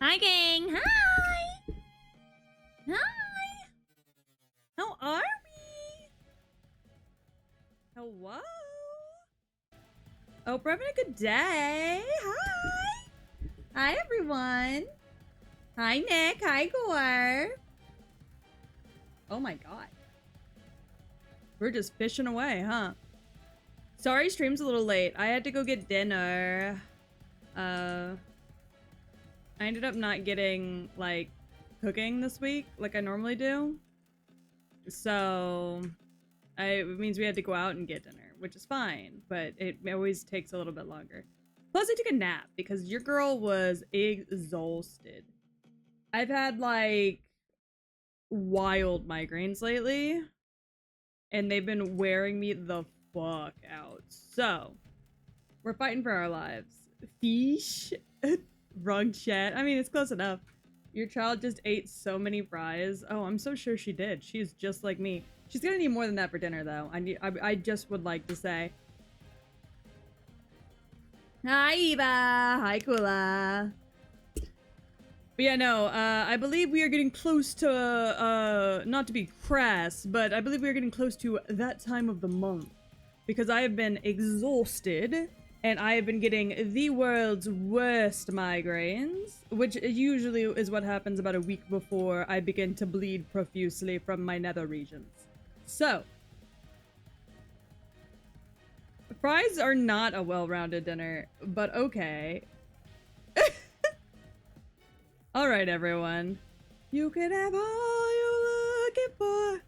Hi, gang. Hi. Hi. How are we? Hello. Oh, we're having a good day. Hi. Hi, everyone. Hi, Nick. Hi, Gore. Oh my god. We're just fishing away, huh? Sorry, stream's a little late. I had to go get dinner. I ended up not getting, like, cooking this week like I normally do. So, it means we had to go out and get dinner, which is fine, but it always takes a little bit longer. Plus, I took a nap because your girl was exhausted. I've had, like, wild migraines lately, and they've been wearing me the fuck out. So, we're fighting for our lives. Fish? Wrong chat. I mean, it's close enough. Your child just ate so many fries. Oh, I'm so sure she did. She's just like me. She's gonna need more than that for dinner, though. I just would like to say. Hi, Eva. Hi, Kula. But yeah, no, I believe we are getting close to, not to be crass, but I believe we are getting close to that time of the month. Because I have been exhausted, and I have been getting the world's worst migraines, which usually is what happens about a week before I begin to bleed profusely from my nether regions. So, fries are not a well-rounded dinner, but okay. Alright, everyone. You can have all you're looking for.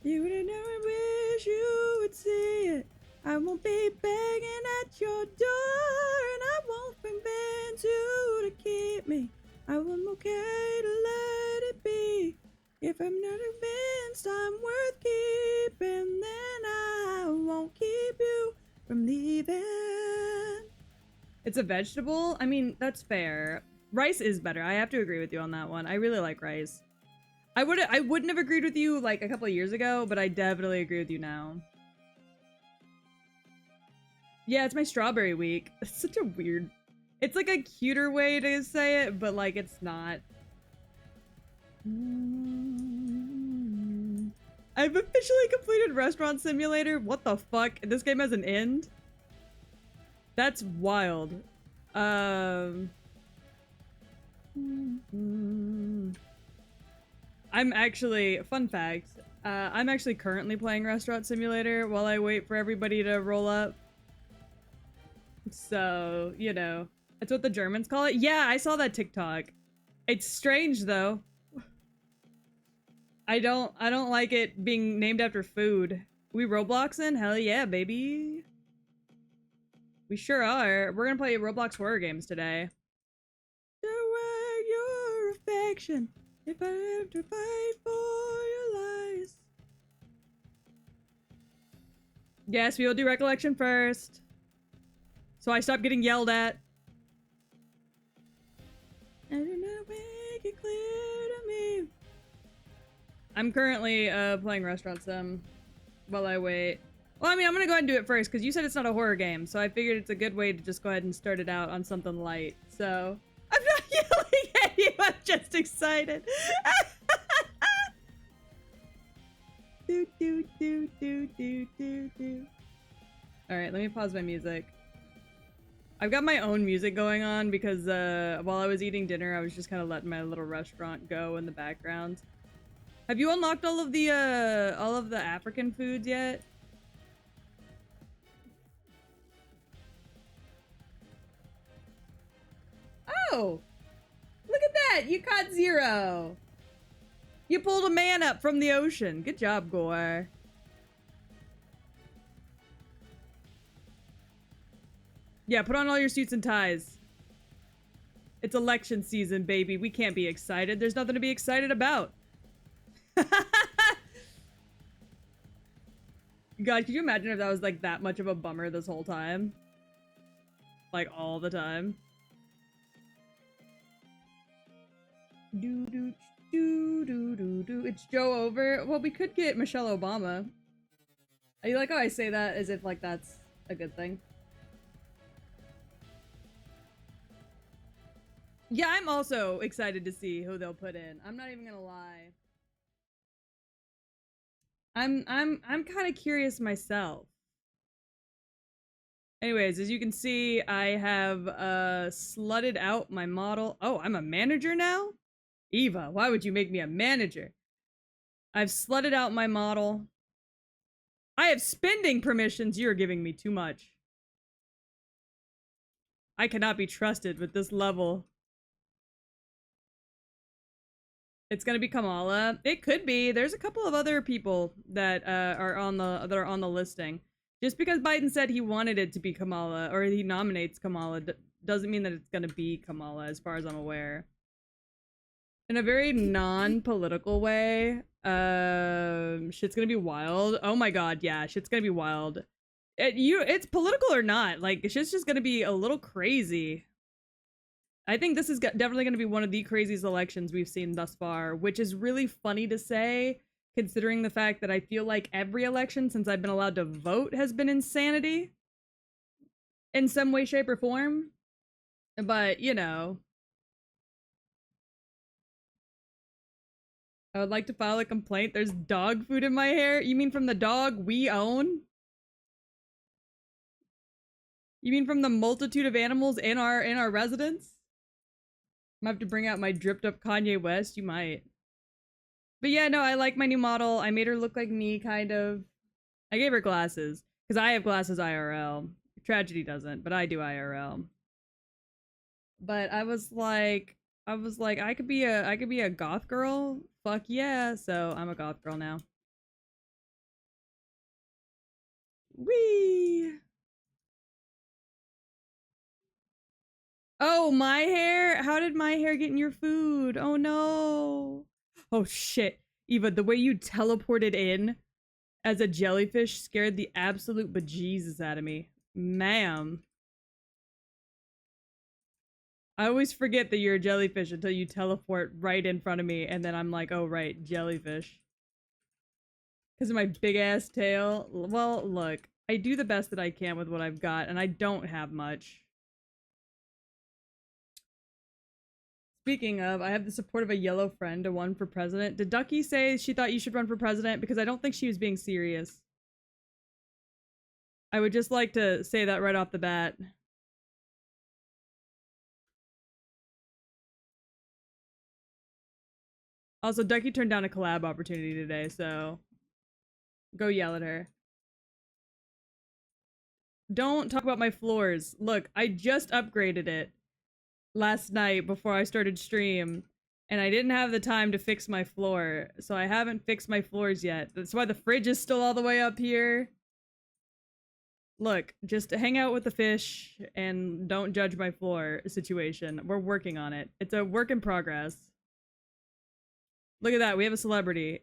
You didn't ever wish you would see it. I won't be begging at your door, and I won't prevent you to keep me. I am okay to let it be. If I'm not convinced I'm worth keeping, then I won't keep you from leaving. It's a vegetable? I mean, that's fair. Rice is better. I have to agree with you on that one. I really like rice. I wouldn't have agreed with you like a couple of years ago, but I definitely agree with you now. Yeah, it's my strawberry week. It's such a weird... It's like a cuter way to say it, but like it's not. I've officially completed Restaurant Simulator. What the fuck? This game has an end? That's wild. I'm actually, fun fact, I'm actually currently playing Restaurant Simulator while I wait for everybody to roll up. So, you know, that's what the Germans call it. Yeah, I saw that TikTok. It's strange though. I don't like it being named after food. We Robloxing? Hell yeah, baby. We sure are. We're gonna play Roblox horror games today. Your affection. If I have to fight for your lies. Yes, we will do recollection first. So I stop getting yelled at. I did not make it clear to me. I'm currently playing Restaurant Sim while I wait. Well, I mean, I'm gonna go ahead and do it first because you said it's not a horror game, so I figured it's a good way to just go ahead and start it out on something light. So I'm not yelling at you. I'm just excited. do do do do do do do. All right, let me pause my music. I've got my own music going on because while I was eating dinner, I was just kind of letting my little restaurant go in the background. Have you unlocked all of the African foods yet? Oh, look at that! You caught 0. You pulled a man up from the ocean. Good job, Gore. Yeah, put on all your suits and ties. It's election season, baby. We can't be excited. There's nothing to be excited about. God, could you imagine if that was like that much of a bummer this whole time? Like all the time. Do do do do do do. It's Joe over. Well, we could get Michelle Obama. You like how I say that as if like that's a good thing? Yeah, I'm also excited to see who they'll put in. I'm not even gonna lie. I'm kind of curious myself. Anyways, as you can see, I have slutted out my model. Oh, I'm a manager now? Eva, why would you make me a manager? I've slutted out my model. I have spending permissions. You're giving me too much. I cannot be trusted with this level. It's gonna be Kamala. It could be. There's a couple of other people that are on the listing. Just because Biden said he wanted it to be Kamala or he nominates Kamala doesn't mean that it's gonna be Kamala, as far as I'm aware. In a very non-political way, shit's gonna be wild. Oh my god, yeah, shit's gonna be wild. It's political or not, like shit's just gonna be a little crazy. I think this is definitely going to be one of the craziest elections we've seen thus far, which is really funny to say, considering the fact that I feel like every election since I've been allowed to vote has been insanity in some way, shape, or form. But, you know, I would like to file a complaint. There's dog food in my hair. You mean from the dog we own? You mean from the multitude of animals in our residence? I have to bring out my dripped up Kanye West. You might. But yeah, no, I like my new model. I made her look like me, kind of. I gave her glasses because I have glasses IRL. Tragedy doesn't, but I do IRL. But I could be a goth girl. Fuck yeah! So I'm a goth girl now. Wee. Oh, my hair? How did my hair get in your food? Oh no. Oh shit. Eva, the way you teleported in as a jellyfish scared the absolute bejesus out of me. Ma'am. I always forget that you're a jellyfish until you teleport right in front of me, and then I'm like, oh right, jellyfish. Because of my big ass tail. Well, look, I do the best that I can with what I've got, and I don't have much. Speaking of, I have the support of a yellow friend to run for president. Did Ducky say she thought you should run for president? Because I don't think she was being serious. I would just like to say that right off the bat. Also, Ducky turned down a collab opportunity today, so go yell at her. Don't talk about my floors. Look, I just upgraded it last night before I started stream, and I didn't have the time to fix my floor, so I haven't fixed my floors yet. That's why the fridge is still all the way up here. Look, just hang out with the fish and don't judge my floor situation. We're working on it. It's a work in progress. Look at that, we have a celebrity.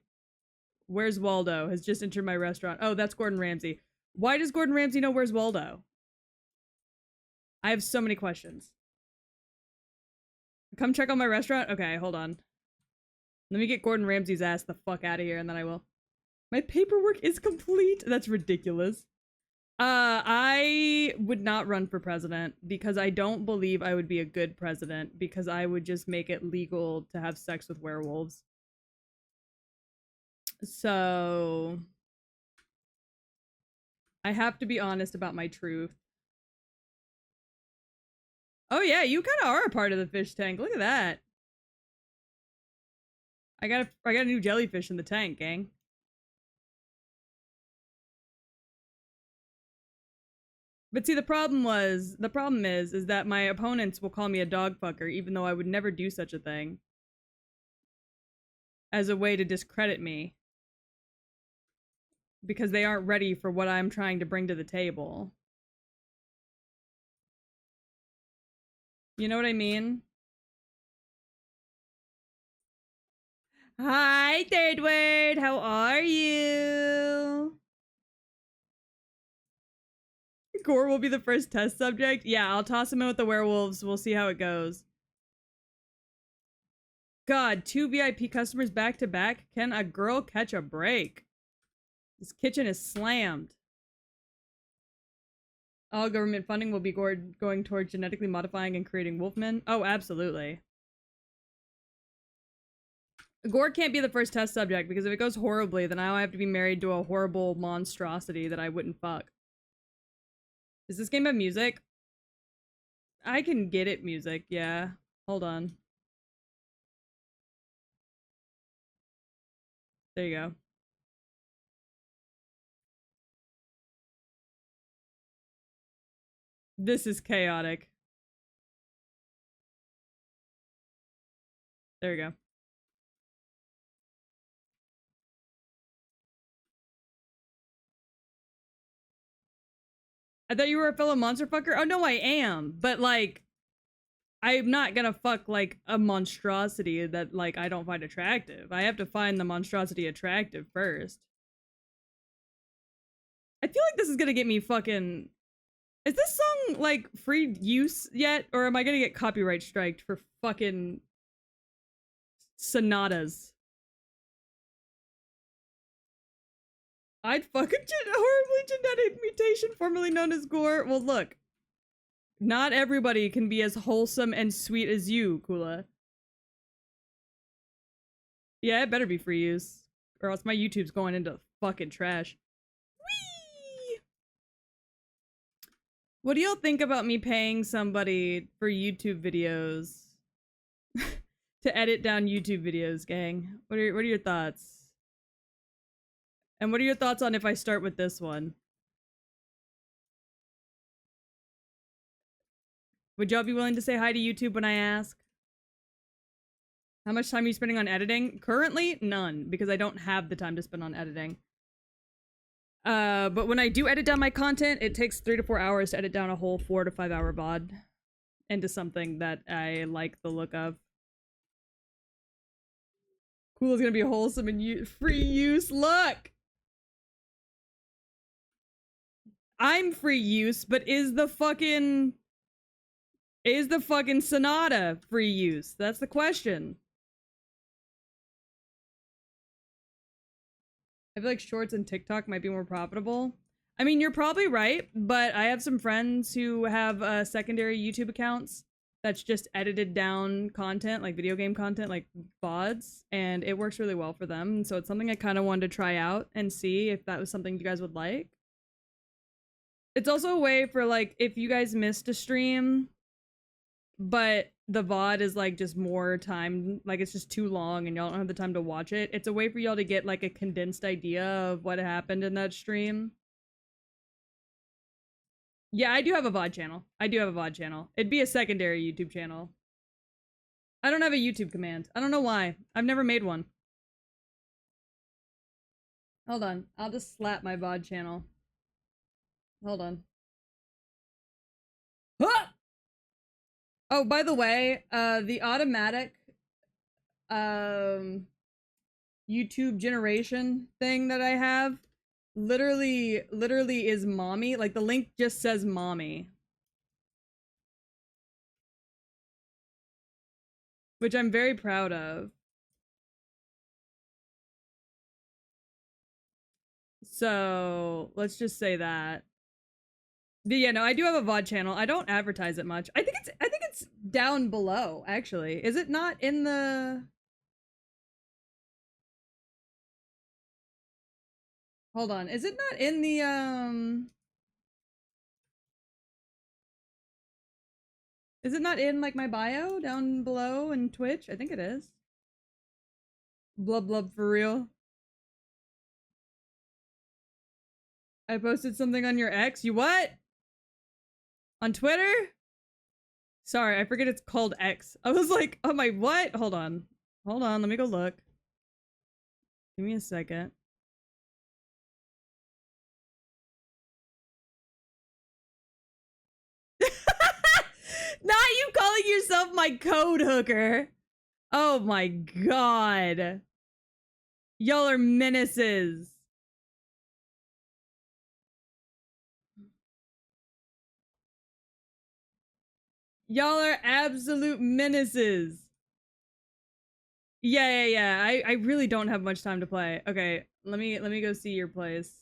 Where's Waldo? Has just entered my restaurant. Oh, that's Gordon Ramsay. Why does Gordon Ramsay know where's Waldo? I have so many questions. Come check on my restaurant? Okay, hold on. Let me get Gordon Ramsay's ass the fuck out of here, and then I will. My paperwork is complete. That's ridiculous. I would not run for president because I don't believe I would be a good president because I would just make it legal to have sex with werewolves. So I have to be honest about my truth. Oh yeah, you kind of are a part of the fish tank. Look at that. I got a new jellyfish in the tank, gang. But see, the problem is that my opponents will call me a dog fucker, even though I would never do such a thing. As a way to discredit me. Because they aren't ready for what I'm trying to bring to the table. You know what I mean? Hi, Third Word! How are you? Gore will be the first test subject? Yeah, I'll toss him in with the werewolves. We'll see how it goes. God, 2 VIP customers back to back? Can a girl catch a break? This kitchen is slammed. All government funding will be going towards genetically modifying and creating wolfmen. Oh, absolutely. Gore can't be the first test subject because if it goes horribly, then I have to be married to a horrible monstrosity that I wouldn't fuck. Does this game have music? I can get it music, yeah. Hold on. There you go. This is chaotic. There we go. I thought you were a fellow monster fucker? Oh, no, I am. But, like, I'm not gonna fuck, like, a monstrosity that, like, I don't find attractive. I have to find the monstrosity attractive first. I feel like this is gonna get me fucking... Is this song, like, free use yet? Or am I gonna get copyright striked for fucking... sonatas? I'd fuck a horribly genetic mutation formerly known as Gore. Well, look. Not everybody can be as wholesome and sweet as you, Kula. Yeah, it better be free use. Or else my YouTube's going into fucking trash. Whee! What do y'all think about me paying somebody for YouTube videos? To edit down YouTube videos, gang? What are your thoughts? And what are your thoughts on if I start with this one? Would y'all be willing to say hi to YouTube when I ask? How much time are you spending on editing? Currently, none, because I don't have the time to spend on editing. But when I do edit down my content, it takes 3 to 4 hours to edit down a whole 4 to 5 hour VOD into something that I like the look of. Cool is gonna be wholesome and free use. Look! I'm free use, but is the fucking Sonata free use? That's the question. I feel like shorts and TikTok might be more profitable. I mean, you're probably right, but I have some friends who have secondary YouTube accounts that's just edited down content, like video game content, like VODs, and it works really well for them. So it's something I kind of wanted to try out and see if that was something you guys would like. It's also a way for, like, if you guys missed a stream, but the VOD is, like, just more time, like, it's just too long and y'all don't have the time to watch it. It's a way for y'all to get, like, a condensed idea of what happened in that stream. Yeah, I do have a VOD channel. I do have a VOD channel. It'd be a secondary YouTube channel. I don't have a YouTube command. I don't know why. I've never made one. Hold on. I'll just slap my VOD channel. Hold on. Ah! Oh, by the way, the automatic YouTube generation thing that I have literally is mommy. Like, the link just says mommy. Which I'm very proud of. So, let's just say that. But yeah, no, I do have a VOD channel. I don't advertise it much. I think it's down below, actually. Is it not in the... Hold on. Is it not in the, Is it not in, like, my bio down below in Twitch? I think it is. Blub blub for real. I posted something on your ex. You what? On Twitter? Sorry, I forget it's called X. I was like, oh my, what? Hold on. Hold on, let me go look. Give me a second. Not you calling yourself my code hooker. Oh my god. Y'all are menaces. Y'all are absolute menaces. Yeah. I really don't have much time to play. Okay, let me go see your place.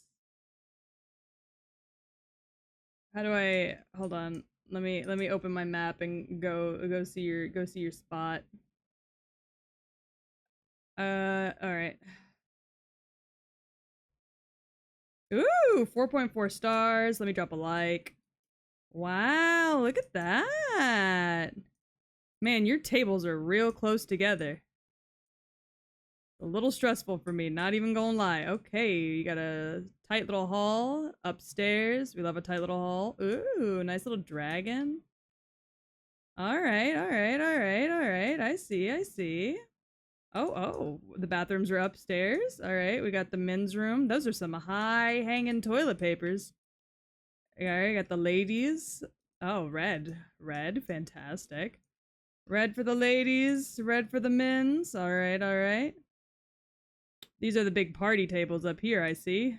How do I hold on? Let me open my map and go see your spot. All right. Ooh, 4.4 stars. Let me drop a like. Wow, look at that. Man, your tables are real close together. A little stressful for me, not even gonna lie. Okay, you got a tight little hall upstairs. We love a tight little hall. Ooh, nice little dragon. All right, all right, all right, all right. I see, I see. Oh, the bathrooms are upstairs. All right, we got the men's room. Those are some high hanging toilet papers. All right, got the ladies. Oh, red, fantastic. Red for the ladies, red for the men's. All right, all right. These are the big party tables up here, I see.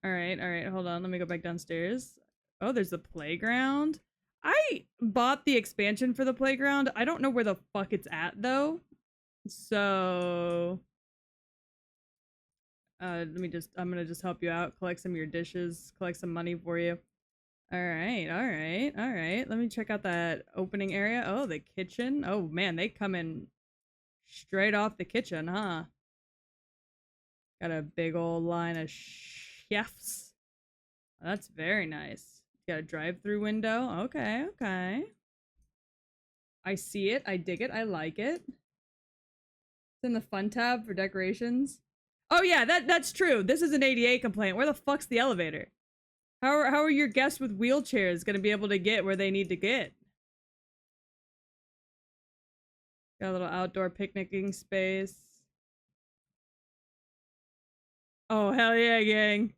All right, hold on. Let me go back downstairs. Oh, there's the playground. I bought the expansion for the playground. I don't know where the fuck it's at, though. So... I'm gonna just help you out. Collect some of your dishes. Collect some money for you. All right, all right, all right. Let me check out that opening area. Oh, the kitchen. Oh, man, they come in straight off the kitchen, huh? Got a big old line of chefs. That's very nice. Got a drive-through window. Okay, okay. I see it. I dig it. I like it. It's in the fun tab for decorations. Oh yeah, that's true. This is an ADA complaint. Where the fuck's the elevator? How are your guests with wheelchairs gonna be able to get where they need to get? Got a little outdoor picnicking space. Oh hell yeah, gang.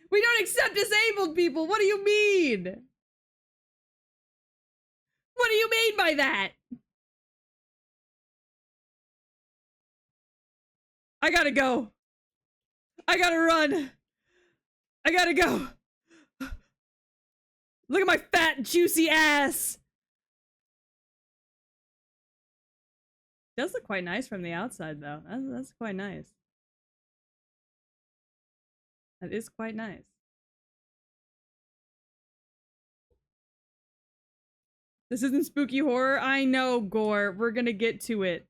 We don't accept disabled people. What do you mean? What do you mean by that? I gotta go. I gotta run. I gotta go. Look at my fat, juicy ass. Does look quite nice from the outside, though. That's quite nice. That is quite nice. This isn't spooky horror. I know, Gore. We're gonna get to it.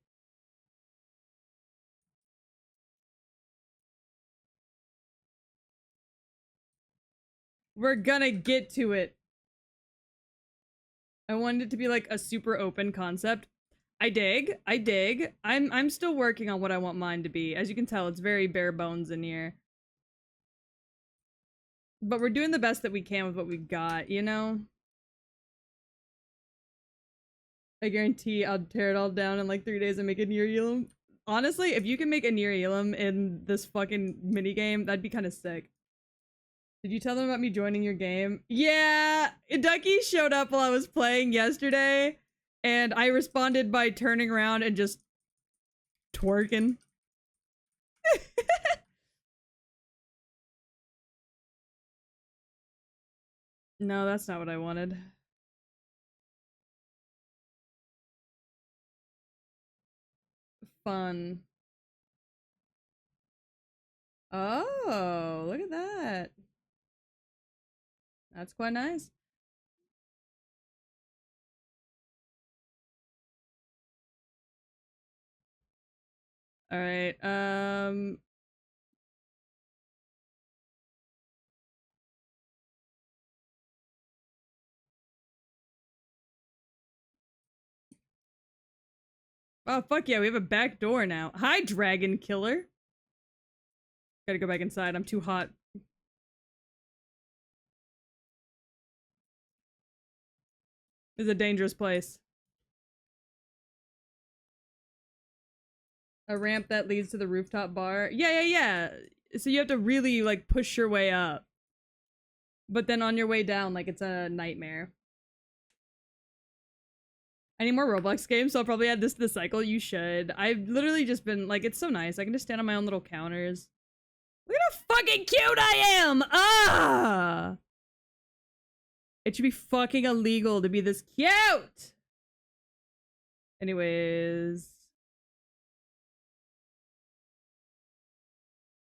We're gonna get to it. I wanted it to be like a super open concept. I dig. I dig. I'm still working on what I want mine to be. As you can tell, it's very bare bones in here. But we're doing the best that we can with what we got, you know? I guarantee I'll tear it all down in like 3 days and make a near Elam. Honestly, if you can make a near Elam in this fucking minigame, that'd be kind of sick. Did you tell them about me joining your game? Yeah, Ducky showed up while I was playing yesterday, and I responded by turning around and just twerking. No, that's not what I wanted. Fun. Oh, look at that. That's quite nice. All right. Oh, fuck yeah, we have a back door now. Hi, dragon killer. Gotta go back inside. I'm too hot. This is a dangerous place. A ramp that leads to the rooftop bar. Yeah. So you have to really, like, push your way up. But then on your way down, like, it's a nightmare. I need more Roblox games, so I'll probably add this to the cycle. You should. I've literally just been, like, it's so nice. I can just stand on my own little counters. Look at how fucking cute I am! Ah! It should be fucking illegal to be this cute! Anyways...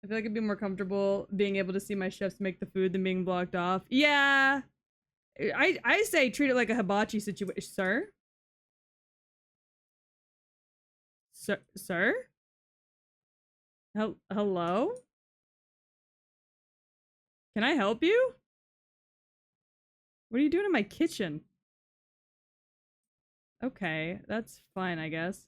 I feel like I'd be more comfortable being able to see my chefs make the food than being blocked off. Yeah. I say treat it like a hibachi situation. Sir? Sir? Hello? Can I help you? What are you doing in my kitchen? Okay, that's fine, I guess.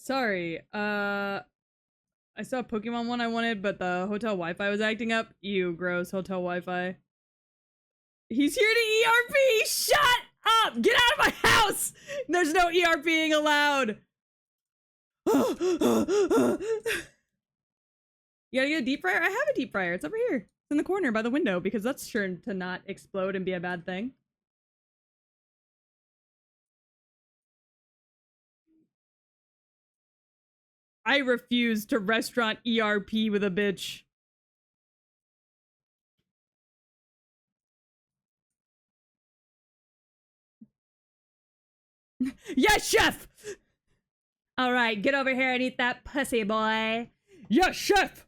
Sorry, I saw a Pokemon one I wanted, but the hotel Wi-Fi was acting up. Ew, gross, hotel Wi-Fi. He's here to ERP! Shut up! Get out of my house! There's no ERPing allowed! You gotta get a deep fryer? I have a deep fryer. It's over here. It's in the corner by the window because that's sure to not explode and be a bad thing. I refuse to restaurant ERP with a bitch. Yes, chef! All right, get over here and eat that pussy, boy. Yes, chef!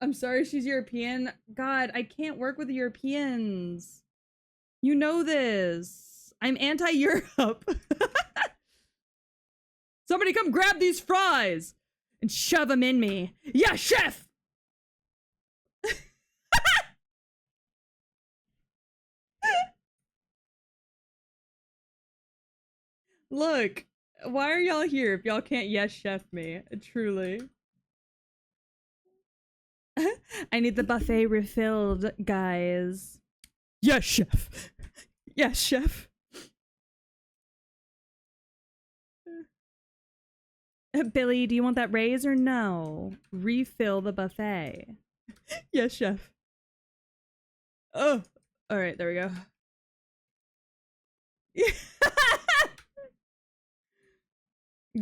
I'm sorry she's European. God, I can't work with Europeans. You know this. I'm anti-Europe. Somebody come grab these fries and shove them in me. Yeah, chef! Look, why are y'all here if y'all can't yes chef me? Truly. I need the buffet refilled, guys. Yes, chef. Yes, chef. Billy, do you want that raise or no? Refill the buffet. Yes, chef. Oh, all right, there we go.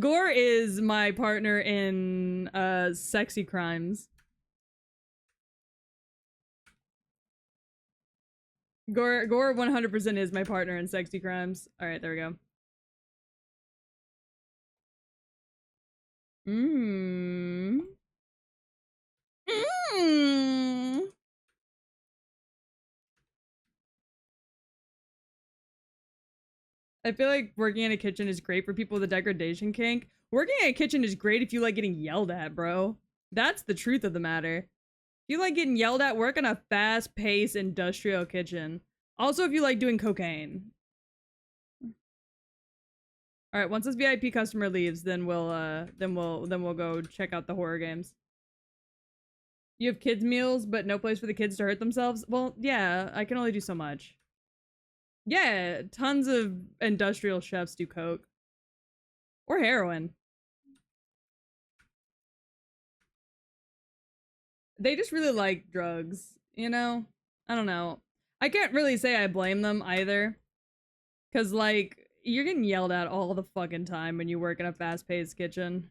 Gore is my partner in sexy crimes. Gore 100% is my partner in sexy crimes. All right, there we go. Mmm. Mmm. I feel like working in a kitchen is great for people with a degradation kink. Working in a kitchen is great if you like getting yelled at, bro. That's the truth of the matter. If you like getting yelled at, work in a fast-paced industrial kitchen. Also, if you like doing cocaine. All right, once this VIP customer leaves, then we'll go check out the horror games. You have kids meals, but no place for the kids to hurt themselves? Well, yeah, I can only do so much. Yeah, tons of industrial chefs do coke. Or heroin. They just really like drugs, you know? I don't know. I can't really say I blame them either. Cause like, you're getting yelled at all the fucking time when you work in a fast-paced kitchen.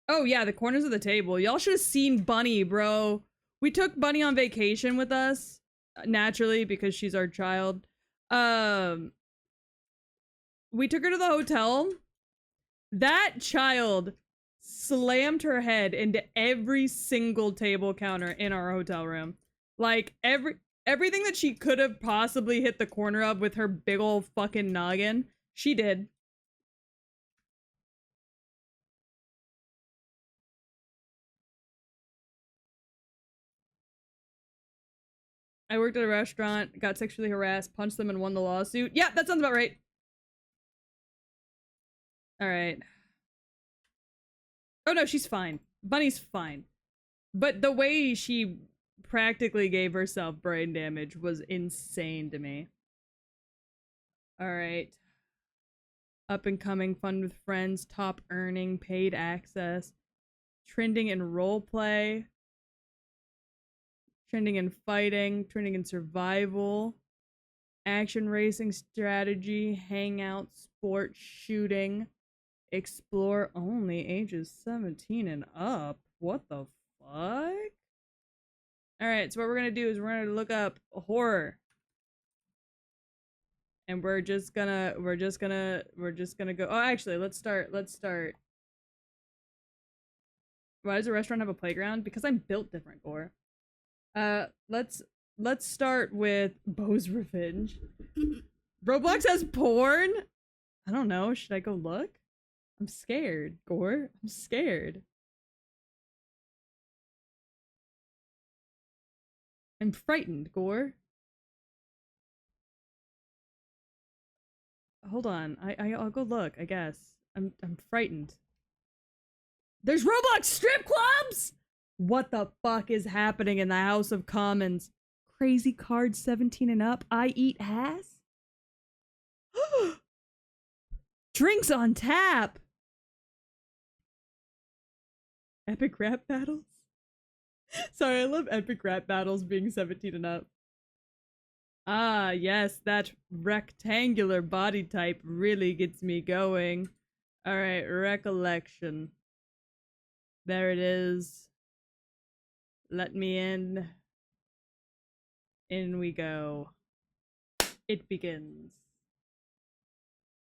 Oh yeah, the corners of the table. Y'all should have seen Bunny, bro. We took Bunny on vacation with us, naturally, because she's our child. We took her to the hotel. That child slammed her head into every single table counter in our hotel room. Like, everything that she could have possibly hit the corner of with her big ol' fucking noggin, she did. I worked at a restaurant, got sexually harassed, punched them, and won the lawsuit. Yeah, that sounds about right. All right. Oh no, she's fine. Bunny's fine. But the way she practically gave herself brain damage was insane to me. All right. Up and coming, fun with friends, top earning, paid access, trending in roleplay, trending in fighting, trending in survival, action racing strategy, hangout, sport shooting, explore only ages 17 and up. What the fuck? Alright, so what we're gonna do is we're gonna look up horror. And we're just gonna go. Oh, actually, let's start. Why does a restaurant have a playground? Because I'm built different, Gore. Let's start with Bo's Revenge. Roblox has porn? I don't know. Should I go look? I'm scared, Gore. I'm scared. I'm frightened, Gore. Hold on. I'll go look, I guess. I'm frightened. There's Roblox strip clubs! What the fuck is happening in the House of Commons? Crazy cards 17 and up. I eat ass? Drinks on tap! Epic rap battles? Sorry, I love epic rap battles being 17 and up. Ah, yes, that rectangular body type really gets me going. Alright, recollection. There it is. Let me in. In we go. It begins.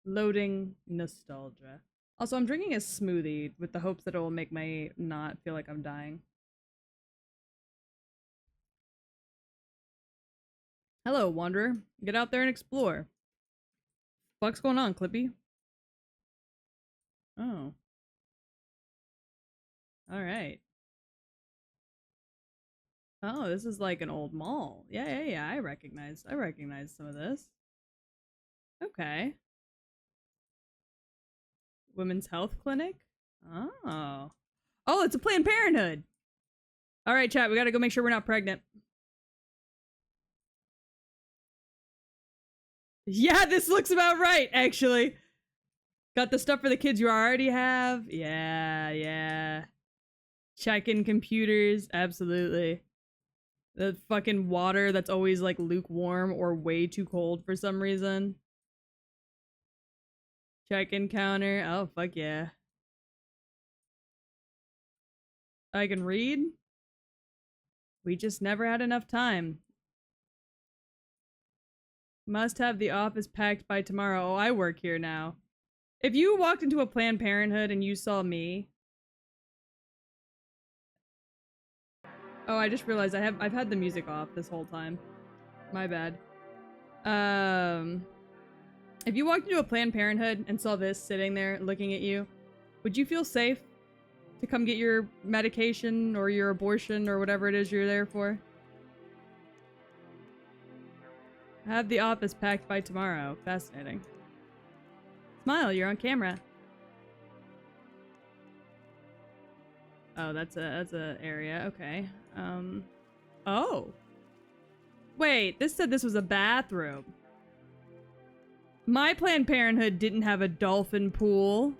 Loading nostalgia. Also, I'm drinking a smoothie with the hopes that it will make my not feel like I'm dying. Hello, Wanderer. Get out there and explore. What's going on, Clippy? Oh. Alright. Oh, this is like an old mall. Yeah. I recognize some of this. Okay. Women's health clinic? Oh. Oh, it's a Planned Parenthood! Alright, chat, we gotta go make sure we're not pregnant. Yeah, this looks about right, actually. Got the stuff for the kids you already have? Yeah. Check-in computers, absolutely. The fucking water that's always like lukewarm or way too cold for some reason. Check-in counter, oh fuck yeah. I can read? We just never had enough time. Must have the office packed by tomorrow. Oh, I work here now. If you walked into a Planned Parenthood and you saw me... Oh, I just realized I've had the music off this whole time. My bad. If you walked into a Planned Parenthood and saw this sitting there looking at you, would you feel safe to come get your medication or your abortion or whatever it is you're there for? Have the office packed by tomorrow. Fascinating. Smile, you're on camera. Oh, that's a area. Okay. Oh. Wait, this said this was a bathroom. My Planned Parenthood didn't have a dolphin pool.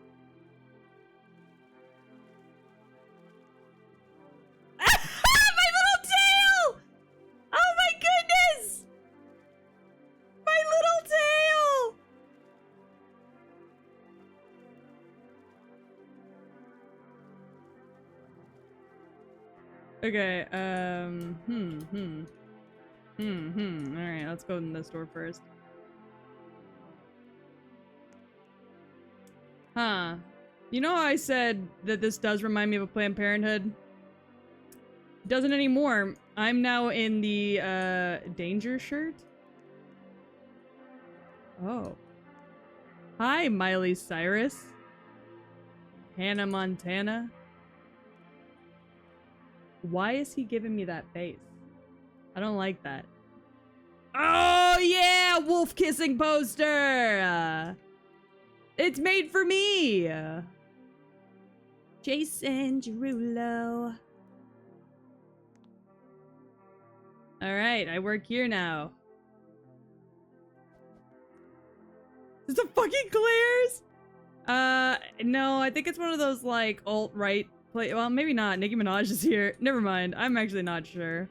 My little tail! Oh my goodness! My little tail! Okay, Alright, let's go in this door first. Huh. You know how I said that this does remind me of a Planned Parenthood? It doesn't anymore. I'm now in the, danger shirt? Oh. Hi, Miley Cyrus. Hannah Montana. Why is he giving me that face? I don't like that. Oh, yeah! Wolf kissing poster! It's made for me! Jason Derulo. Alright, I work here now. Is it fucking clears? No, I think it's one of those, like, alt-right play- well, maybe not. Nicki Minaj is here. Never mind. I'm actually not sure.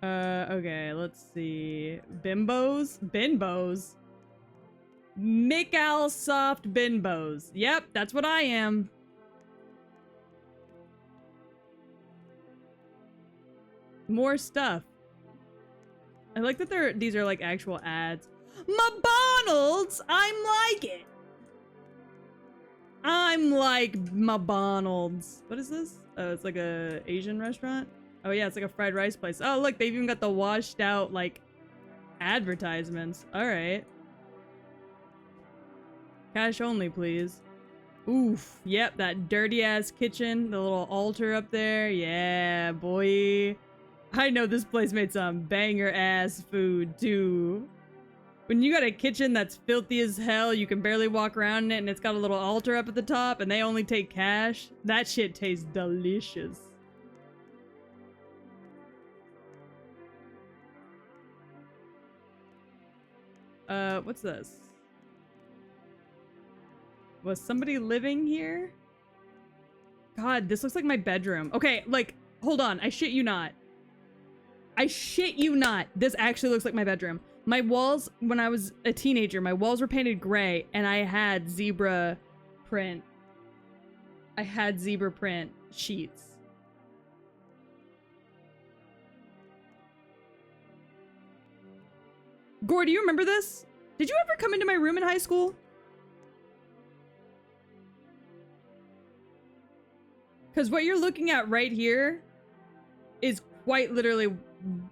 Okay, let's see. Bimbos? Bimbos? Mikal Soft Bimbos. Yep, that's what I am. More stuff. I like that these are like actual ads. McDonald's! I'm like it! I'm like McDonald's. What is this? Oh, it's like a Asian restaurant? Oh yeah, it's like a fried rice place. Oh look, they've even got the washed out like advertisements. Alright. Cash only, please. Oof. Yep, that dirty ass kitchen. The little altar up there. Yeah, boy. I know this place made some banger ass food too. When you got a kitchen that's filthy as hell, you can barely walk around in it, and it's got a little altar up at the top, and they only take cash, that shit tastes delicious. What's this? Was somebody living here? God, this looks like my bedroom. Okay, like, hold on. I shit you not. I shit you not. This actually looks like my bedroom. My walls, when I was a teenager, my walls were painted gray, and I had zebra print. I had zebra print sheets. Gore, do you remember this? Did you ever come into my room in high school? Because what you're looking at right here is quite literally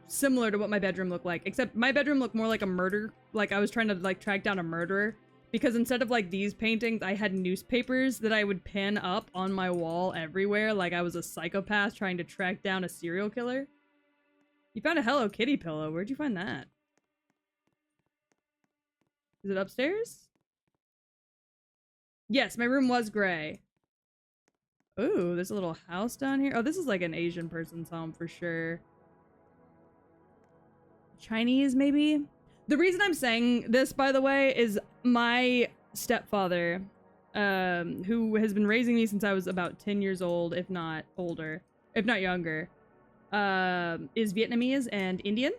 similar to what my bedroom looked like, except my bedroom looked more like a murder. Like I was trying to like track down a murderer, because instead of like these paintings, I had newspapers that I would pin up on my wall everywhere, like I was a psychopath trying to track down a serial killer. You found a Hello Kitty pillow. Where'd you find that? Is it upstairs? Yes, my room was gray. Ooh, there's a little house down here. Oh, this is like an Asian person's home for sure. Chinese, maybe? The reason I'm saying this, by the way, is my stepfather, who has been raising me since I was about 10 years old, if not older, if not younger, is Vietnamese and Indian.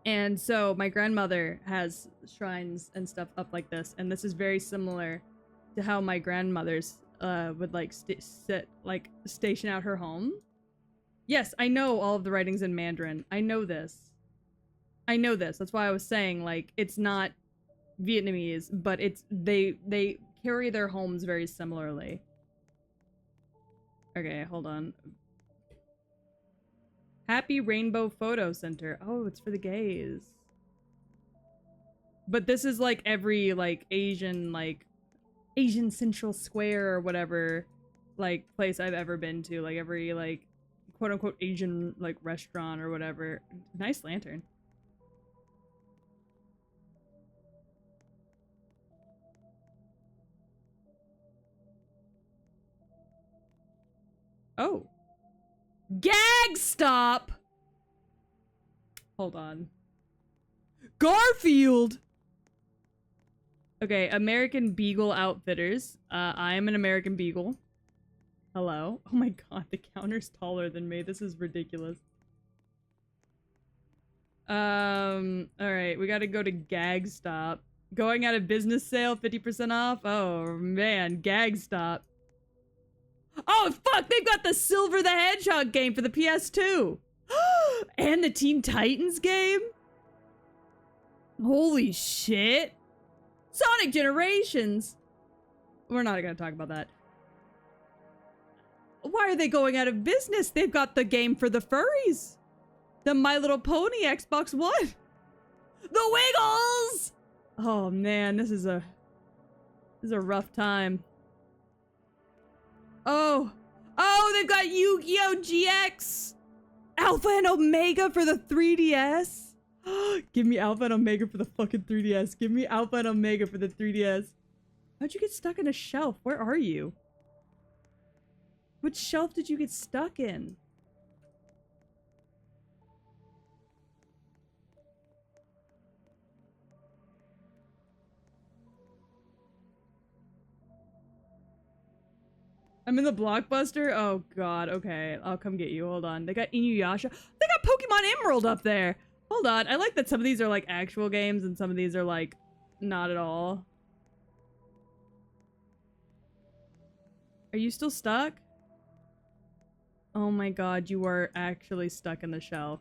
And so my grandmother has shrines and stuff up like this, and this is very similar to how my grandmother's would like station out her home. Yes, I know all of the writings in Mandarin. I know this. I know this. That's why I was saying like it's not Vietnamese, but it's they carry their homes very similarly. Okay, hold on. Happy Rainbow Photo Center. Oh, it's for the gays. But this is like every like Asian Central Square or whatever like place I've ever been to, like every like quote unquote Asian like restaurant or whatever. Nice lantern. Oh. Gag stop! Hold on. Garfield! Okay, American Beagle Outfitters. I am an American Beagle. Hello. Oh my god, the counter's taller than me. This is ridiculous. Alright, we gotta go to Gag Stop. Going out of business sale, 50% off? Oh man, Gag Stop. Oh fuck, they've got the Silver the Hedgehog game for the PS2! And the Teen Titans game? Holy shit! Sonic Generations! We're not gonna talk about that. Why are they going out of business? They've got the game for the furries! The My Little Pony Xbox One! The Wiggles! Oh man, this is a rough time. Oh! Oh, they've got Yu-Gi-Oh! GX! Alpha and Omega for the 3DS! Give me Alpha and Omega for the fucking 3DS. Give me Alpha and Omega for the 3DS. How'd you get stuck in a shelf? Where are you? Which shelf did you get stuck in? I'm in the Blockbuster? Oh god, okay. I'll come get you. Hold on. They got Inuyasha. They got Pokemon Emerald up there! Hold on. I like that some of these are like actual games and some of these are like not at all. Are you still stuck? Oh my god, you are actually stuck in the shelf.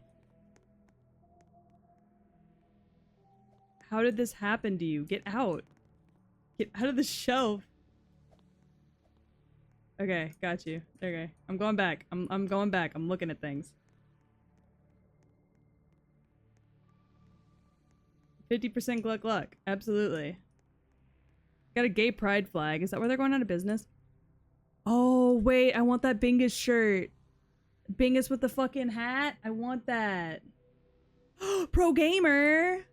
How did this happen to you? Get out. Get out of the shelf. Okay, got you. Okay, I'm going back. I'm going back. I'm looking at things. 50% Gluck Gluck. Absolutely. Got a gay pride flag. Is that where they're going out of business? Oh, wait. I want that Bingus shirt. Bingus with the fucking hat. I want that. Pro gamer.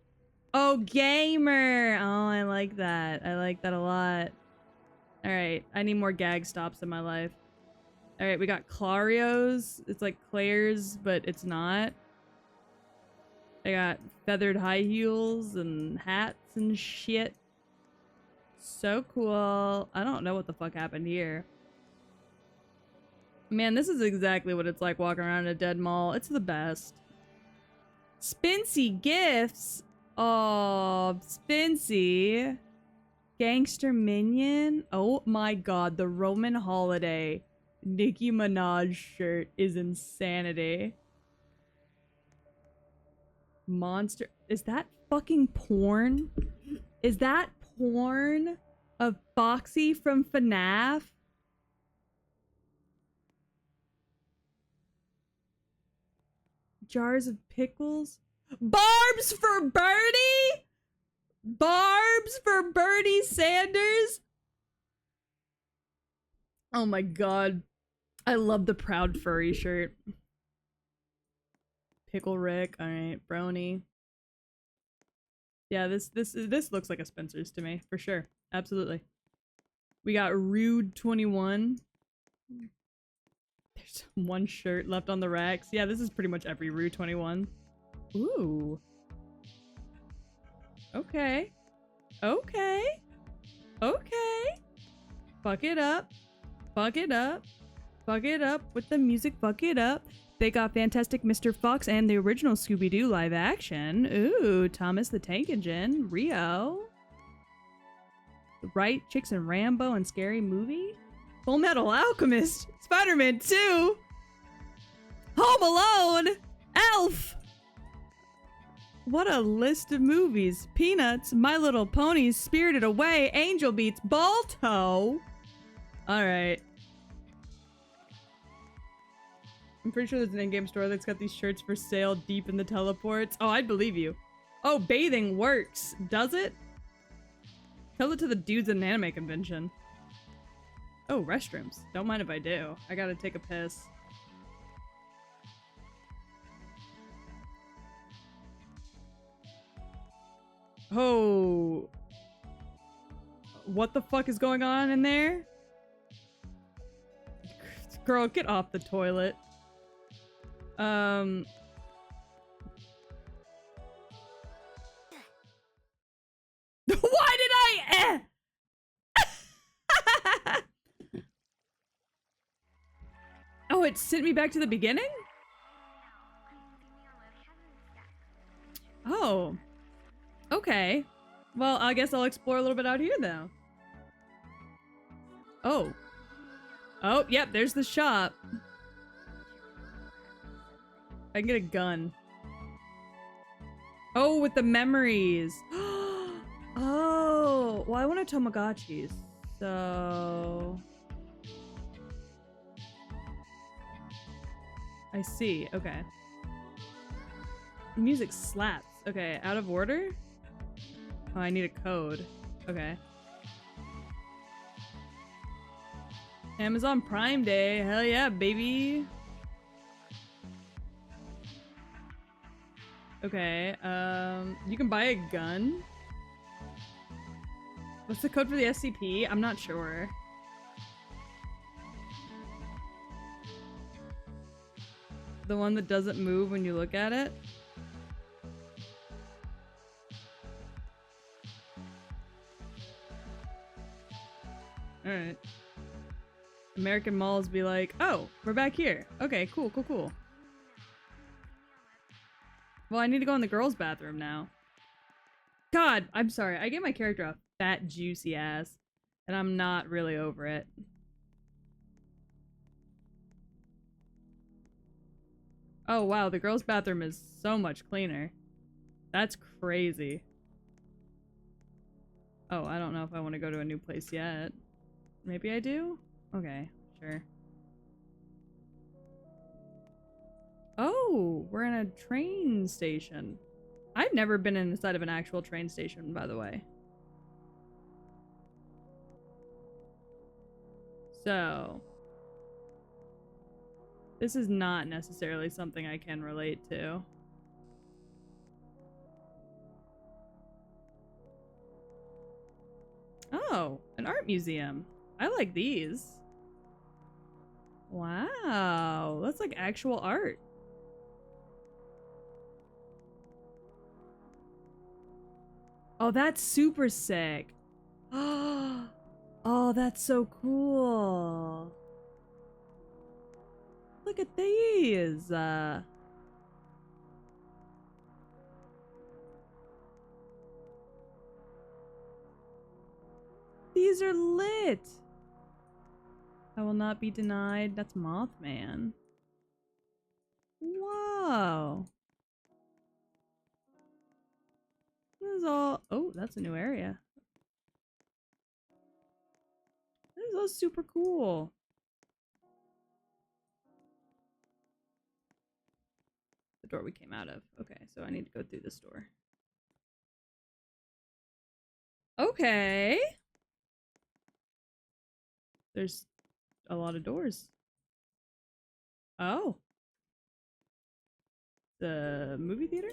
Oh, gamer. Oh, I like that. I like that a lot. All right. I need more gag stops in my life. All right. We got Clario's. It's like Claire's, but it's not. I got feathered high heels and hats and shit. So cool. I don't know what the fuck happened here. Man, this is exactly what it's like walking around a dead mall. It's the best. Spincy gifts. Oh, Spincy. Gangster Minion. Oh my god, the Roman Holiday Nicki Minaj shirt is insanity. Monster. Is that fucking porn? Is that porn of Foxy from FNAF? Jars of pickles? Barbs for Bertie? Barbs for Bertie Sanders? Oh my god. I love the Proud Furry shirt. Pickle Rick. Alright, Brony. Yeah, this looks like a Spencer's to me, for sure. Absolutely. We got Rude 21. There's one shirt left on the racks. Yeah, this is pretty much every Rude 21. Ooh. Okay. Okay. Okay. Fuck it up. Fuck it up. Fuck it up with the music. Fuck it up. They got Fantastic Mr. Fox and the original Scooby-Doo live action. Ooh, Thomas the Tank Engine. Rio. The Right Chicks and Rambo and Scary Movie. Full Metal Alchemist. Spider-Man 2. Home Alone. Elf. What a list of movies. Peanuts, My Little Ponies, Spirited Away, Angel Beats, Balto. Alright. I'm pretty sure there's an in-game store that's got these shirts for sale deep in the teleports. Oh, I'd believe you. Oh, bathing works. Does it? Tell it to the dudes at an anime convention. Oh, restrooms. Don't mind if I do. I gotta take a piss. Oh. What the fuck is going on in there? Girl, get off the toilet. Why did I? Oh, it sent me back to the beginning? Oh. Okay. Well, I guess I'll explore a little bit out here now. Oh. Oh, yep, there's the shop. I can get a gun. Oh, with the memories. Oh, well, I want a Tamagotchis. So... I see. Okay. Music slaps. Okay, out of order? Oh, I need a code. Okay. Amazon Prime Day. Hell yeah, baby. Okay, you can buy a gun? What's the code for the SCP? I'm not sure. The one that doesn't move when you look at it? Alright. American malls be like, oh, we're back here. Okay, cool, cool, cool. Well, I need to go in the girls' bathroom now. God, I'm sorry. I gave my character a fat, juicy ass, and I'm not really over it. Oh wow, the girls' bathroom is so much cleaner. That's crazy. Oh, I don't know if I want to go to a new place yet. Maybe I do? Okay, sure. Oh, we're in a train station. I've never been inside of an actual train station, by the way. So, this is not necessarily something I can relate to. Oh, an art museum. I like these. Wow, that's like actual art. Oh, that's super sick. Oh, that's so cool. Look at these. These are lit. I will not be denied. That's Mothman. Whoa. This is all... Oh, that's a new area. This is all super cool. The door we came out of. Okay, so I need to go through this door. Okay. There's a lot of doors. Oh. The movie theater?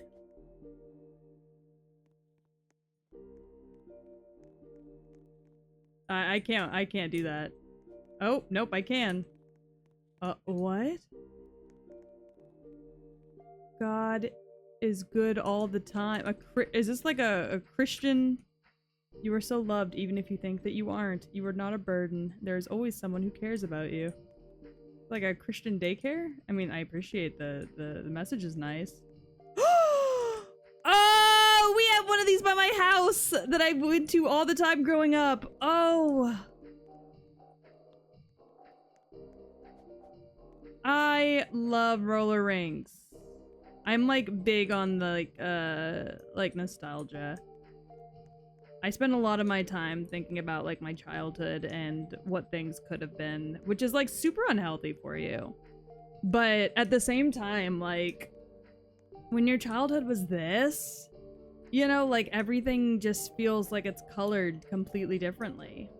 I can't do that. Oh, nope, I can. What? God is good all the time. Is this like a Christian? You are so loved even if you think that you aren't. You are not a burden. There is always someone who cares about you. Like a Christian daycare? I mean, I appreciate the message is nice. Oh, we have one of these by my house that I went to all the time growing up. Oh. I love roller rinks. I'm like big on the like nostalgia. I spend a lot of my time thinking about like my childhood and what things could have been, which is like super unhealthy for you. But at the same time, like when your childhood was this, you know, like everything just feels like it's colored completely differently.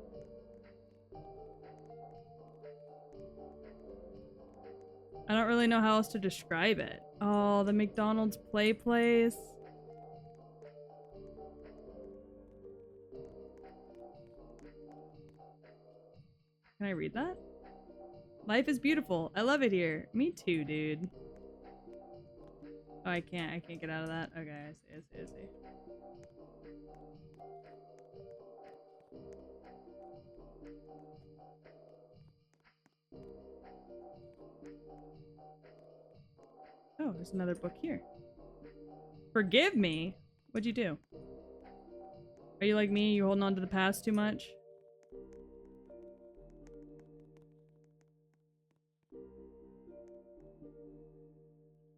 I don't really know how else to describe it. Oh, the McDonald's play place. Can I read that? Life is beautiful. I love it here. Me too, dude. Oh, I can't get out of that. Okay, I see. Oh, there's another book here. Forgive me? What'd you do? Are you like me? You holding on to the past too much?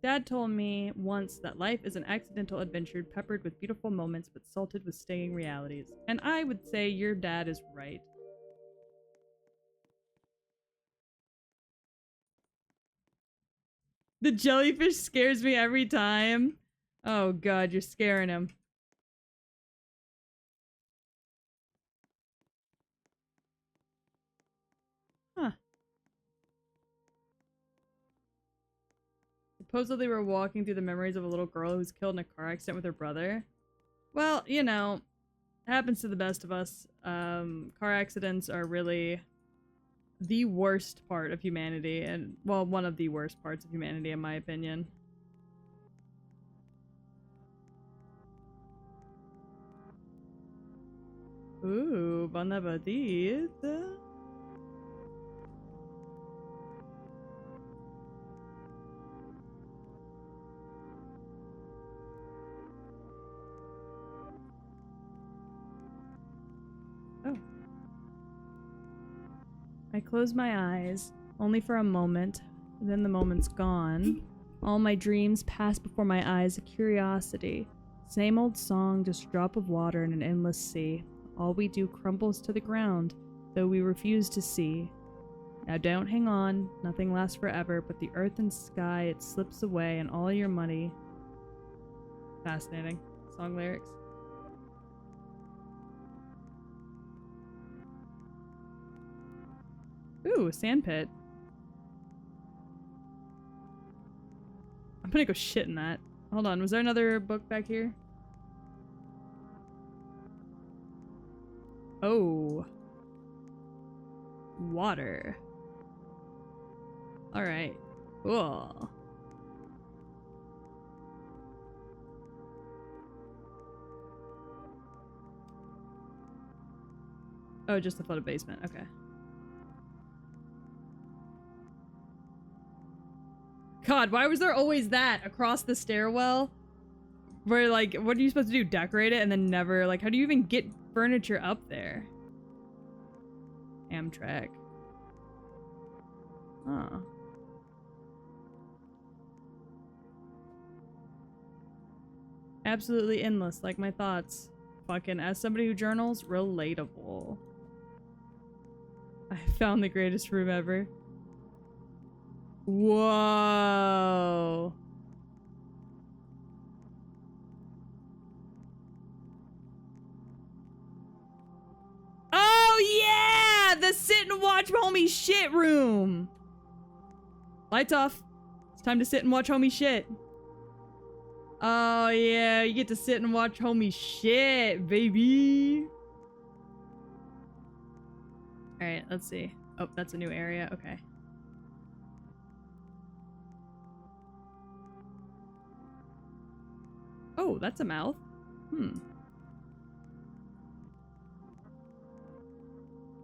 Dad told me once that life is an accidental adventure peppered with beautiful moments but salted with stinging realities. And I would say your dad is right. The jellyfish scares me every time. Oh god, you're scaring him. Huh. Supposedly we're walking through the memories of a little girl who was killed in a car accident with her brother. Well, you know, happens to the best of us. Car accidents are really the worst part of humanity, and well, one of the worst parts of humanity in my opinion. Ooh, bon appetit. Oh. I close my eyes, only for a moment, then the moment's gone. All my dreams pass before my eyes, a curiosity. Same old song, just a drop of water in an endless sea. All we do crumbles to the ground, though we refuse to see. Now don't hang on, nothing lasts forever, but the earth and sky, it slips away, and all your money. Fascinating. Song lyrics. Ooh, a sand pit. I'm gonna go shit in that. Hold on, was there another book back here? Oh. Water. Alright. Cool. Oh, just the flooded basement. Okay. God, why was there always that across the stairwell? Where, like, what are you supposed to do? Decorate it and then never, like, how do you even get furniture up there? Amtrak. Huh. Absolutely endless, like my thoughts. Fucking, as somebody who journals, relatable. I found the greatest room ever. Whoa. Oh yeah! The sit and watch homie shit room! Lights off. It's time to sit and watch homie shit. Oh yeah, you get to sit and watch homie shit, baby. Alright, let's see. Oh, that's a new area. Okay. Oh, that's a mouth. Hmm.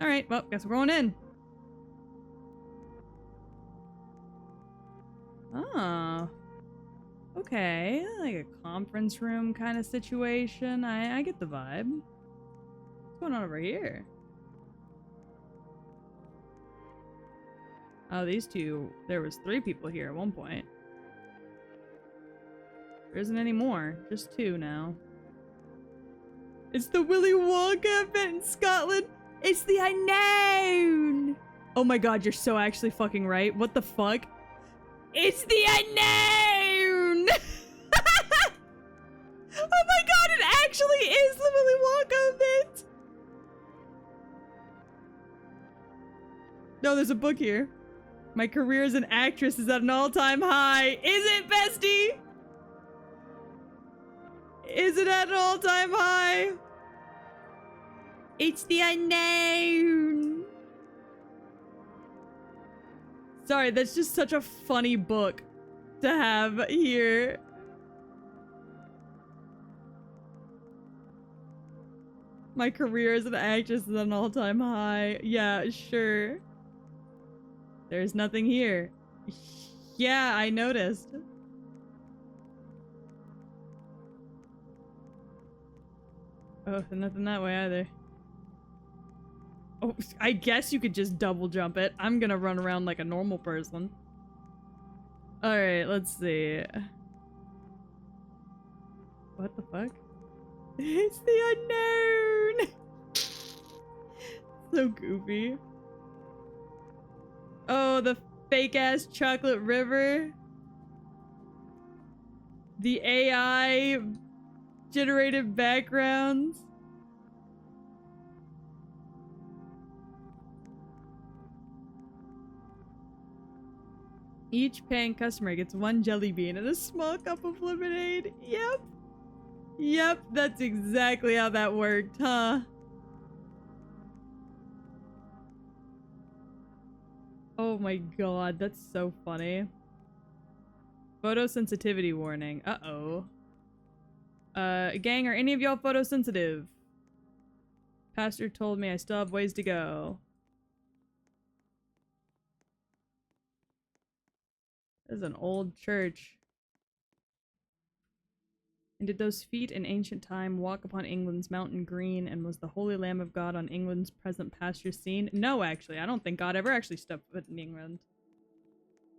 Alright, well, guess we're going in. Oh. Okay, like a conference room kind of situation. I get the vibe. What's going on over here? Oh, these two. There was 3 people here at one point. There isn't any more. Just 2 now. It's the Willy Wonka event in Scotland. It's the unknown. Oh my god, you're so actually fucking right. What the fuck? It's the unknown. Oh my god, it actually is the Willy Wonka event. No, there's a book here. My career as an actress is at an all-time high. Is it, bestie? Is it at an all-time high? It's the unknown. Sorry, that's just such a funny book to have here. My career as an actress is at an all-time high. Yeah, sure. There's nothing here. Yeah, I noticed. Oh, nothing that way either. Oh, I guess you could just double jump it. I'm gonna run around like a normal person. Alright, let's see. What the fuck? It's the unknown! So goofy. Oh, the fake-ass chocolate river. The AI generated backgrounds. Each paying customer gets 1 jelly bean and a small cup of lemonade. Yep. Yep, that's exactly how that worked, huh? Oh my god, that's so funny. Photosensitivity warning. Uh-oh. Gang, are any of y'all photosensitive? Pastor told me I still have ways to go. This is an old church. And did those feet in ancient time walk upon England's mountain green, and was the Holy Lamb of God on England's present pasture seen? No, actually. I don't think God ever actually stepped foot in England.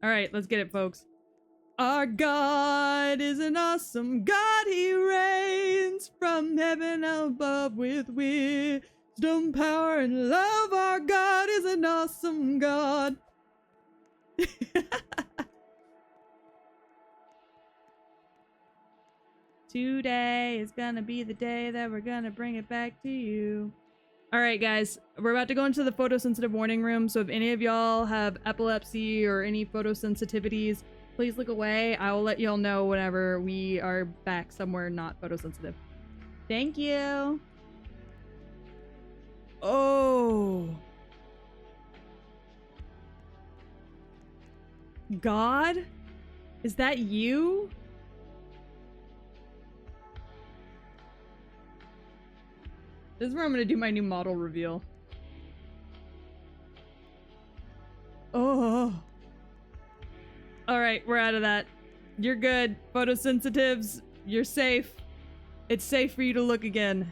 Alright, let's get it, folks. Our God is an awesome God. He reigns from heaven above with wisdom, power, and love. Our God is an awesome God. Today is gonna be the day that we're gonna bring it back to you. All right, guys, we're about to go into the photosensitive warning room. So if any of y'all have epilepsy or any photosensitivities, please look away. I will let y'all know whenever we are back somewhere not photosensitive. Thank you. Oh. God? Is that you? This is where I'm gonna do my new model reveal. Oh. Alright, we're out of that. You're good. Photosensitives, you're safe. It's safe for you to look again.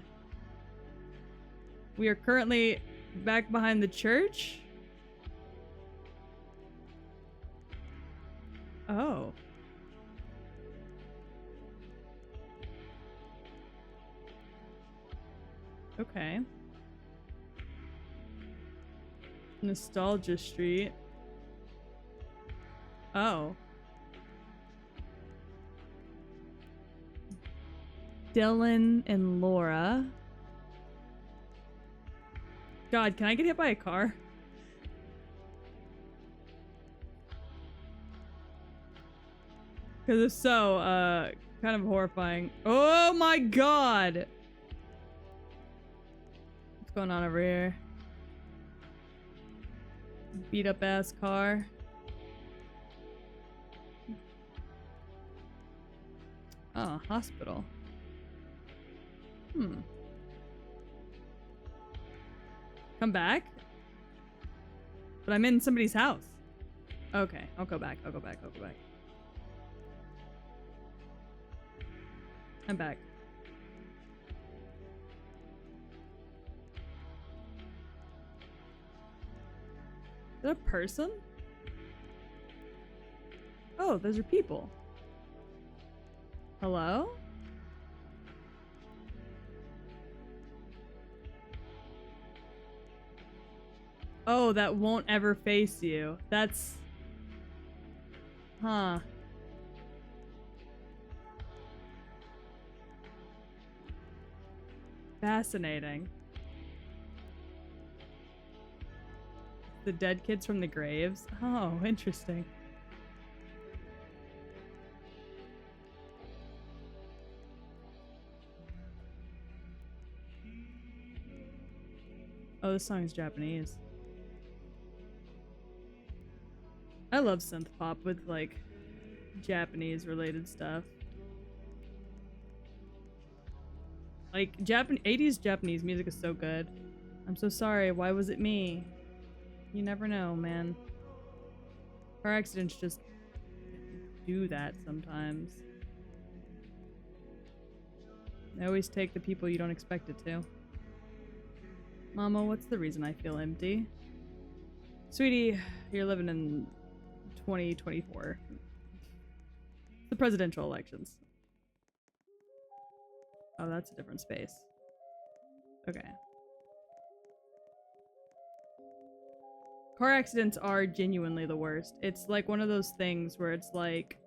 We are currently back behind the church. Oh. Okay. Nostalgia Street. Oh. Dylan and Laura. God, can I get hit by a car? Because if so, kind of horrifying. Oh my god! What's going on over here? Beat up ass car. Oh, hospital. Come back? But I'm in somebody's house. Okay, I'll go back. I'll go back. I'll go back. I'm back. Is that a person? Oh, those are people. Hello? Oh, that won't ever face you. That's... Huh. Fascinating. The dead kids from the graves? Oh, interesting. Oh, this song is Japanese. I love synth pop with, like, Japanese related stuff. Like, 80s Japanese music is so good. I'm so sorry, why was it me? You never know, man. Car accidents just do that sometimes. They always take the people you don't expect it to. Mama, what's the reason I feel empty? Sweetie, you're living in 2024. The presidential elections. Oh, that's a different space. Okay. Car accidents are genuinely the worst. It's like one of those things where it's like,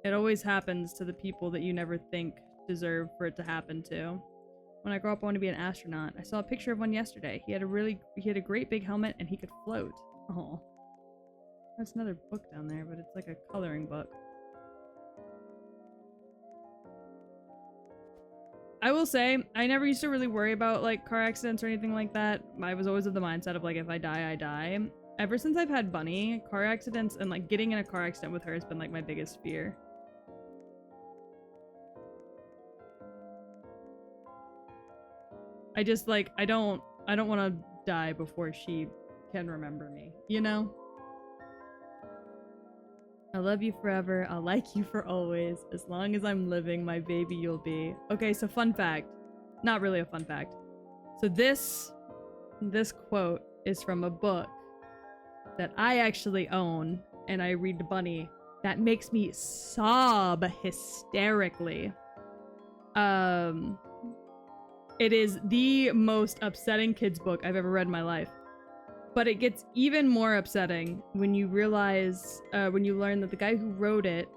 it always happens to the people that you never think deserve for it to happen to. When I grow up, I want to be an astronaut. I saw a picture of one yesterday. He had a great big helmet and he could float. Oh. That's another book down there, but it's like a coloring book. I will say, I never used to really worry about, like, car accidents or anything like that. I was always of the mindset of, like, if I die, I die. Ever since I've had Bunny, car accidents and, like, getting in a car accident with her has been, like, my biggest fear. I just, like, I don't want to die before she can remember me, you know? I love you forever. I'll like you for always. As long as I'm living, my baby you'll be. Okay, so fun fact. Not really a fun fact. So this quote is from a book that I actually own, and I read Bunny that makes me sob hysterically. It is the most upsetting kids book I've ever read in my life. But it gets even more upsetting when you realize, when you learn that the guy who wrote it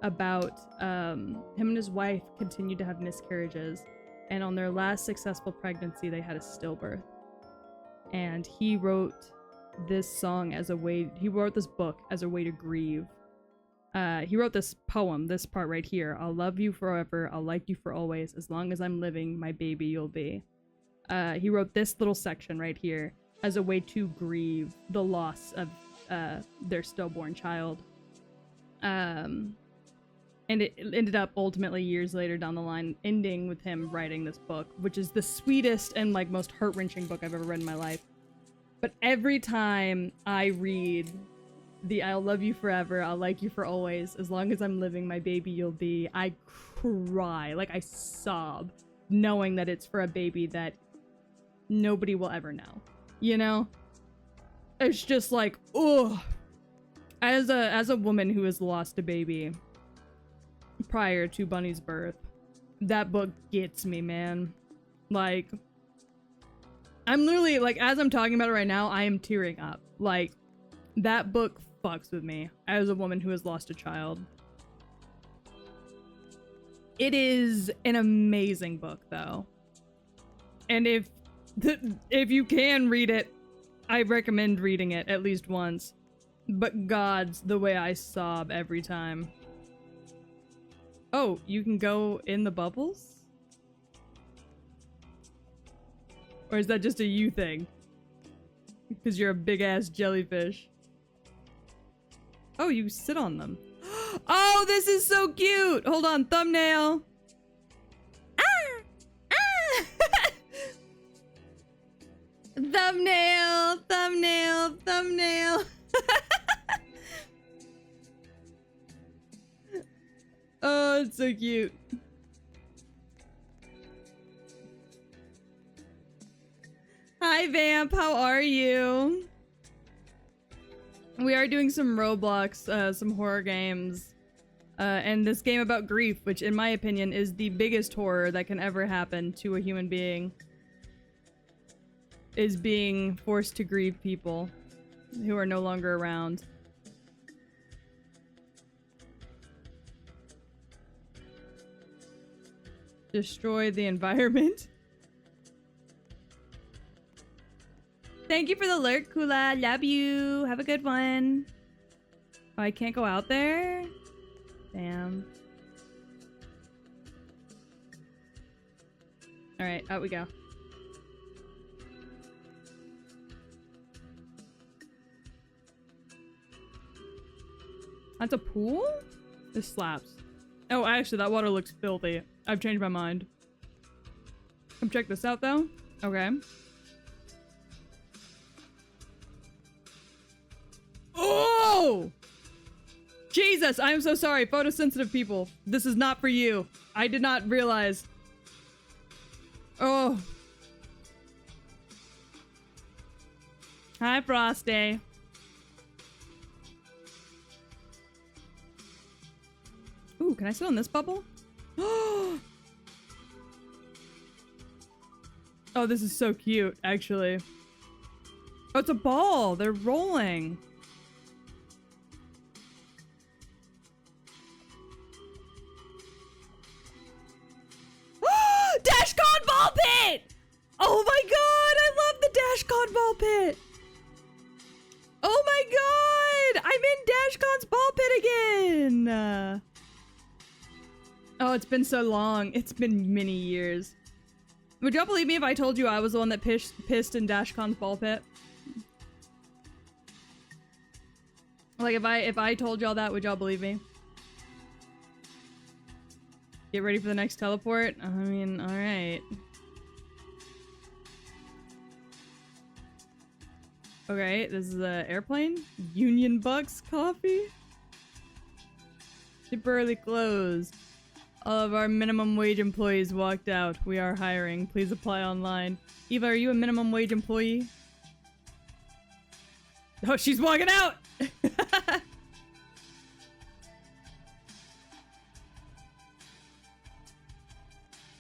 about him and his wife continued to have miscarriages, and on their last successful pregnancy they had a stillbirth. And he wrote this song as a way, he wrote this book as a way to grieve. He wrote this poem, this part right here. I'll love you forever, I'll like you for always, as long as I'm living, my baby you'll be. He wrote this little section right here as a way to grieve the loss of their stillborn child. And it ended up ultimately years later down the line ending with him writing this book, which is the sweetest and like most heart-wrenching book I've ever read in my life. But every time I read the I'll love you forever, I'll like you for always, as long as I'm living, my baby you'll be, I cry, like I sob, knowing that it's for a baby that nobody will ever know, you know? It's just like, ugh. As a woman who has lost a baby prior to Bunny's birth, that book gets me, man. Like, I'm literally, like, as I'm talking about it right now, I am tearing up. Like, that book fucks with me as a woman who has lost a child. It is an amazing book, though. And if you can read it, I recommend reading it at least once. But God's the way I sob every time. Oh, you can go in the bubbles? Or is that just a you thing? Because you're a big-ass jellyfish. Oh, you sit on them. Oh, this is so cute! Hold on, thumbnail! Ah! Ah! Thumbnail! Thumbnail! Thumbnail! Oh, it's so cute. Hi, Vamp. How are you? We are doing some Roblox, some horror games. And this game about grief, which in my opinion is the biggest horror that can ever happen to a human being, is being forced to grieve people who are no longer around. Destroy the environment. Thank you for the lurk, Kula. Love you. Have a good one. Oh, I can't go out there? Damn. Alright, out we go. That's a pool? This slaps. Oh, actually, that water looks filthy. I've changed my mind. Come check this out, though. Okay. Oh! Jesus, I am so sorry. Photosensitive people. This is not for you. I did not realize. Oh. Hi, Frosty. Ooh, can I sit on this bubble? Oh, this is so cute, actually. Oh, it's a ball. They're rolling. Dashcon ball pit! Oh my god, I love the Dashcon ball pit. Oh my god, I'm in Dashcon's ball pit again. Oh, it's been so long. It's been many years. Would y'all believe me if I told you I was the one that pissed in Dashcon's ball pit? Like, if I told y'all that, would y'all believe me? Get ready for the next teleport? I mean, alright. Okay, this is an airplane. Union Bucks coffee? Temporarily closed. All of our minimum wage employees walked out. We are hiring. Please apply online. Eva, are you a minimum wage employee? Oh, she's walking out!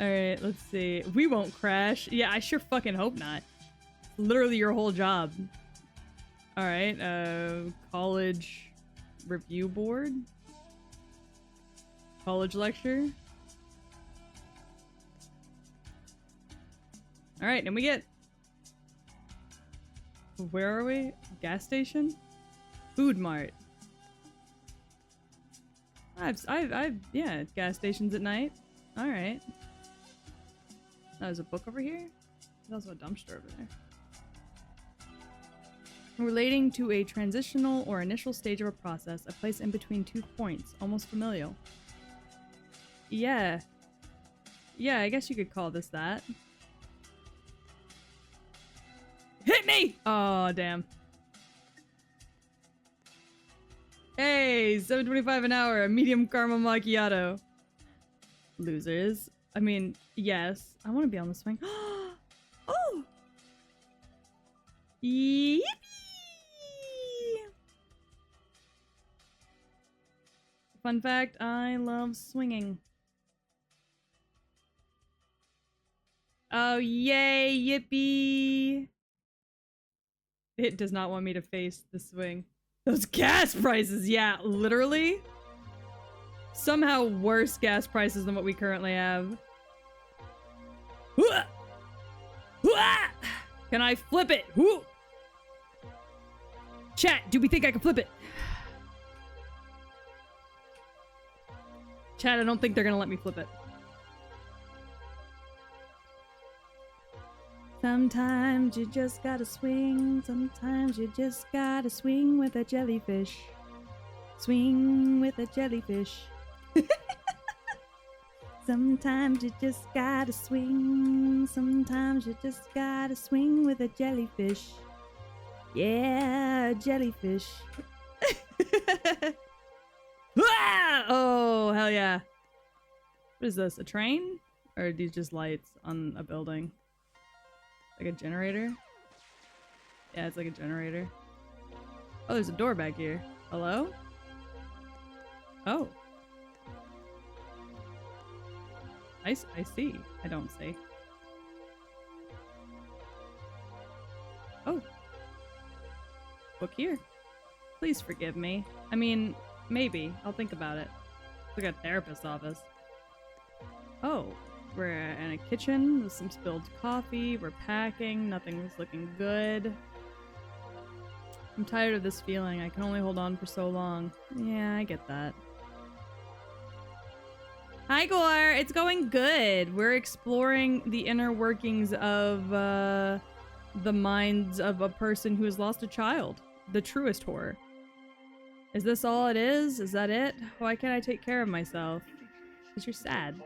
Alright, let's see. We won't crash. Yeah, I sure fucking hope not. Literally your whole job. Alright, college review board. College lecture. Alright, and we get... Where are we? Gas station? Food mart. Yeah, gas stations at night. Alright. Oh, there's a book over here? There's also a dumpster over there. Relating to a transitional or initial stage of a process, a place in between 2 points. Almost familial. Yeah. Yeah, I guess you could call this that. Hit me! Oh, damn. Hey, $7.25 an hour, a medium caramel macchiato. Losers. I mean, yes. I want to be on the swing. Oh! Yippee! Fun fact, I love swinging. Oh, yay, yippee! It does not want me to face the swing. Those gas prices, yeah, literally. Somehow worse gas prices than what we currently have. Can I flip it? Chat, do we think I can flip it? Chat, I don't think they're gonna let me flip it. Sometimes you just gotta swing. Sometimes you just gotta swing with a jellyfish. Swing with a jellyfish. Sometimes you just gotta swing. Sometimes you just gotta swing with a jellyfish. Yeah, jellyfish. Oh, hell yeah. What is this, a train? Or are these just lights on a building? Like a generator? Yeah, it's like a generator. Oh, there's a door back here. Hello? Oh. I see. I don't see. Oh. Book here. Please forgive me. I mean, maybe. I'll think about it. It's like a therapist's office. Oh. We're in a kitchen with some spilled coffee. We're packing. Nothing's looking good. I'm tired of this feeling. I can only hold on for so long. Yeah, I get that. Hi, Gore. It's going good. We're exploring the inner workings of the minds of a person who has lost a child. The truest horror. Is this all it is? Is that it? Why can't I take care of myself? Because you're sad.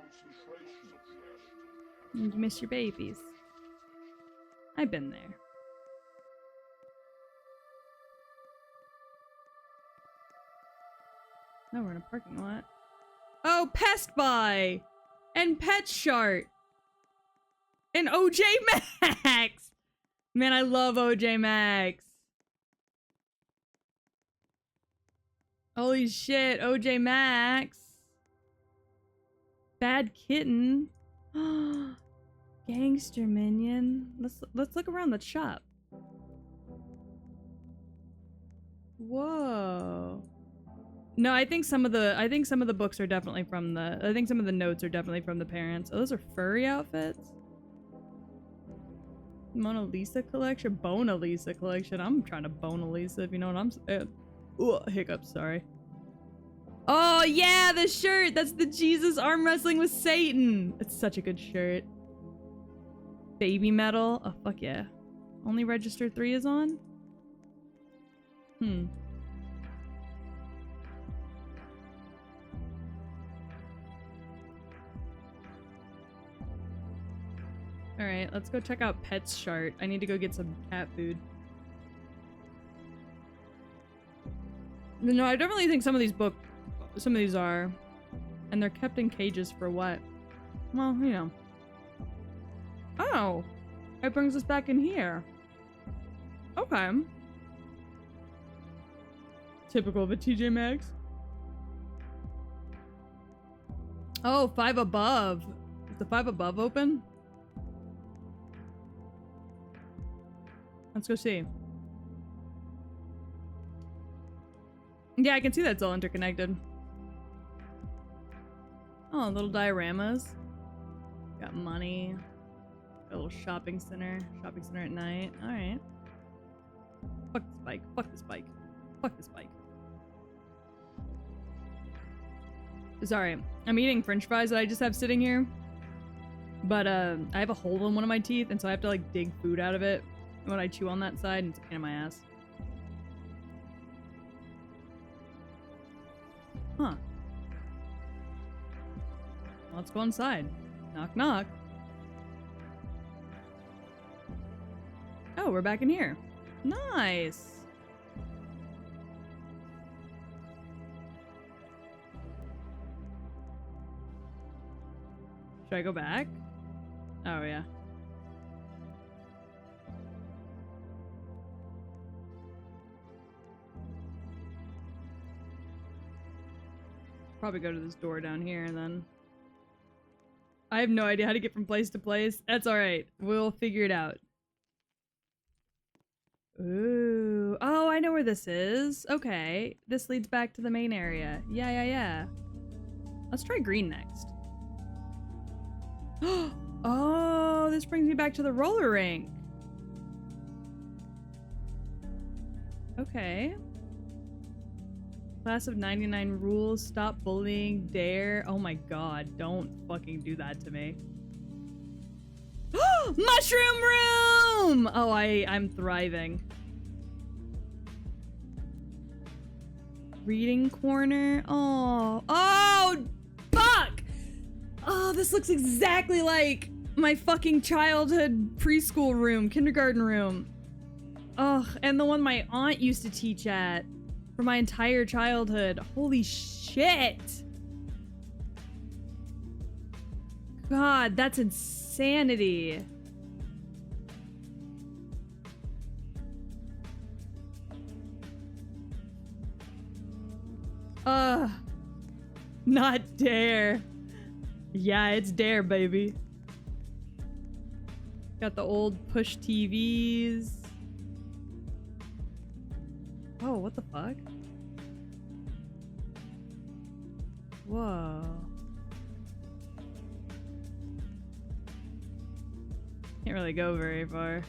You miss your babies. I've been there. Now we're in a parking lot. Oh, Pest Buy! And Pet Shart! And OJ Max! Man, I love OJ Max. Holy shit, OJ Max. Bad Kitten. Gangster Minion. Let's look around the shop. Whoa. No, I think some of the books are definitely from the I think some of the notes are definitely from the parents. Oh, those are furry outfits? Mona Lisa collection? Bona Lisa collection. I'm trying to Bona Lisa, if you know what I'm saying. Ugh, hiccups, sorry. Oh yeah, the shirt! That's the Jesus arm wrestling with Satan! It's such a good shirt. Baby metal. Oh, fuck yeah. Only register 3 is on? Alright, let's go check out Pet's Shart. I need to go get some cat food. No, I definitely think some of these are. And they're kept in cages for what? Well, you know. Oh! It brings us back in here. Okay. Typical of a TJ Maxx. Oh, 5 above. Is the 5 above open? Let's go see. Yeah, I can see that's all interconnected. Oh, little dioramas. Got money. Got a little shopping center. Shopping center at night. Alright. Fuck this bike. Fuck this bike. Fuck this bike. Sorry. I'm eating french fries that I just have sitting here. But I have a hole in one of my teeth, and so I have to like dig food out of it when I chew on that side, and it's a pain in my ass. Huh. Let's go inside. Knock, knock. Oh, we're back in here. Nice. Should I go back? Oh, yeah. Probably go to this door down here and then... I have no idea how to get from place to place. That's alright. We'll figure it out. Ooh. Oh, I know where this is. Okay. This leads back to the main area. Yeah. Let's try green next. Oh, this brings me back to the roller rink. Okay. Class of 99 rules. Stop bullying. Dare. Oh my god. Don't fucking do that to me. Mushroom room! Oh, I'm thriving. Reading corner. Oh. Oh! Fuck! Oh, this looks exactly like my fucking childhood preschool room, kindergarten room. Oh, and the one my aunt used to teach at for my entire childhood. Holy shit! God, that's insanity. Not dare. Yeah, it's dare, baby. Got the old push TVs. Oh, what the fuck? Whoa. Can't really go very far.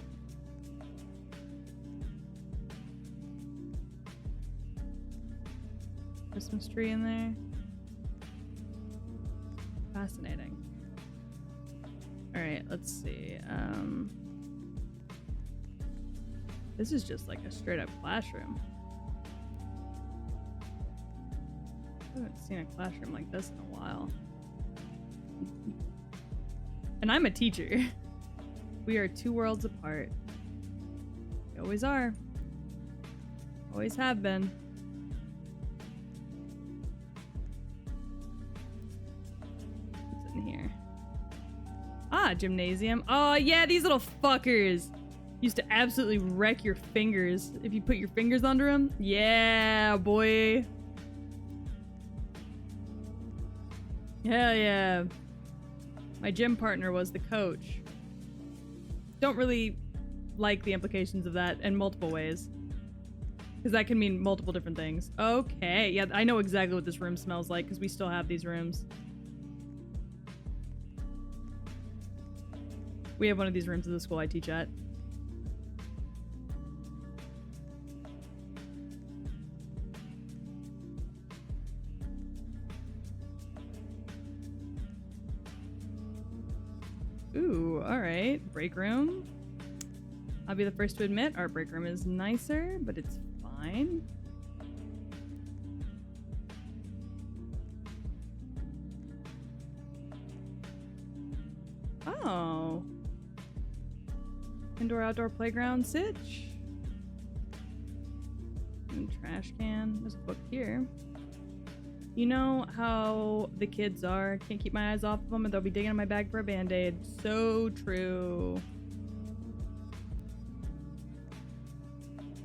Christmas tree in there. Fascinating. Alright, let's see. This is just like a straight up classroom. I haven't seen a classroom like this in a while. And I'm a teacher. We are 2 worlds apart. We always are. Always have been. What's in here? Ah, gymnasium. Oh yeah, these little fuckers used to absolutely wreck your fingers if you put your fingers under them. Yeah, boy. Hell yeah. My gym partner was the coach. Don't really like the implications of that in multiple ways. Because that can mean multiple different things. Okay, yeah, I know exactly what this room smells like because we still have these rooms. We have one of these rooms at the school I teach at. Ooh, alright. Break room. I'll be the first to admit our break room is nicer, but it's fine. Oh. Indoor-outdoor playground sitch. And trash can. There's a book here. You know how the kids are. Can't keep my eyes off of them and they'll be digging in my bag for a band-aid. So true.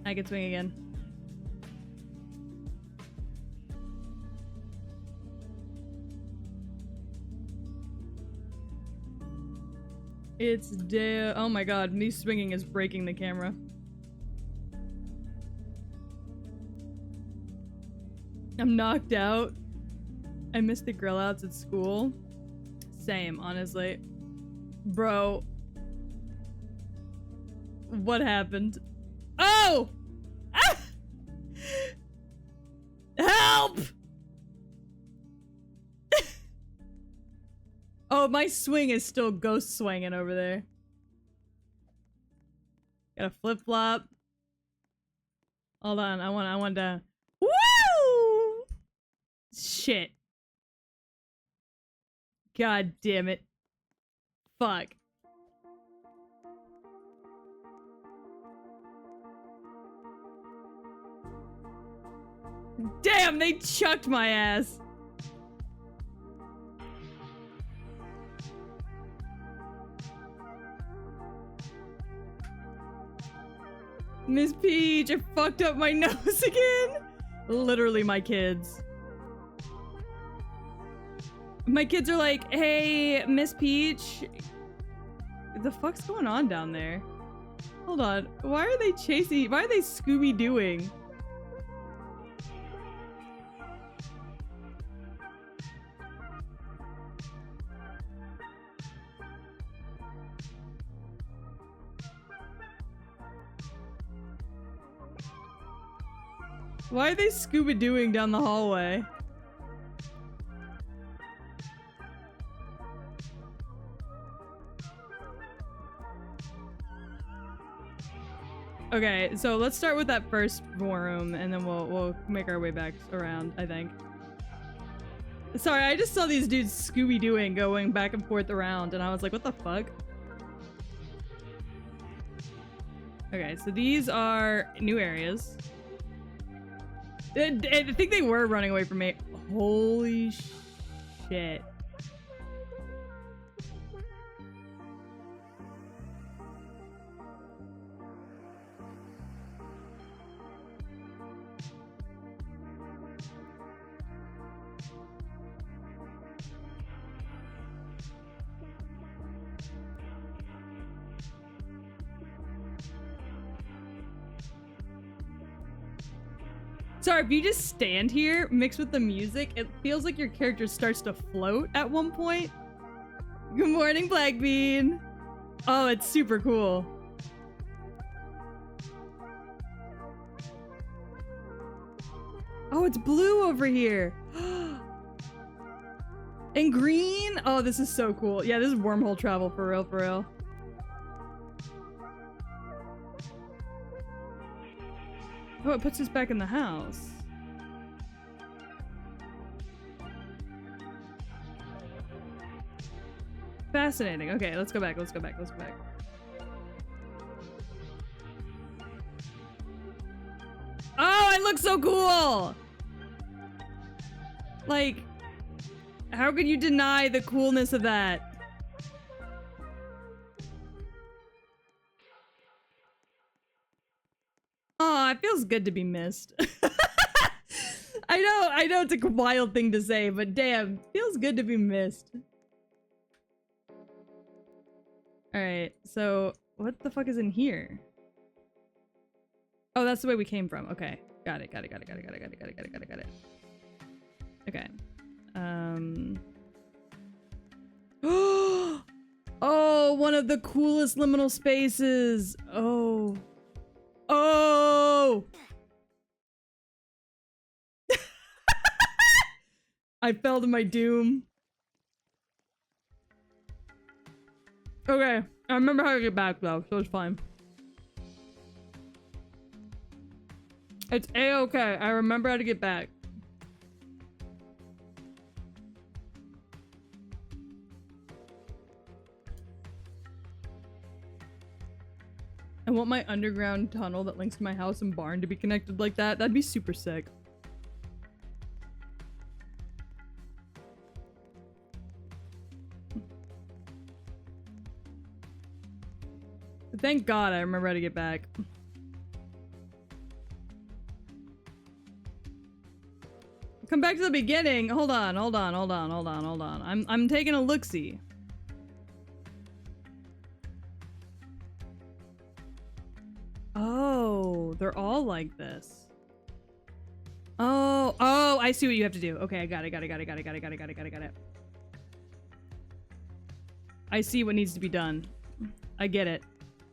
I can swing again. It's oh my god, me swinging is breaking the camera. I'm knocked out. I missed the grill outs at school. Same, honestly. Bro. What happened? Oh! Ah! Help! Oh, my swing is still ghost swinging over there. Got a flip-flop. Hold on, I want to... Woo! Shit. God damn it. Fuck. Damn, they chucked my ass. Miss Peach, I fucked up my nose again. Literally my kids. My kids are like, hey, Miss Peach. The fuck's going on down there? Hold on. Why are they chasing? Why are they Scooby-Dooing? Why are they Scooby-Dooing down the hallway? Okay, so let's start with that first room, and then we'll make our way back around, I think. Sorry, I just saw these dudes Scooby-Dooing going back and forth around, and I was like, what the fuck? Okay, so these are new areas. I think they were running away from me. Holy shit. Sorry, if you just stand here, mixed with the music, it feels like your character starts to float at one point. Good morning, Blackbean. Oh, it's super cool. Oh, it's blue over here. And green? Oh, this is so cool. Yeah, this is wormhole travel for real, for real. Oh, it puts us back in the house. Fascinating. Okay, let's go back. Let's go back. Let's go back. Oh, it looks so cool! Like, how could you deny the coolness of that? Oh, it feels good to be missed. I know it's a wild thing to say, but damn, feels good to be missed. Alright, so what the fuck is in here? Oh, that's the way we came from. Okay. Got it. Okay. Oh, one of the coolest liminal spaces. Oh. Oh! I fell to my doom. Okay, I remember how to get back though, so it's fine. It's a-okay. I remember how to get back. I want my underground tunnel that links to my house and barn to be connected like that. That'd be super sick. Thank God I remember how to get back. Come back to the beginning. Hold on. I'm taking a look-see. Oh, they're all like this. Oh, oh, I see what you have to do. Okay, I got it. I see what needs to be done. I get it.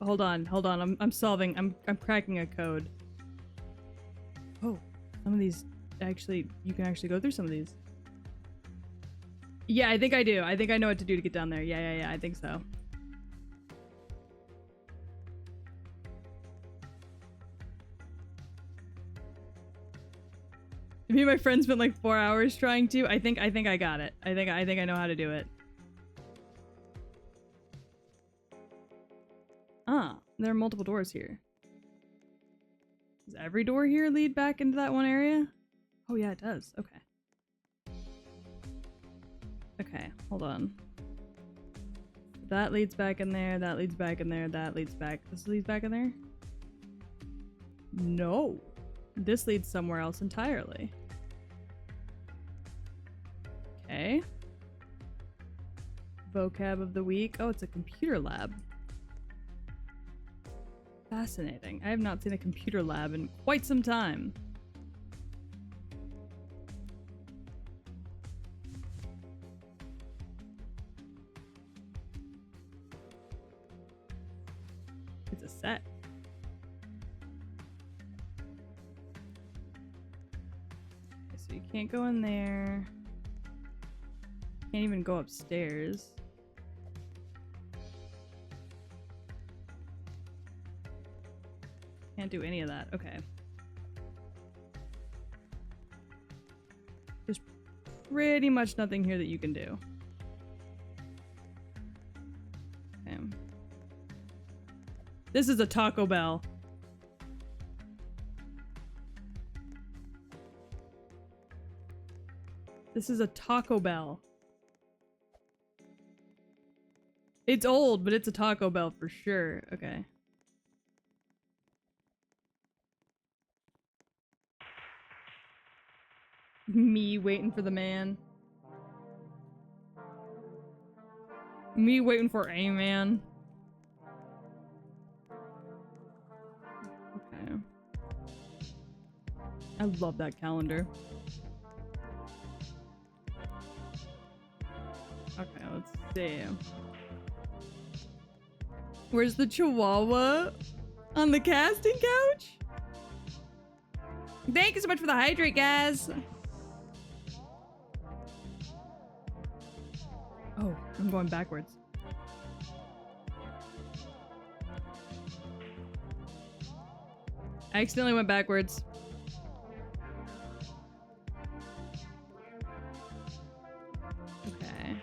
Hold on. I'm solving. I'm cracking a code. Oh, some of these actually, you can actually go through some of these. Yeah, I think I do. I think I know what to do to get down there. Yeah, I think so. Me and my friend spent like 4 hours trying to. I think I got it. I think I know how to do it. Ah, there are multiple doors here. Does every door here lead back into that one area? Oh yeah, it does. Okay. Okay, hold on. That leads back in there, that leads back in there, that leads back. This leads back in there? No. This leads somewhere else entirely. Okay. Vocab of the week. Oh, it's a computer lab. Fascinating. I have not seen a computer lab in quite some time. It's a set. Okay, so you can't go in there. Can't even go upstairs. Can't do any of that. Okay. There's pretty much nothing here that you can do. Okay. This is a Taco Bell. This is a Taco Bell. It's old, but it's a Taco Bell for sure. Okay. Me waiting for the man. Me waiting for a man. Okay. I love that calendar. Okay, let's see. Where's the Chihuahua? On the casting couch? Thank you so much for the hydrate, guys. Oh, I'm going backwards. I accidentally went backwards. Okay.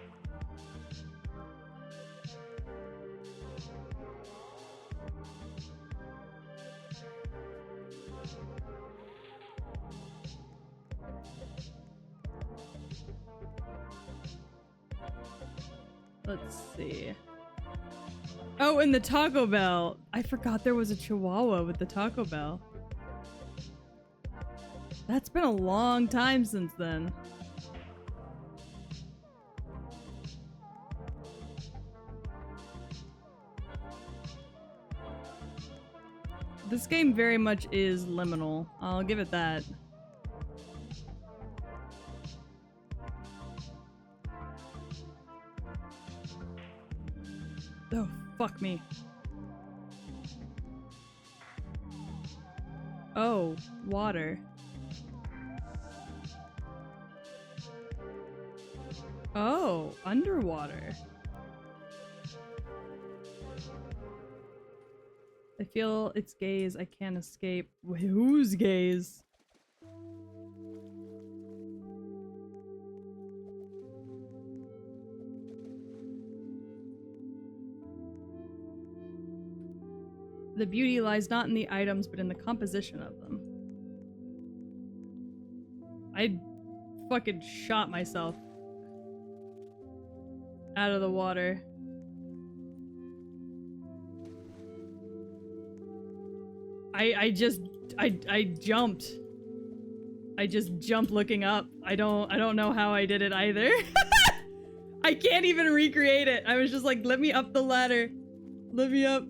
Let's see. Oh, and the Taco Bell. I forgot there was a Chihuahua with the Taco Bell. That's been a long time since then. This game very much is liminal. I'll give it that. Oh, fuck me. Oh, water. Oh, underwater. I feel its gaze. I can't escape. Whose gaze? The beauty lies not in the items, but in the composition of them. I fucking shot myself out of the water. I jumped. I just jumped looking up. I don't know how I did it either. I can't even recreate it. I was just like, let me up the ladder. Let me up.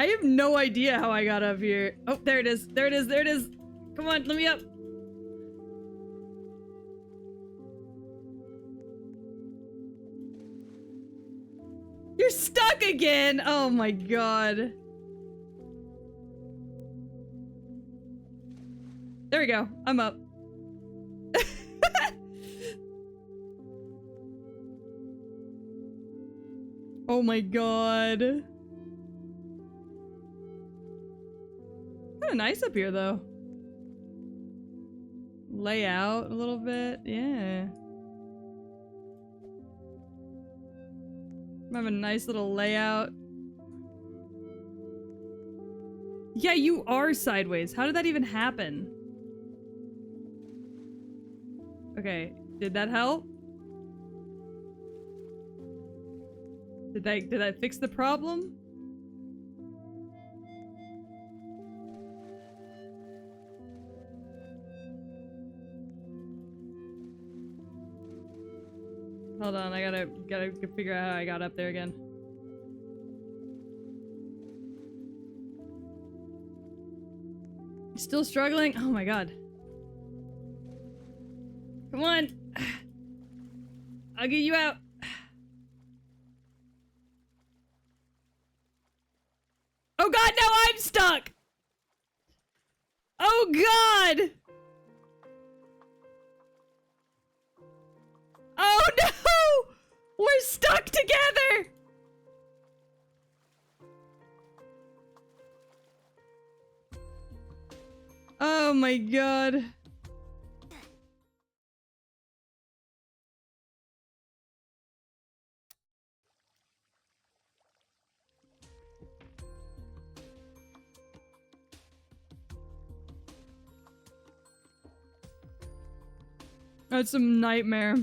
I have no idea how I got up here. Oh, there it is. There it is. There it is. Come on, let me up. You're stuck again. Oh my god. There we go. I'm up. Oh my god. Kind of nice up here though. Lay out a little bit. Yeah. I have a nice little layout. Yeah, you are sideways. How did that even happen? Okay, did that help? Did that fix the problem? Hold on, I gotta figure out how I got up there again. Still struggling? Oh my god. Come on! I'll get you out! Oh god, now I'm stuck! Oh god! Oh no! We're stuck together! Oh my god. That's some nightmare.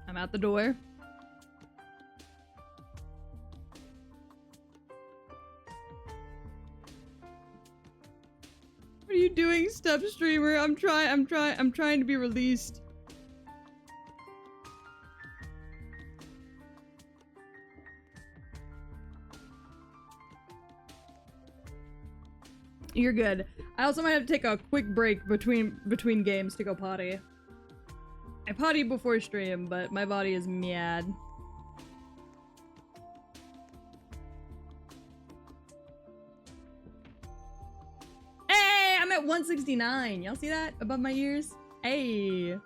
I'm out the door. What are you doing, step streamer? I'm trying to be released. You're good. I also might have to take a quick break between games to go potty. I potty before stream, but my body is mad. Hey, I'm at 169. Y'all see that above my ears? Hey.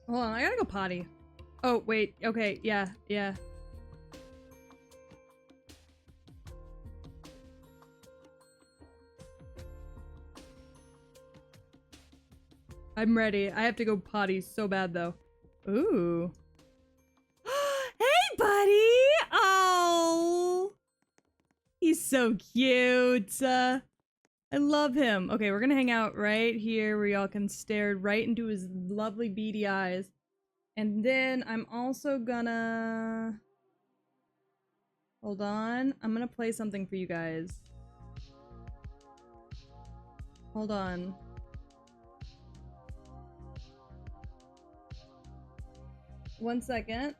Hold on, I gotta go potty. Oh, wait. Okay, yeah. I'm ready. I have to go potty so bad, though. Ooh. Hey, buddy! Oh! He's so cute. I love him. Okay, we're gonna hang out right here where y'all can stare right into his lovely beady eyes. And then I'm also gonna... Hold on. I'm gonna play something for you guys. Hold on. One second.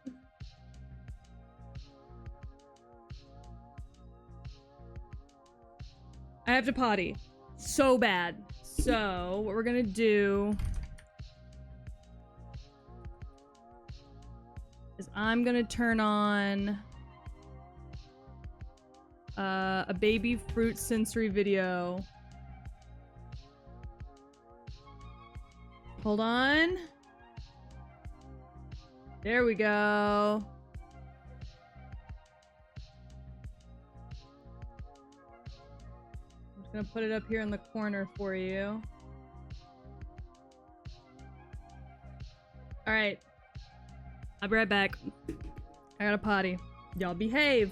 I have to potty. So bad. So, what we're gonna do is I'm gonna turn on a baby fruit sensory video. Hold on. There we go. I'm just gonna put it up here in the corner for you. Alright. I'll be right back. I gotta potty. Y'all behave.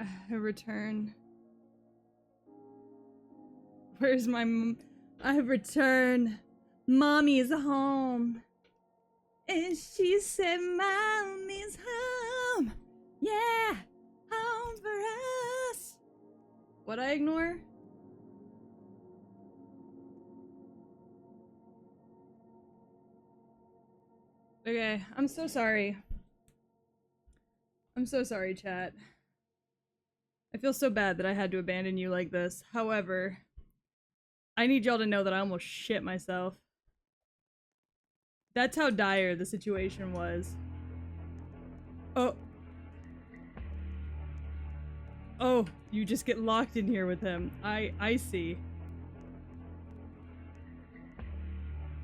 I return. Where's my I return. Mommy's home. And she said, Mommy's home. Yeah, home for us. What I ignore? Okay, I'm so sorry. I'm so sorry, chat. I feel so bad that I had to abandon you like this. However, I need y'all to know that I almost shit myself. That's how dire the situation was. Oh. Oh, you just get locked in here with him. I see.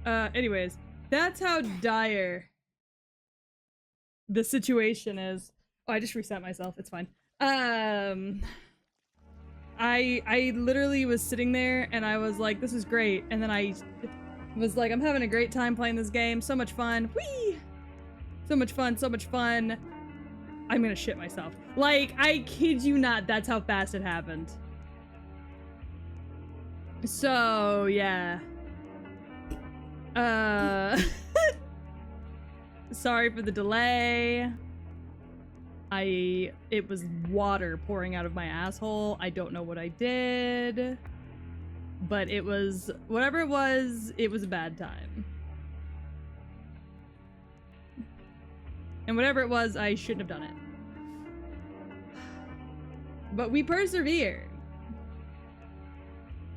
Anyways, that's how dire the situation is. Oh, I just reset myself. It's fine. I literally was sitting there and I was like, this is great. And then I was like, I'm having a great time playing this game. So much fun. Whee! So much fun, so much fun. I'm gonna shit myself. Like, I kid you not, that's how fast it happened. So, yeah. Sorry for the delay. It was water pouring out of my asshole. I don't know what I did. But it was, whatever it was a bad time. And whatever it was, I shouldn't have done it. But we persevere.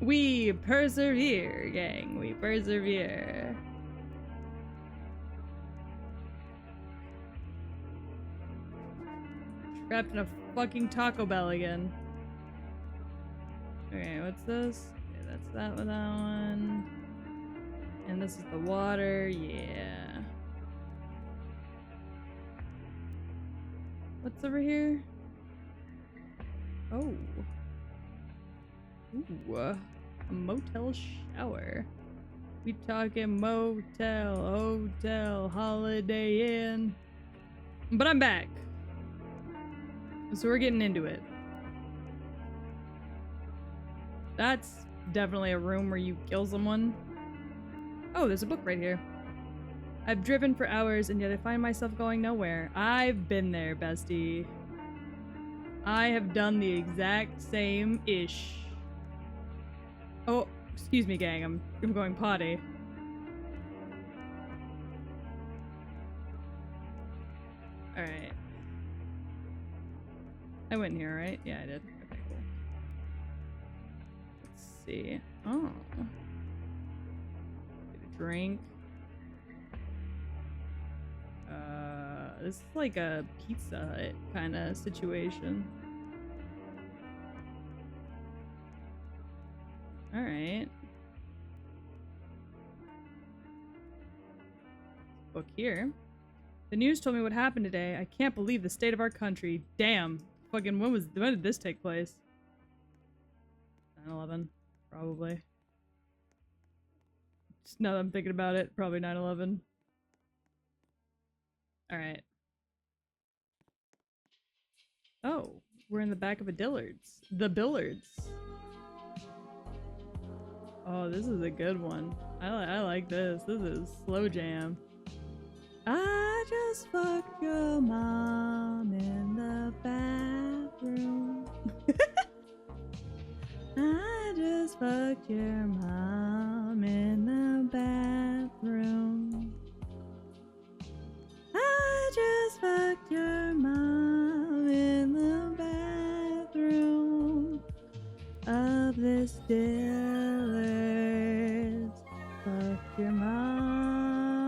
We persevere, gang. We persevere. Trapped in a fucking Taco Bell again. Okay, what's this? Okay, that's that with that one. And this is the water, yeah. What's over here? Oh. Ooh, a motel shower. We talking motel, hotel, Holiday Inn. But I'm back. So we're getting into it. That's definitely a room where you kill someone. Oh, there's a book right here. I've driven for hours and yet I find myself going nowhere. I've been there, bestie. I have done the exact same ish. Oh, excuse me, gang. I'm going potty. Alright. I went in here, right? Yeah, I did. Okay, cool. Let's see. Oh. Get a drink. This is like a Pizza Hut kind of situation. Alright. Book here. The news told me what happened today. I can't believe the state of our country. Damn. Fucking when did this take place? 9/11. Probably. Just now that I'm thinking about it, probably 9/11. Alright. Oh, we're in the back of a Dillard's. The Billards. Oh, this is a good one. I like this. This is slow jam. I just fucked your mom in the bathroom. I just fucked your mom in the bathroom. I just fucked your mom in the bathroom of this Dillard's. Fucked your mom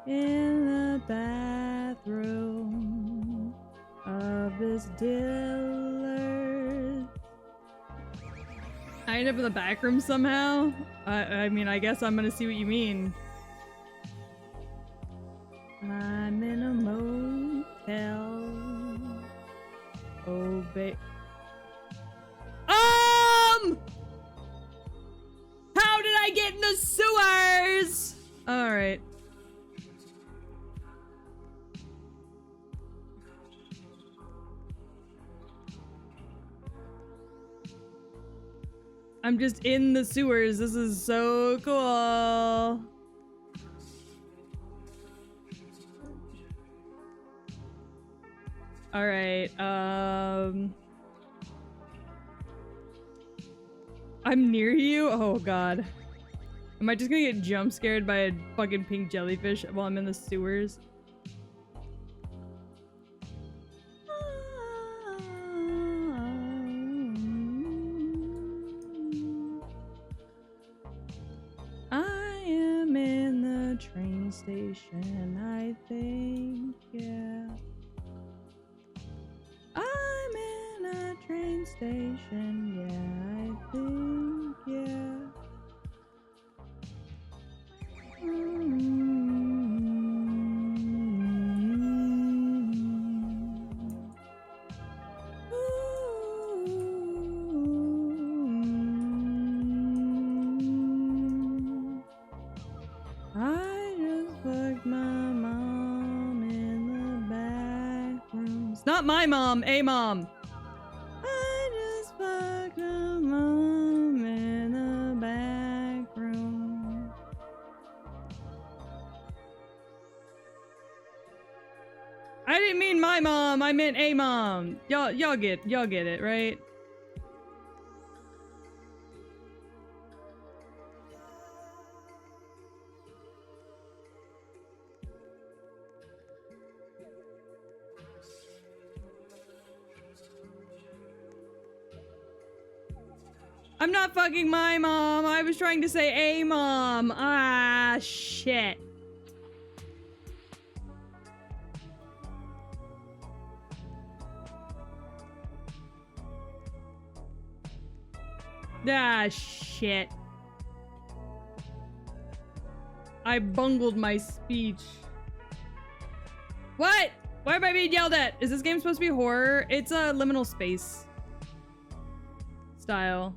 in the bathroom of this Dillard's. I end up in the back room somehow? I mean, I guess I'm gonna see what you mean. I'm in a motel. Oh, babe. How did I get in the sewers? Alright. I'm just in the sewers. This is so cool. All right. I'm near you? Oh god. Am I just gonna get jump scared by a fucking pink jellyfish while I'm in the sewers? I am in the train station, I think, yeah. I'm in a train station, yeah, I think, yeah. I just fucked my mom in the back room. It's not my mom, a mom. I just fucked my mom in the back room. I didn't mean my mom, I meant a mom. Y'all get it, right? I'm not fucking my mom. I was trying to say a mom. Ah, shit. Ah, shit. I bungled my speech. What? Why am I being yelled at? Is this game supposed to be horror? It's a liminal space style.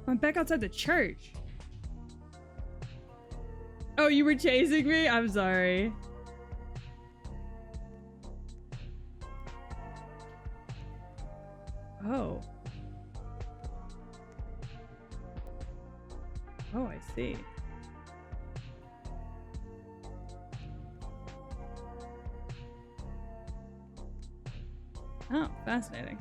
I'm back outside the church. Oh, you were chasing me? I'm sorry. Oh. Oh, I see. Oh, fascinating.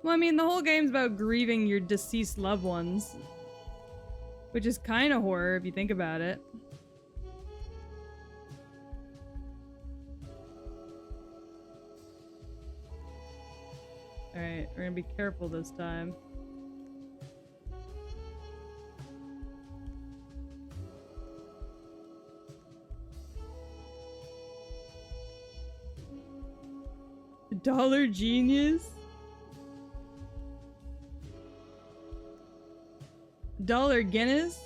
Well, I mean, the whole game's about grieving your deceased loved ones. Which is kind of horror if you think about it. Alright, we're gonna be careful this time. Dollar Genius? Dollar Guinness?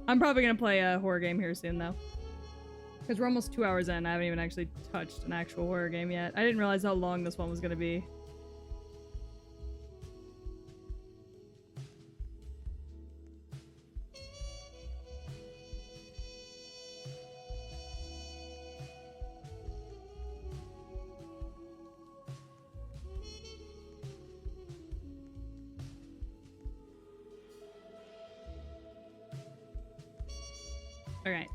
I'm probably gonna play a horror game here soon though. Because we're almost 2 hours in. I haven't even actually touched an actual horror game yet. I didn't realize how long this one was gonna be. Alright.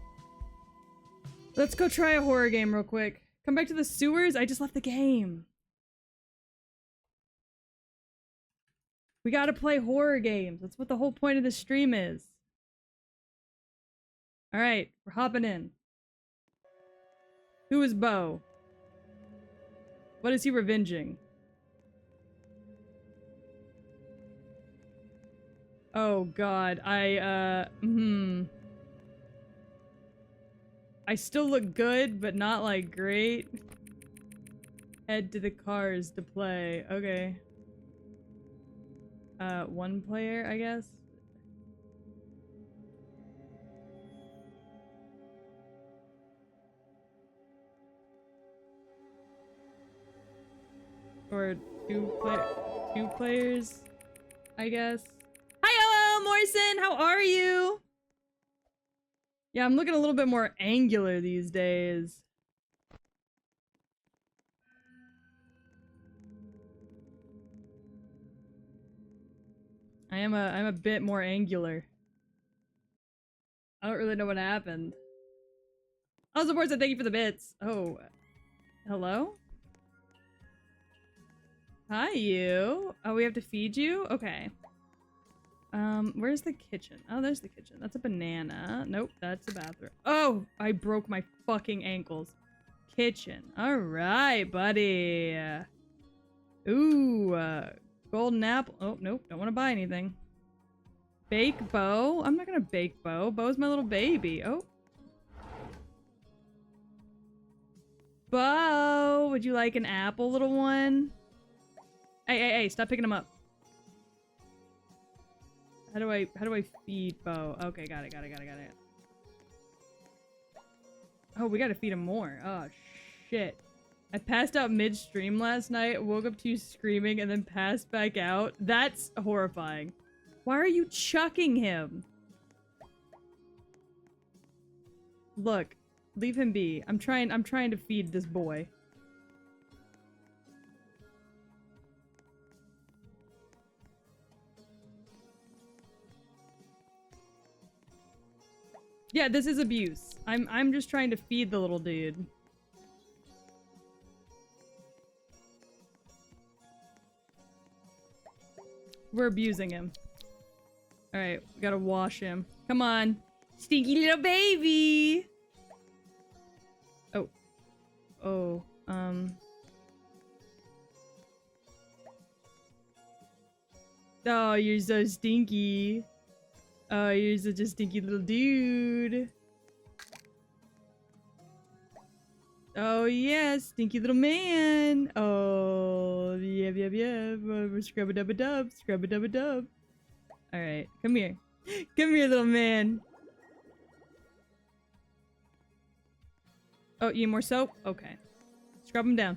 Let's go try a horror game real quick. Come back to the sewers? I just left the game. We gotta play horror games. That's what the whole point of this stream is. Alright, we're hopping in. Who is Bo? What is he revenging? Oh god, I still look good, but not like great. Head to the cars to play. Okay. One player, I guess. Or two players, I guess. Hi, Morrison! How are you? Yeah, I'm looking a little bit more angular these days. I'm a bit more angular. I don't really know what happened. Oh, support said thank you for the bits. Oh, hello? Hi, you. Oh, we have to feed you? Okay. Where's the kitchen? Oh, there's the kitchen. That's a banana. Nope, that's a bathroom. Oh, I broke my fucking ankles. Kitchen. All right, buddy. Ooh, golden apple. Oh, nope, don't want to buy anything. Bake Bo? I'm not gonna bake Bo. Bo's my little baby. Oh. Bo, would you like an apple, little one? Hey, stop picking him up. How do I feed Bo? Okay, got it. Oh, we gotta feed him more. Oh, shit. I passed out mid-stream last night, woke up to you screaming, and then passed back out. That's horrifying. Why are you chucking him? Look, leave him be. I'm trying to feed this boy. Yeah, this is abuse. I'm just trying to feed the little dude. We're abusing him. Alright, we gotta wash him. Come on. Stinky little baby! Oh. Oh, Oh, you're so stinky. Oh, you're such a stinky little dude. Oh, yeah, stinky little man. Oh, yeah. Scrub-a-dub-a-dub, scrub-a-dub-a-dub. Alright, come here. Come here, little man. Oh, you need more soap? Okay. Scrub him down.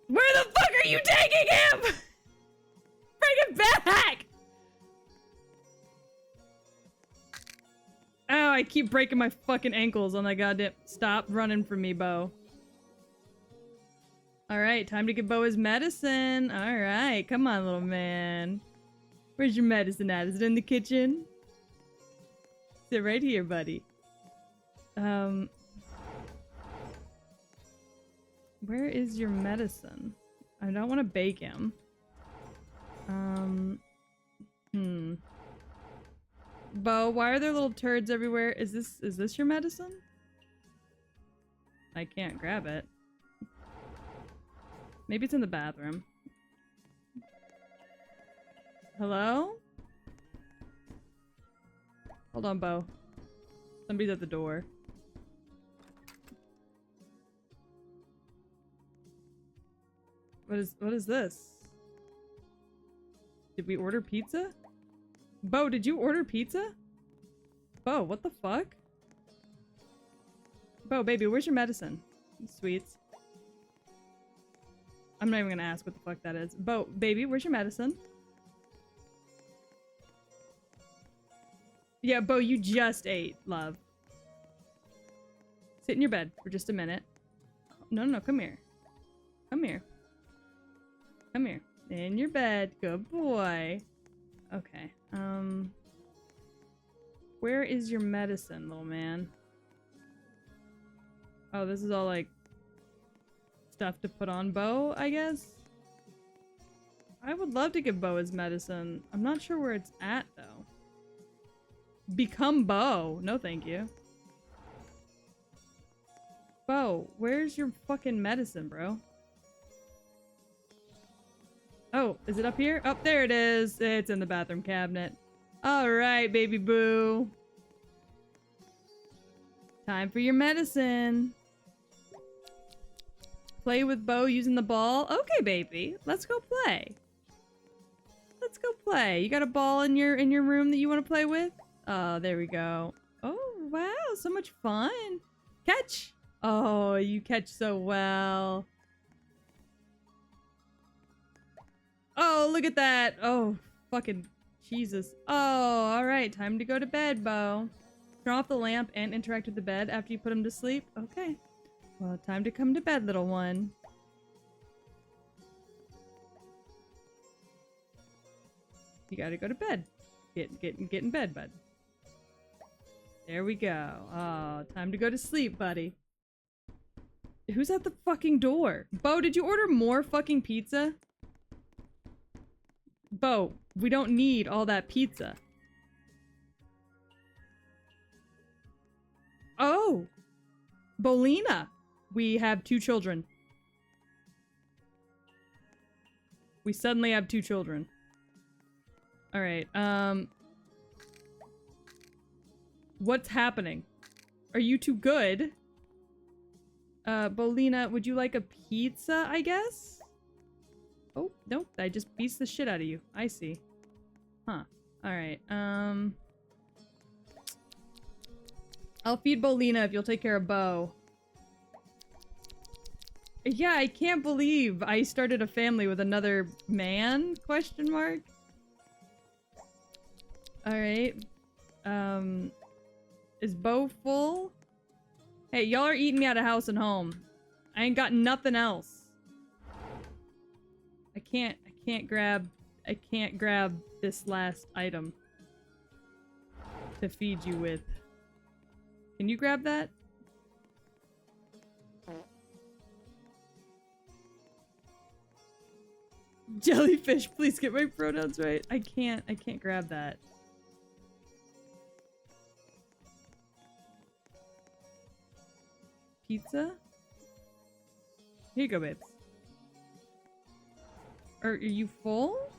Where the fuck are you taking him? Bring him back! Oh, I keep breaking my fucking ankles on that goddamn... Stop running from me, Bo. Alright, time to give Bo his medicine. Alright, come on, little man. Where's your medicine at? Is it in the kitchen? Sit right here, buddy. Where is your medicine? I don't want to bake him. Bo, why are there little turds everywhere? Is this your medicine? I can't grab it. Maybe it's in the bathroom. Hello? Hold on, Bo. Somebody's at the door. What is this? Did we order pizza? Bo, did you order pizza? Bo, what the fuck? Bo, baby, where's your medicine? Sweets. I'm not even gonna ask what the fuck that is. Bo, baby, where's your medicine? Yeah, Bo, you just ate, love. Sit in your bed for just a minute. No, come here. Come here. Come here. In your bed. Good boy. Okay. Where is your medicine, little man? Oh, this is all, like, stuff to put on Bo, I guess? I would love to give Bo his medicine. I'm not sure where it's at, though. Become Bo. No, thank you. Bo, where's your fucking medicine, bro? Oh, is it up here? Oh, there it is. It's in the bathroom cabinet. Alright, baby boo. Time for your medicine. Play with Bo using the ball? Okay, baby. Let's go play. Let's go play. You got a ball in your room that you want to play with? Oh, there we go. Oh, wow. So much fun. Catch. Oh, you catch so well. Oh, look at that. Oh, fucking Jesus. Oh, alright. Time to go to bed, Bo. Turn off the lamp and interact with the bed after you put him to sleep. Okay. Well, time to come to bed, little one. You gotta go to bed. Get in bed, bud. There we go. Oh, time to go to sleep, buddy. Who's at the fucking door? Bo, did you order more fucking pizza? Bo, we don't need all that pizza. Oh! Bolina! We have 2 children. We suddenly have 2 children. Alright, what's happening? Are you too good? Bolina, would you like a pizza, I guess? Oh, nope, I just beats the shit out of you. I see. Huh. Alright, I'll feed Bolina if you'll take care of Bo. Yeah, I can't believe I started a family with another man? Question mark? Alright. Is Bo full? Hey, y'all are eating me out of house and home. I ain't got nothing else. I can't grab this last item to feed you with. Can you grab that? Jellyfish, please get my pronouns right. I can't grab that. Pizza? Here you go, babes. Are you full?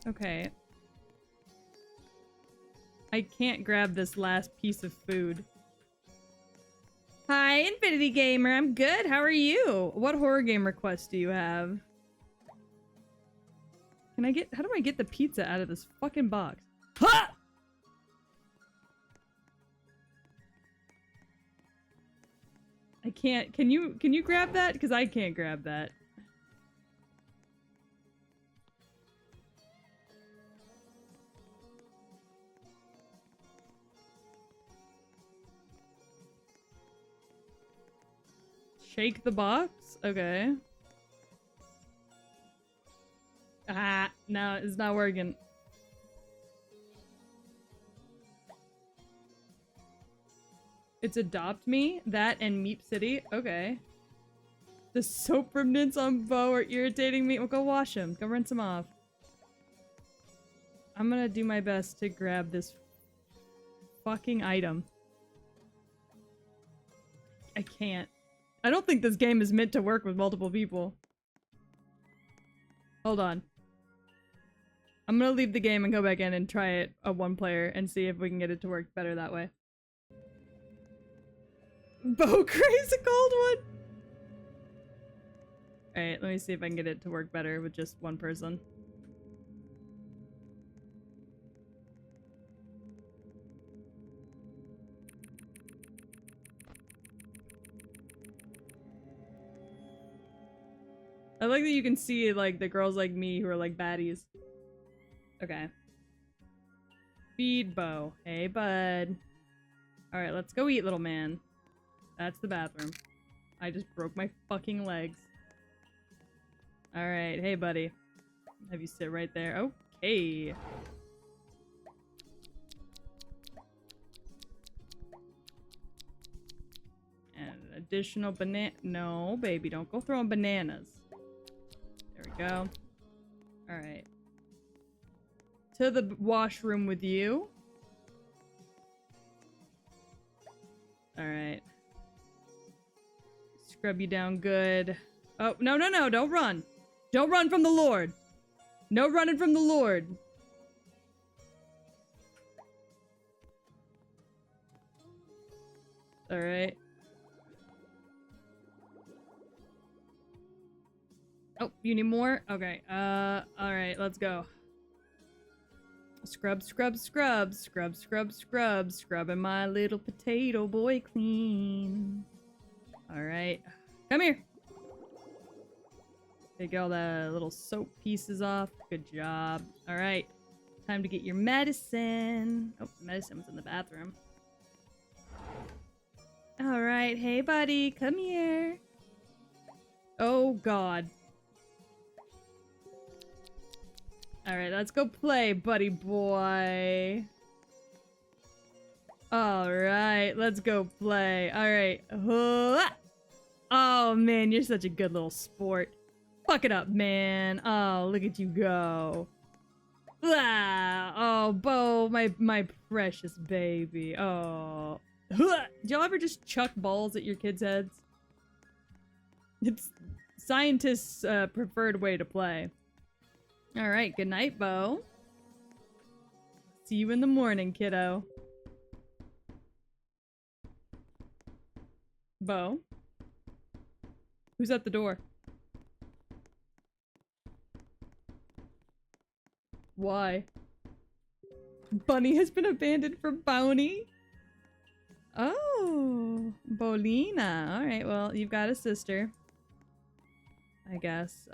Okay. I can't grab this last piece of food. Hi, Infinity Gamer. I'm good. How are you? What horror game requests do you have? How do I get the pizza out of this fucking box? Ha! I can't. Can you grab that? Because I can't grab that. Shake the box? Okay. Ah, no, it's not working. It's Adopt Me, that, and Meep City. Okay. The soap remnants on Bo are irritating me. Well, go wash them. Go rinse them off. I'm gonna do my best to grab this fucking item. I can't. I don't think this game is meant to work with multiple people. Hold on. I'm gonna leave the game and go back in and try it a 1-player and see if we can get it to work better that way. Bo Gray's a cold one! Alright, let me see if I can get it to work better with just 1 person. I like that you can see, like, the girls like me who are, like, baddies. Okay. Feed Bo. Hey, bud. Alright, let's go eat, little man. That's the bathroom. I just broke my fucking legs. Alright, hey, buddy. Have you sit right there. Okay. And an additional banana. No, baby, don't go throwing bananas. There we go. Alright. To the washroom with you. Alright. Scrub you down good. Oh, no, no, no, don't run. Don't run from the Lord. No running from the Lord. Alright. Oh, you need more? Okay, alright, let's go. Scrub, scrub, scrub, scrub, scrub, scrub, scrubbing my little potato boy clean. Alright. Come here. Take all the little soap pieces off. Good job. All right. Time to get your medicine. Oh, medicine was in the bathroom. All right. Hey, buddy. Come here. Oh, God. All right. Let's go play, buddy boy. All right. Let's go play. All right. Oh, man. You're such a good little sport. Fuck it up, man. Oh, look at you go. Ah, oh, Bo, my precious baby. Oh. Do y'all ever just chuck balls at your kids' heads? It's scientists' preferred way to play. All right, good night, Bo. See you in the morning, kiddo. Bo? Who's at the door? Why? Bunny has been abandoned for bounty? Oh, Bolina. Alright, well, you've got a sister. I guess.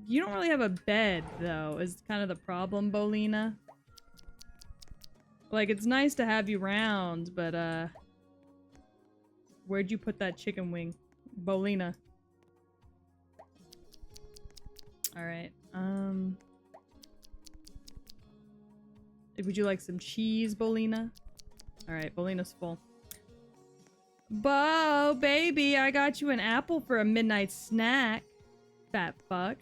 You don't really have a bed, though, is kind of the problem, Bolina. Like, it's nice to have you round, but, where'd you put that chicken wing? Bolina. Alright, would you like some cheese, Bolina? Alright, Bolina's full. Bo, baby, I got you an apple for a midnight snack. Fat fuck.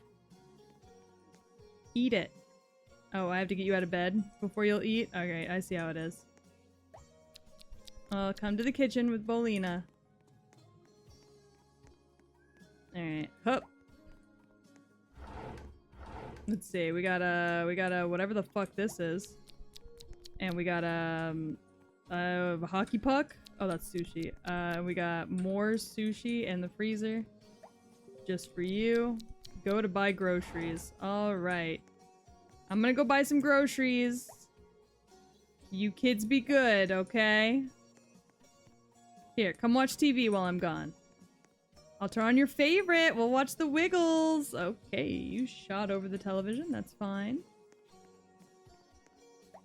Eat it. Oh, I have to get you out of bed before you'll eat? Okay, I see how it is. I'll come to the kitchen with Bolina. Alright, hup. Let's see, we got a whatever the fuck this is. And we got a hockey puck. Oh, that's sushi. We got more sushi in the freezer. Just for you. Go to buy groceries. Alright. I'm gonna go buy some groceries. You kids be good, okay? Here, come watch TV while I'm gone. I'll turn on your favorite. We'll watch the Wiggles. Okay, you shot over the television. That's fine.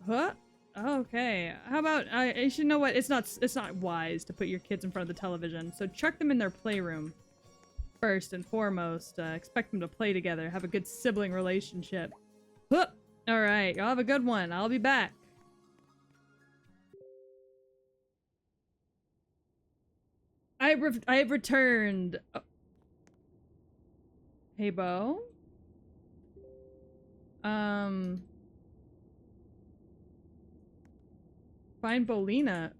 Huh? Okay. How about you should know what? It's not wise to put your kids in front of the television. So chuck them in their playroom. First and foremost, expect them to play together. Have a good sibling relationship. Huh. All right, y'all have a good one. I'll be back. I have returned. Oh. Hey, Bo. Find Bolina.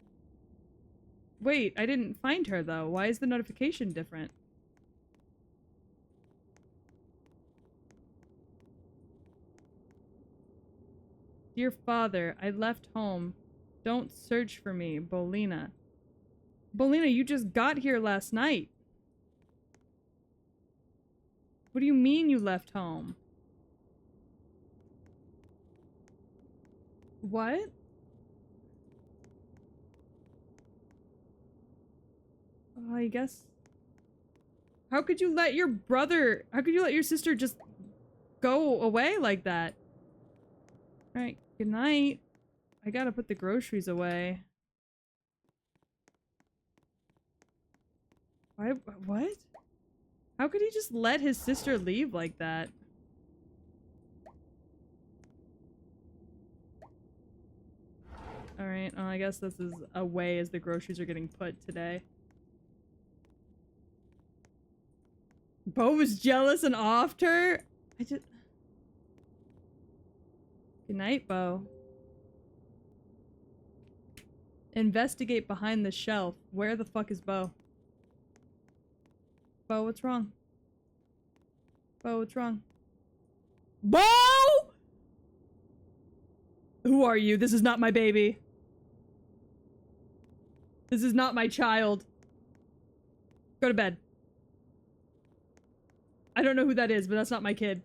Wait, I didn't find her though. Why is the notification different? Dear father, I left home. Don't search for me, Bolina. Bolina, you just got here last night. What do you mean you left home? What? I guess. How could you let your sister just go away like that? Alright, good night. I gotta put the groceries away. Why? What? How could he just let his sister leave like that? Alright, well, I guess this is away as the groceries are getting put today. Bo was jealous and offed her? Good night, Bo. Investigate behind the shelf. Where the fuck is Bo? Bo, what's wrong? Bo, what's wrong? Bo! Who are you? This is not my baby. This is not my child. Go to bed. I don't know who that is, but that's not my kid.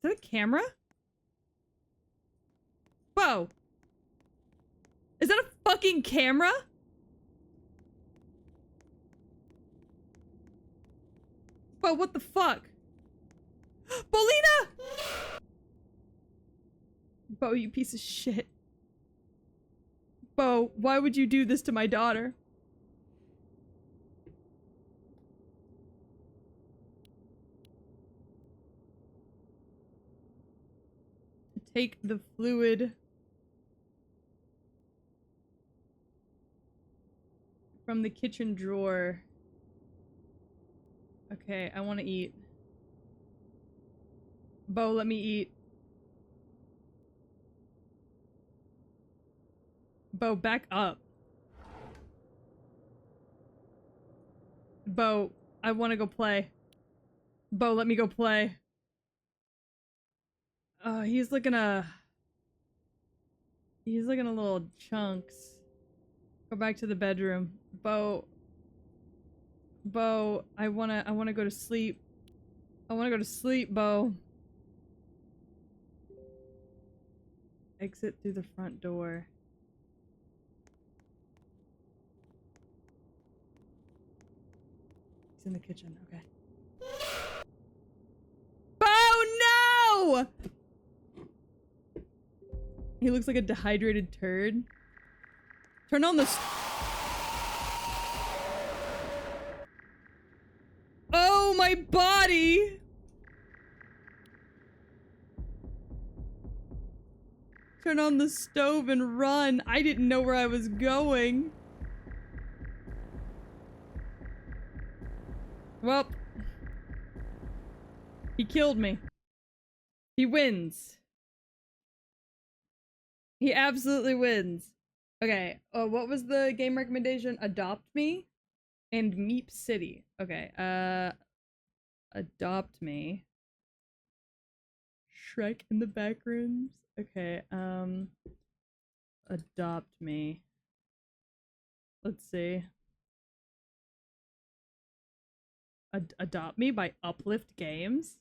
Is that a camera? Bo! Is that a fucking camera? Bo, what the fuck? Bolina! Bo, you piece of shit. Bo, why would you do this to my daughter? Take the fluid from the kitchen drawer. Okay, I want to eat. Bo, let me eat. Bo, back up. Bo, I want to go play. Bo, let me go play. He's looking a little chunks. Go back to the bedroom. Bo, I wanna go to sleep. I wanna go to sleep, Bo. Exit through the front door. He's in the kitchen, okay. Oh no! He looks like a dehydrated turd. Turn on the oh, my body! Turn on the stove and run. I didn't know where I was going. Well, he killed me. He wins. He absolutely wins. Okay, what was the game recommendation? Adopt Me and Meep City. Okay, Adopt Me. Shrek in the back rooms. Okay, Adopt Me. Let's see. Adopt Me by Uplift Games?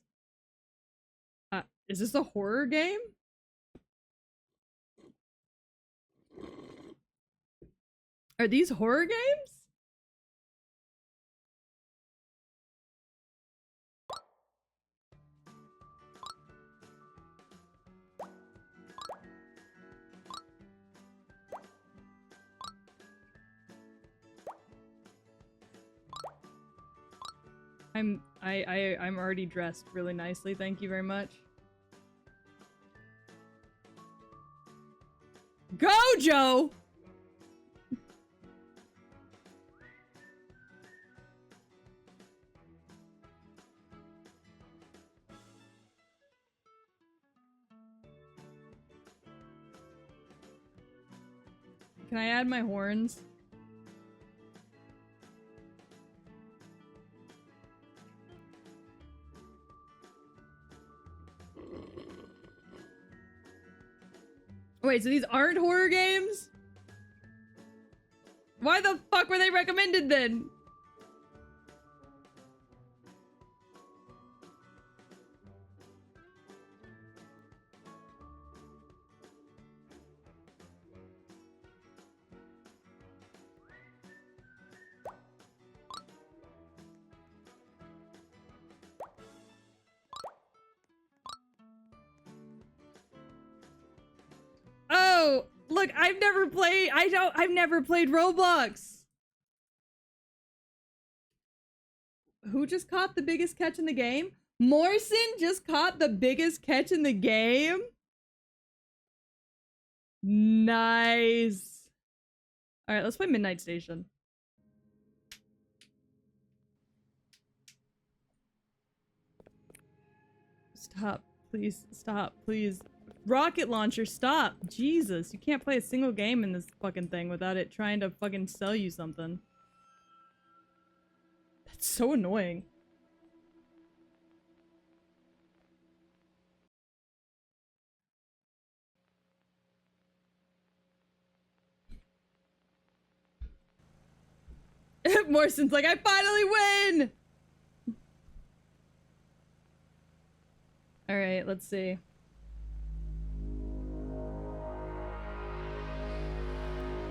Is this a horror game? Are these horror games? I'm already dressed really nicely, thank you very much. Go, Joe! Can I add my horns? Wait, so these aren't horror games? Why the fuck were they recommended then? Oh, look, I've never played Roblox. Who just caught the biggest catch in the game? Morrison just caught the biggest catch in the game? Nice. All right, let's play Midnight Station. Stop, please, stop, please. Rocket launcher, stop. Jesus, you can't play a single game in this fucking thing without it trying to fucking sell you something. That's so annoying. Morrison's like, I finally win! Alright, let's see.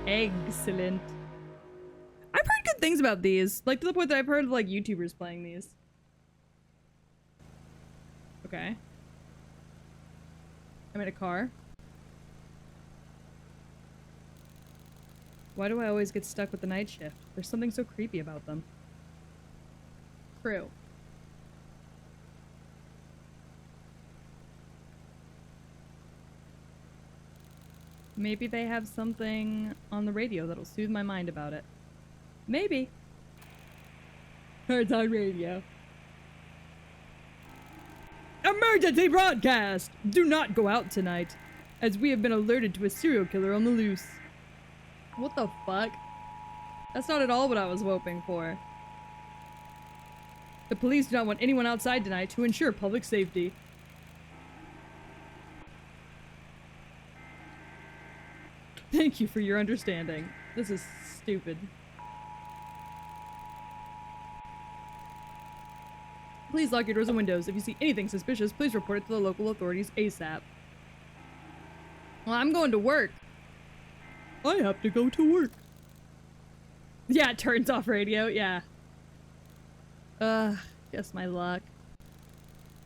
Excellent. I've heard good things about these. Like, to the point that I've heard of, like, YouTubers playing these. Okay. I'm in a car. Why do I always get stuck with the night shift? There's something so creepy about them. True. Maybe they have something on the radio that'll soothe my mind about it. Maybe. It's on radio. Emergency broadcast! Do not go out tonight, as we have been alerted to a serial killer on the loose. What the fuck? That's not at all what I was hoping for. The police do not want anyone outside tonight to ensure public safety. Thank you for your understanding. This is stupid. Please lock your doors and windows. If you see anything suspicious, please report it to the local authorities ASAP. Well, I'm going to work. I have to go to work. Yeah, it turns off radio, yeah. Guess my luck.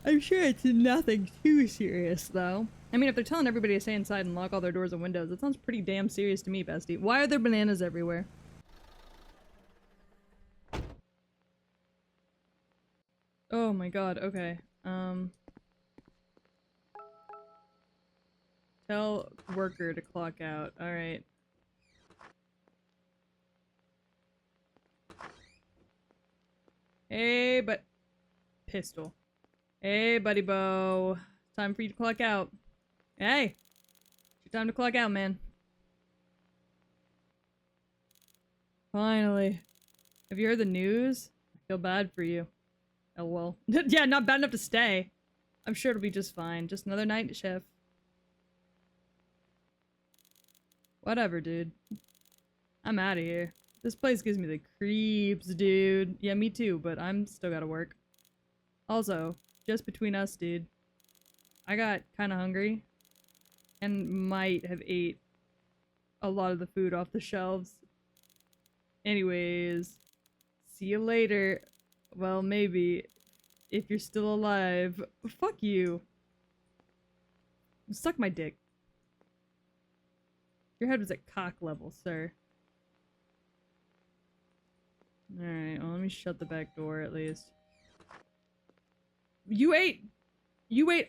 I'm sure it's nothing too serious, though. I mean, if they're telling everybody to stay inside and lock all their doors and windows, that sounds pretty damn serious to me, bestie. Why are there bananas everywhere? Oh my god, okay. Tell worker to clock out. Alright. Hey, but... Pistol. Hey, buddy Bo. Time for you to clock out. Hey! It's your time to clock out, man. Finally. Have you heard the news? I feel bad for you. Oh well. Yeah, not bad enough to stay. I'm sure it'll be just fine. Just another night shift. Whatever, dude. I'm out of here. This place gives me the creeps, dude. Yeah, me too, but I'm still gotta work. Also, just between us, dude. I got kinda hungry. And might have ate a lot of the food off the shelves. Anyways. See you later. Well, maybe. If you're still alive. Fuck you. Suck my dick. Your head was at cock level, sir. Alright, well, let me shut the back door at least. You ate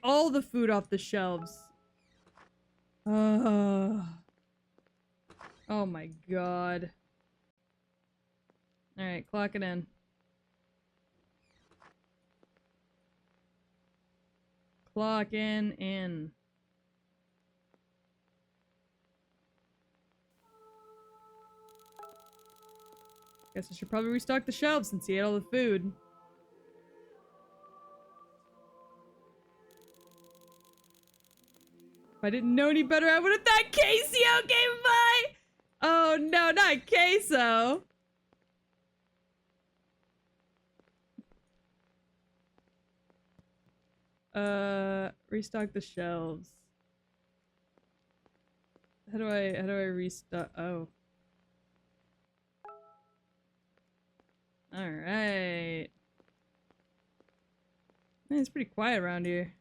all the food off the shelves. Oh my god. Alright, clock it in. Clocking in. Guess I should probably restock the shelves since he ate all the food. If I didn't know any better, I would have thought queso came by! Oh no, not queso! Restock the shelves. How do I restock? Oh. Alright. Man, it's pretty quiet around here.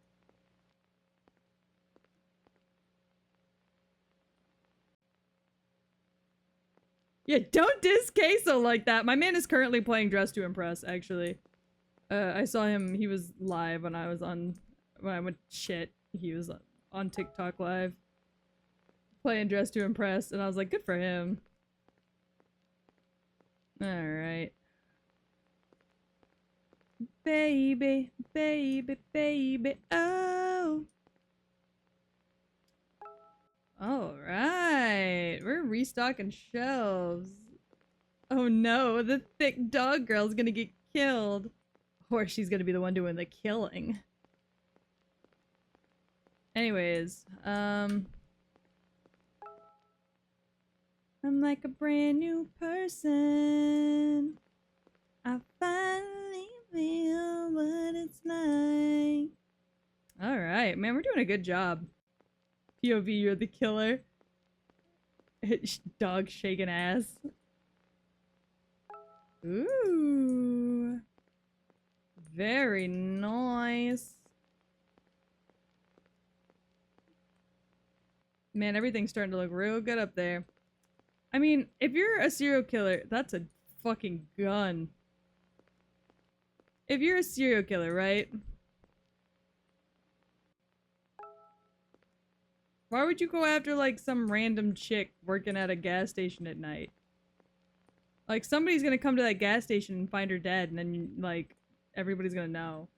Yeah, don't diss Queso like that. My man is currently playing Dress to Impress, actually. I saw him, he was live when I went shit. He was on TikTok live. Playing Dress to Impress, and I was like, good for him. Alright. Baby, baby, baby, oh. Alright, we're restocking shelves. Oh no, the thick dog girl's gonna get killed. Or she's gonna be the one doing the killing. Anyways, I'm like a brand new person. I finally feel what it's like. Alright, man, we're doing a good job. POV, you're the killer. Dog shaking ass. Ooh. Very nice. Man, everything's starting to look real good up there. I mean, if you're a serial killer, that's a fucking gun. If you're a serial killer, right? Why would you go after, like, some random chick working at a gas station at night? Like, somebody's gonna come to that gas station and find her dead, and then, like, everybody's gonna know.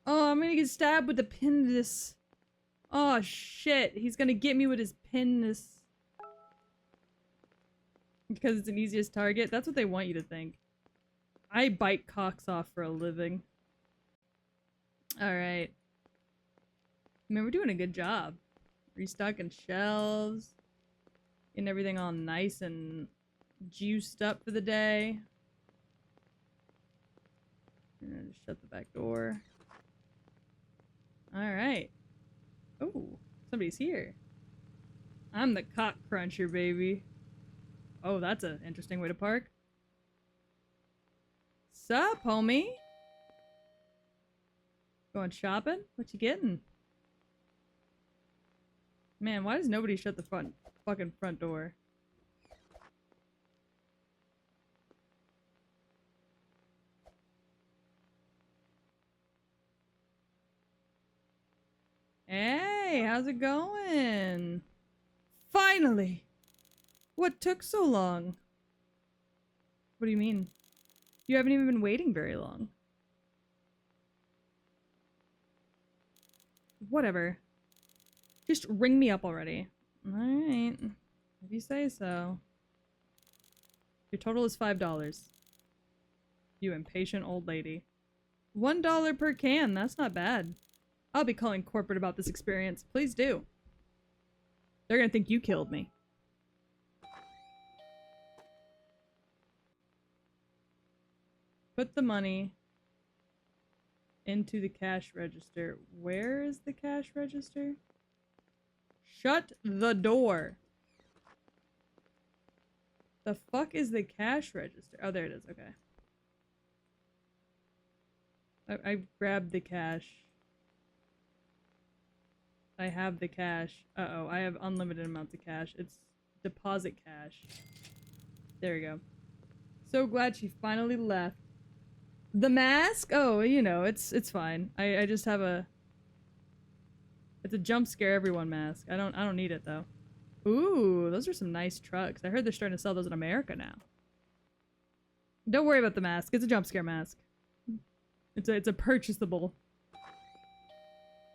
Oh, I'm gonna get stabbed with the pinness. Oh, shit. He's gonna get me with his pinness. Because it's an easiest target. That's what they want you to think. I bite cocks off for a living. Alright. I mean, we're doing a good job. Restocking shelves. Getting everything all nice and juiced up for the day. And just shut the back door. Alright. Oh, somebody's here. I'm the cock cruncher, baby. Oh, that's an interesting way to park. Sup, homie? Going shopping? What you getting? Man, why does nobody shut the fucking front door? Hey, how's it going? Finally! What took so long? What do you mean? You haven't even been waiting very long. Whatever. Just ring me up already. Alright. If you say so. Your total is $5. You impatient old lady. $1 per can, that's not bad. I'll be calling corporate about this experience. Please do. They're gonna think you killed me. Put the money into the cash register. Where is the cash register? Shut the door. The fuck is the cash register? Oh, there it is. Okay. I grabbed the cash. I have the cash. Uh-oh, I have unlimited amounts of cash. It's deposit cash. There we go. So glad she finally left. The mask? Oh, you know, it's fine. I just have a... It's a jump scare everyone mask. I don't need it though. Ooh, those are some nice trucks. I heard they're starting to sell those in America now. Don't worry about the mask. It's a jump scare mask. It's a purchasable.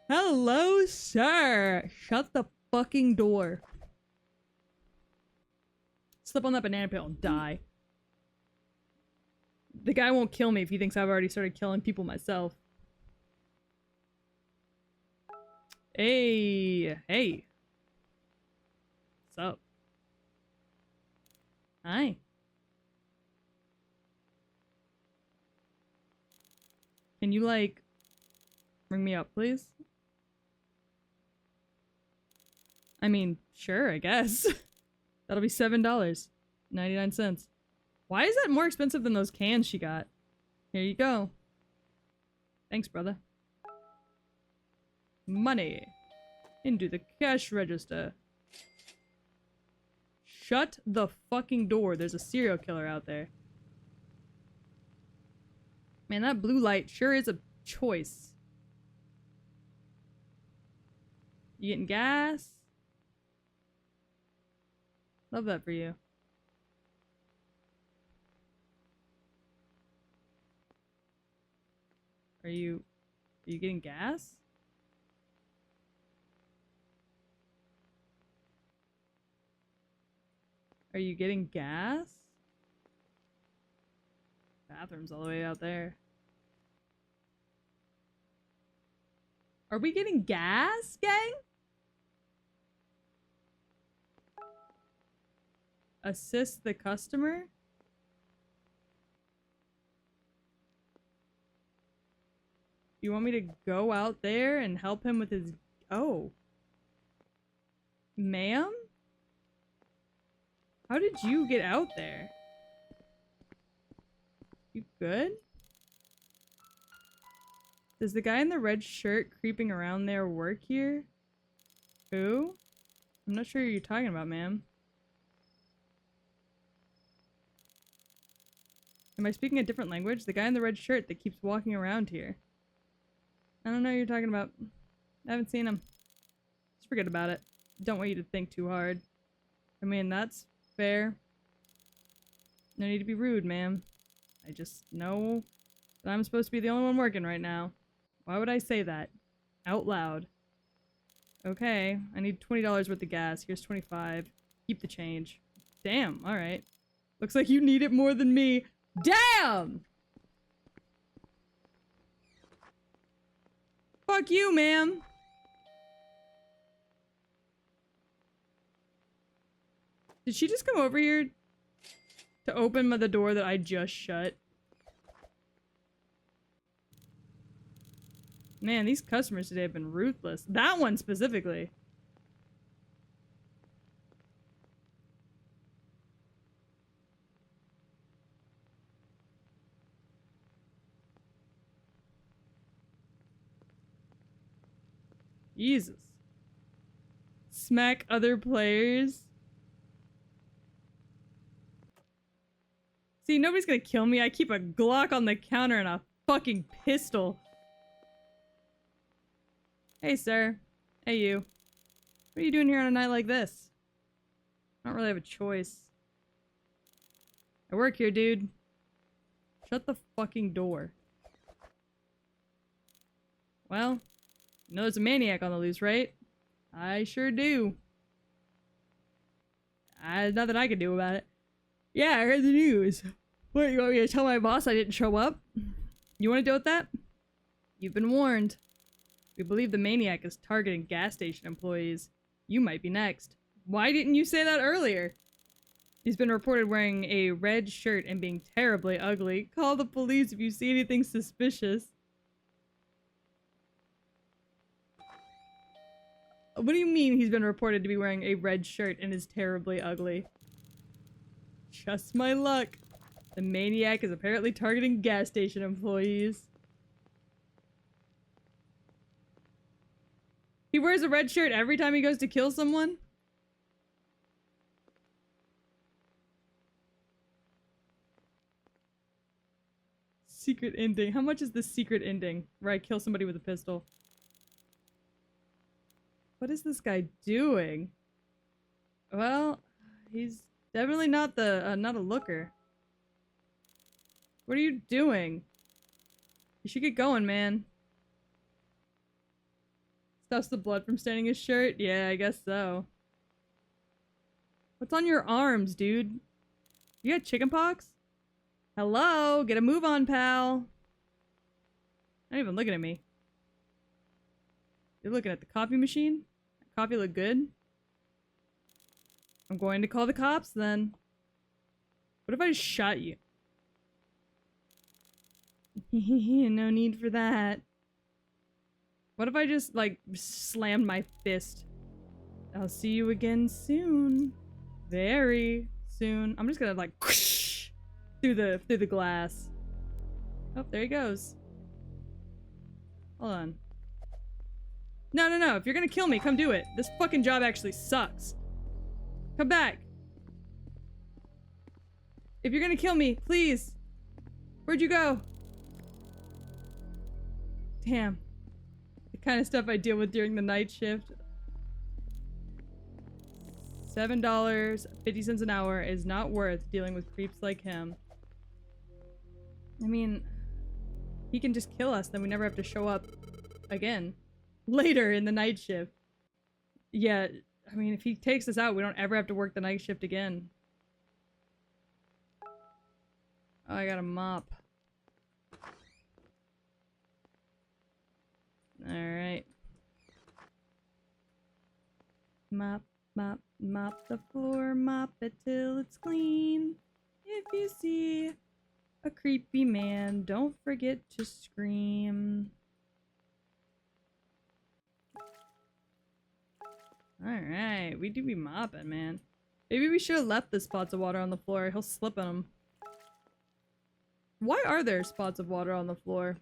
Hello, sir. Shut the fucking door. Slip on that banana peel and die. The guy won't kill me if he thinks I've already started killing people myself. Hey, hey. What's up? Hi. Can you, like, ring me up, please? I mean, sure, I guess. That'll be $7.99. Why is that more expensive than those cans she got? Here you go. Thanks, brother. Money. Into the cash register. Shut the fucking door. There's a serial killer out there. Man, that blue light sure is a choice. You getting gas? Love that for you. Are you getting gas? Are you getting gas? Bathroom's all the way out there. Are we getting gas, gang? Assist the customer? You want me to go out there and help him with his... Oh. Ma'am? How did you get out there? You good? Does the guy in the red shirt creeping around there work here? Who? I'm not sure who you're talking about, ma'am. Am I speaking a different language? The guy in the red shirt that keeps walking around here. I don't know who you're talking about. I haven't seen him. Just forget about it. Don't want you to think too hard. I mean, that's fair. No need to be rude, ma'am. I just know that I'm supposed to be the only one working right now. Why would I say that? Out loud. Okay, I need $20 worth of gas. Here's 25. Keep the change. Damn, alright. Looks like you need it more than me. Damn! Fuck you, ma'am. Did she just come over here to open the door that I just shut? Man, these customers today have been ruthless. That one specifically. Jesus. Smack other players. See, nobody's gonna kill me. I keep a Glock on the counter and a fucking pistol. Hey, sir. Hey, you. What are you doing here on a night like this? I don't really have a choice. I work here, dude. Shut the fucking door. Well, you know there's a maniac on the loose, right? I sure do. Nothing I can do about it. Yeah, I heard the news. What, you want me to tell my boss I didn't show up? You want to deal with that? You've been warned. We believe the maniac is targeting gas station employees. You might be next. Why didn't you say that earlier? He's been reported wearing a red shirt and being terribly ugly. Call the police if you see anything suspicious. What do you mean he's been reported to be wearing a red shirt and is terribly ugly? Just my luck. The maniac is apparently targeting gas station employees. He wears a red shirt every time he goes to kill someone? Secret ending. How much is the secret ending where I kill somebody with a pistol? What is this guy doing? Well, he's definitely not not a looker. What are you doing? You should get going, man. Stops the blood from staining his shirt? Yeah, I guess so. What's on your arms, dude? You got chickenpox? Hello? Get a move on, pal. Not even looking at me. You're looking at the coffee machine? That coffee look good? I'm going to call the cops then. What if I just shot you? No need for that. What if I just, like, slammed my fist? I'll see you again soon. Very soon. I'm just gonna, like, whoosh, through the glass. Oh, there he goes. Hold on. No, no, no. If you're gonna kill me, come do it. This fucking job actually sucks. Come back. If you're gonna kill me, please. Where'd you go? Damn. The kind of stuff I deal with during the night shift. $7.50 an hour is not worth dealing with creeps like him. I mean, he can just kill us, then we never have to show up again. Later in the night shift. Yeah, I mean, if he takes us out, we don't ever have to work the night shift again. Oh, I got a mop. Alright. Mop, mop, mop the floor, mop it till it's clean. If you see a creepy man, don't forget to scream. Alright, we do be mopping, man. Maybe we should have left the spots of water on the floor. He'll slip in them. Why are there spots of water on the floor?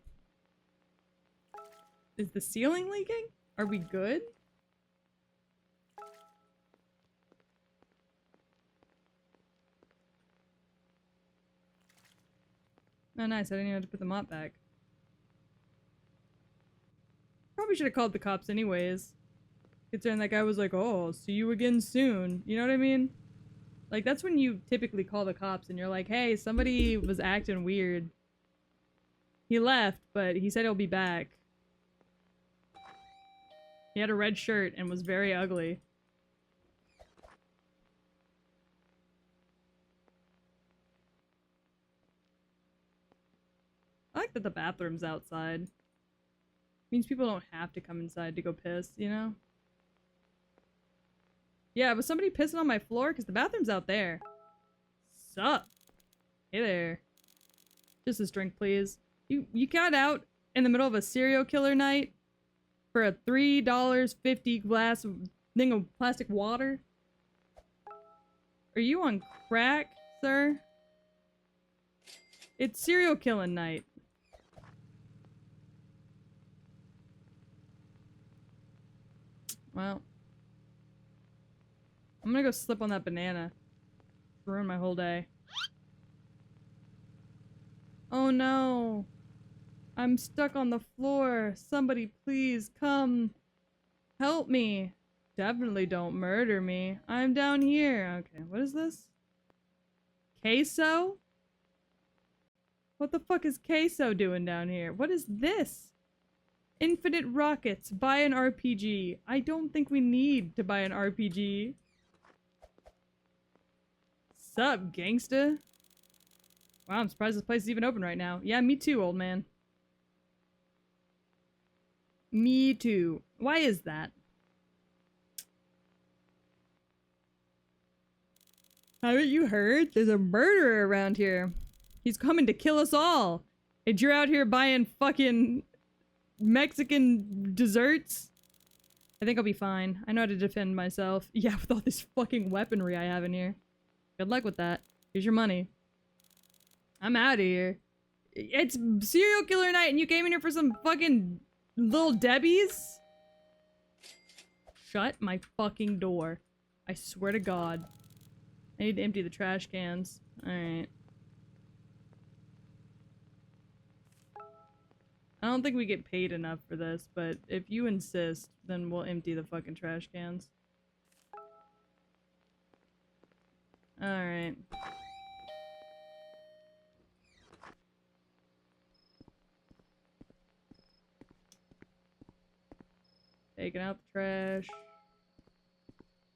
Is the ceiling leaking? Are we good? Oh, nice. I didn't even have to put the mop back. Probably should have called the cops anyways. Considering that guy was like, oh, I'll see you again soon. You know what I mean? Like, that's when you typically call the cops and you're like, hey, somebody was acting weird. He left, but he said he'll be back. He had a red shirt and was very ugly. I like that the bathroom's outside. Means people don't have to come inside to go piss, you know? Yeah, was somebody pissing on my floor? Because the bathroom's out there. Sup? Hey there. Just this drink, please. You got out in the middle of a serial killer night for a $3.50 glass thing of plastic water? Are you on crack, sir? It's serial killing night. Well. I'm gonna go slip on that banana. Ruin my whole day. Oh no. I'm stuck on the floor. Somebody please come. Help me. Definitely don't murder me. I'm down here. Okay, what is this? Queso? What the fuck is Queso doing down here? What is this? Infinite rockets. Buy an RPG. I don't think we need to buy an RPG. Sup, gangsta? Wow, I'm surprised this place is even open right now. Yeah, me too, old man. Me too. Why is that? Haven't you heard? There's a murderer around here. He's coming to kill us all. And you're out here buying fucking Mexican desserts? I think I'll be fine. I know how to defend myself. Yeah, with all this fucking weaponry I have in here. Good luck with that. Here's your money. I'm out of here. It's serial killer night and you came in here for some fucking little Debbies? Shut my fucking door. I swear to God. I need to empty the trash cans. Alright. I don't think we get paid enough for this, but if you insist, then we'll empty the fucking trash cans. Alright. Taking out the trash.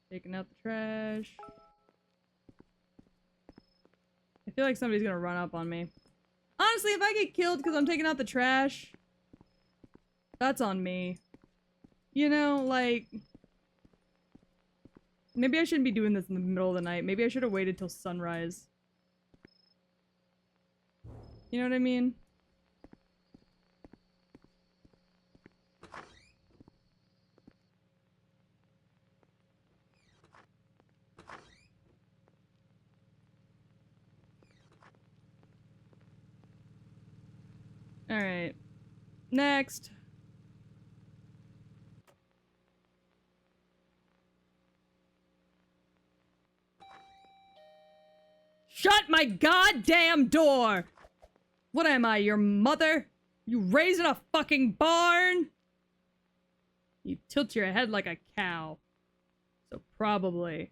Taking out the trash. I feel like somebody's gonna run up on me. Honestly, if I get killed because I'm taking out the trash, that's on me. You know, like... Maybe I shouldn't be doing this in the middle of the night. Maybe I should have waited till sunrise. You know what I mean? Alright. Next. Shut my goddamn door! What am I, your mother? You raising a fucking barn? You tilt your head like a cow. So probably.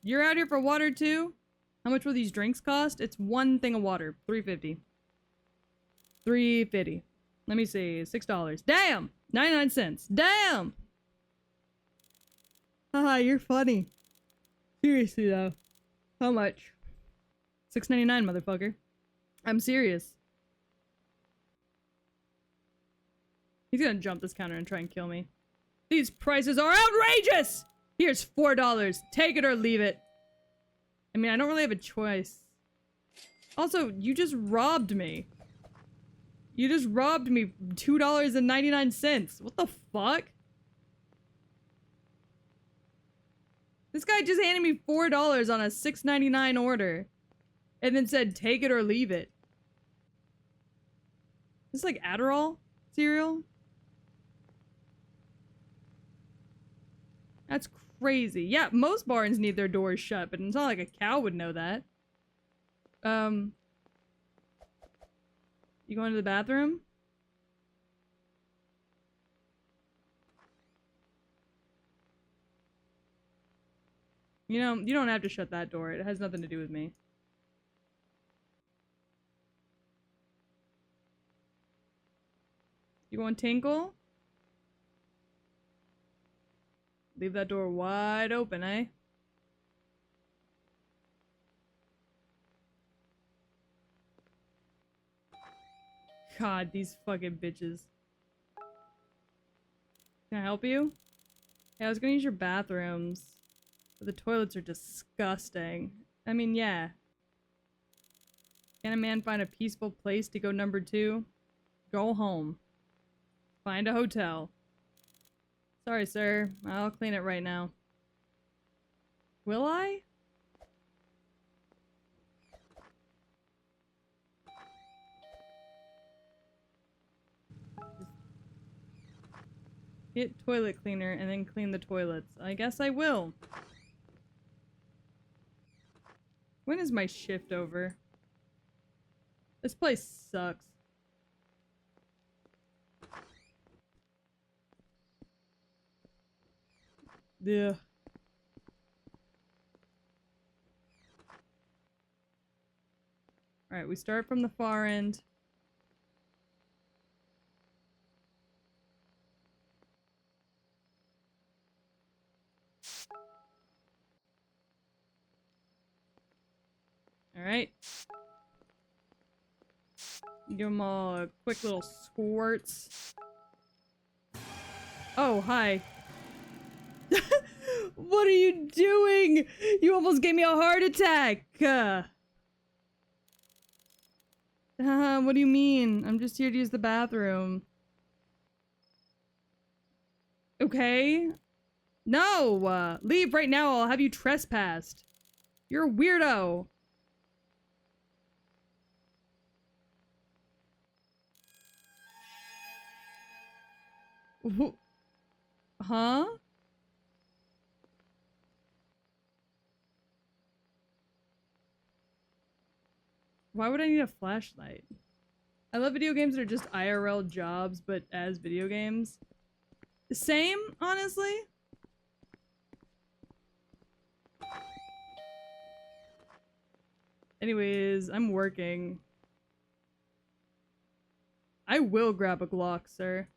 You're out here for water too? How much will these drinks cost? It's one thing of water. $3.50. $3.50. Let me see. $6. Damn! 99 cents. Damn! Haha, you're funny. Seriously though. How much? $6.99, motherfucker. I'm serious. He's gonna jump this counter and try and kill me. These prices are outrageous! Here's $4. Take it or leave it. I mean, I don't really have a choice. Also, you just robbed me. You just robbed me $2.99. What the fuck? This guy just handed me $4 on a $6.99 order. And then said, take it or leave it. Is this like Adderall cereal? That's crazy. Yeah, most barns need their doors shut, but it's not like a cow would know that. You going to the bathroom? You know, you don't have to shut that door. It has nothing to do with me. You going tinkle? Leave that door wide open, eh? God, these fucking bitches. Can I help you? Yeah, I was gonna use your bathrooms. But the toilets are disgusting. I mean, yeah. Can a man find a peaceful place to go number 2? Go home. Find a hotel. Sorry, sir. I'll clean it right now. Will I? Get toilet cleaner and then clean the toilets. I guess I will. When is my shift over? This place sucks. Yeah. Alright, we start from the far end. Alright. Give them all a quick little squirts. Oh, hi. What are you doing? You almost gave me a heart attack! What do you mean? I'm just here to use the bathroom. Okay. No! Leave right now, I'll have you trespassed. You're a weirdo. Huh? Why would I need a flashlight? I love video games that are just IRL jobs, but as video games. Same, honestly. Anyways, I'm working. I will grab a Glock, sir.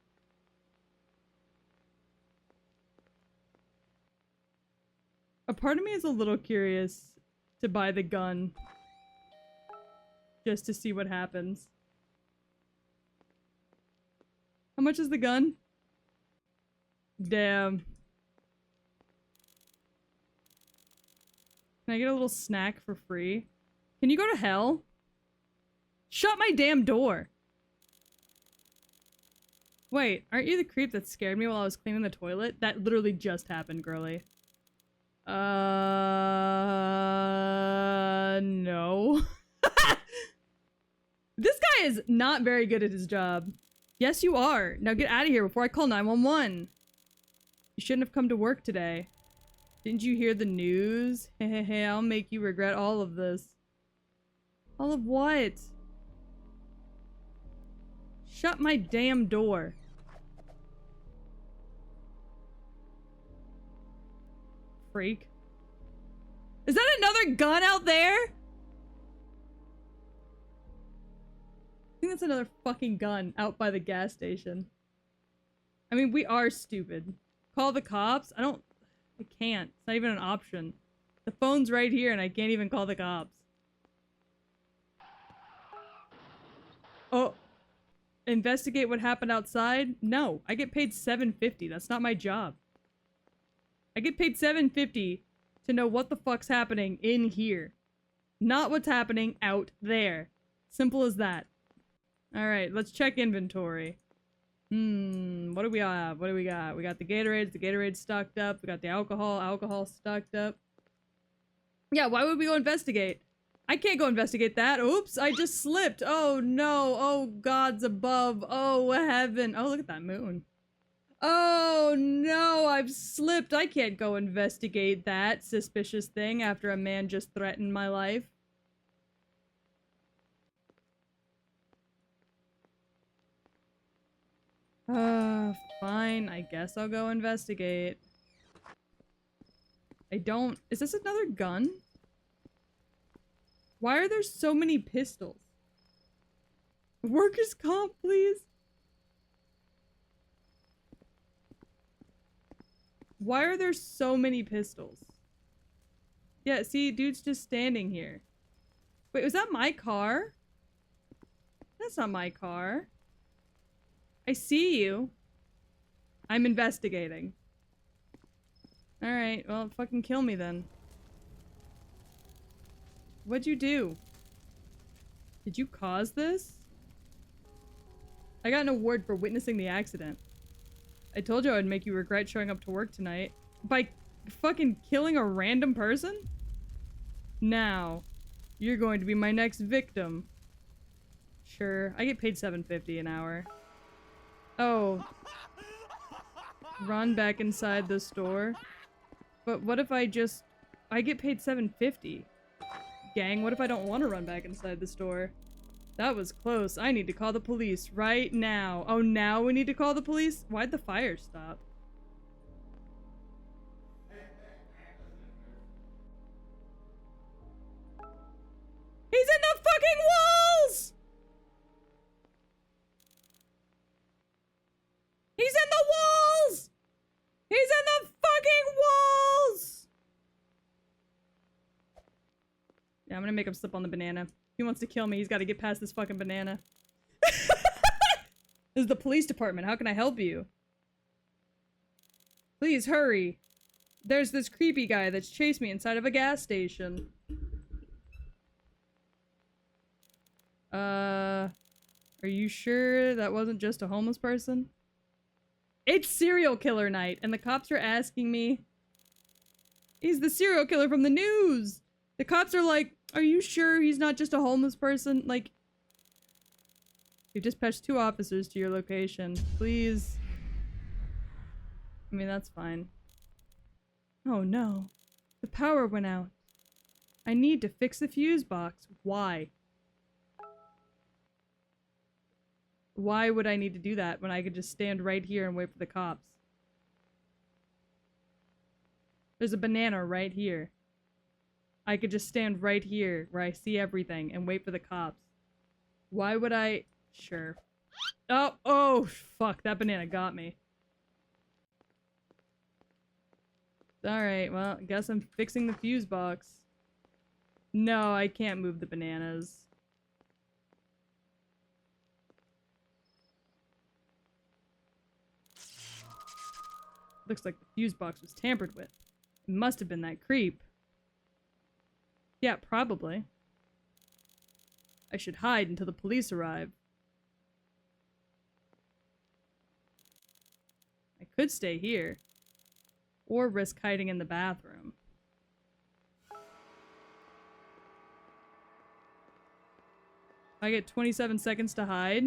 A part of me is a little curious to buy the gun. Just to see what happens. How much is the gun? Damn. Can I get a little snack for free? Can you go to hell? Shut my damn door! Wait, aren't you the creep that scared me while I was cleaning the toilet? That literally just happened, girly. No. This guy is not very good at his job. Yes, you are. Now get out of here before I call 911. You shouldn't have come to work today. Didn't you hear the news? Hehehe, I'll make you regret all of this. All of what? Shut my damn door. Freak. Is that another gun out there? I think that's another fucking gun out by the gas station. I mean, we are stupid. Call the cops? I can't. It's not even an option. The phone's right here and I can't even call the cops. Oh. Investigate what happened outside? No. I get paid $7.50. That's not my job. I get paid $7.50 to know what the fuck's happening in here. Not what's happening out there. Simple as that. Alright, let's check inventory. What do we have? What do we got? We got the Gatorades stocked up. We got the alcohol stocked up. Yeah, why would we go investigate? I can't go investigate that. Oops, I just slipped. Oh no. Oh, gods above. Oh, heaven. Oh, look at that moon. Oh no, I've slipped. I can't go investigate that suspicious thing after a man just threatened my life. Fine. I guess I'll go investigate. I don't... Is this another gun? Why are there so many pistols? Workers' comp, please? Why are there so many pistols? Yeah, see, dude's just standing here. Wait, was that my car? That's not my car. I see you. I'm investigating. Alright, well, fucking kill me then. What'd you do? Did you cause this? I got an award for witnessing the accident. I told you I would make you regret showing up to work tonight. By fucking killing a random person? Now, you're going to be my next victim. Sure, I get paid $7.50 an hour. Oh. Run back inside the store. But what if I get paid $7.50? Gang, what if I don't want to run back inside the store? That was close. I need to call the police right now. Oh, now we need to call the police? Why'd the fire stop? He's in the fucking walls! He's in the walls! He's in the fucking walls! Yeah, I'm gonna make him slip on the banana. He wants to kill me. He's got to get past this fucking banana. This is the police department. How can I help you? Please hurry. There's this creepy guy that's chased me inside of a gas station. Are you sure that wasn't just a homeless person? It's serial killer night, and the cops are asking me. He's the serial killer from the news. The cops are like, are you sure he's not just a homeless person? Like, you dispatched 2 officers to your location. Please. I mean, that's fine. Oh no. The power went out. I need to fix the fuse box. Why? Why would I need to do that when I could just stand right here and wait for the cops? There's a banana right here. I could just stand right here where I see everything and wait for the cops. Why would I? Sure. Oh, fuck. That banana got me. Alright, well, I guess I'm fixing the fuse box. No, I can't move the bananas. Looks like the fuse box was tampered with. It must have been that creep. Yeah, probably. I should hide until the police arrive. I could stay here. Or risk hiding in the bathroom. I get 27 seconds to hide.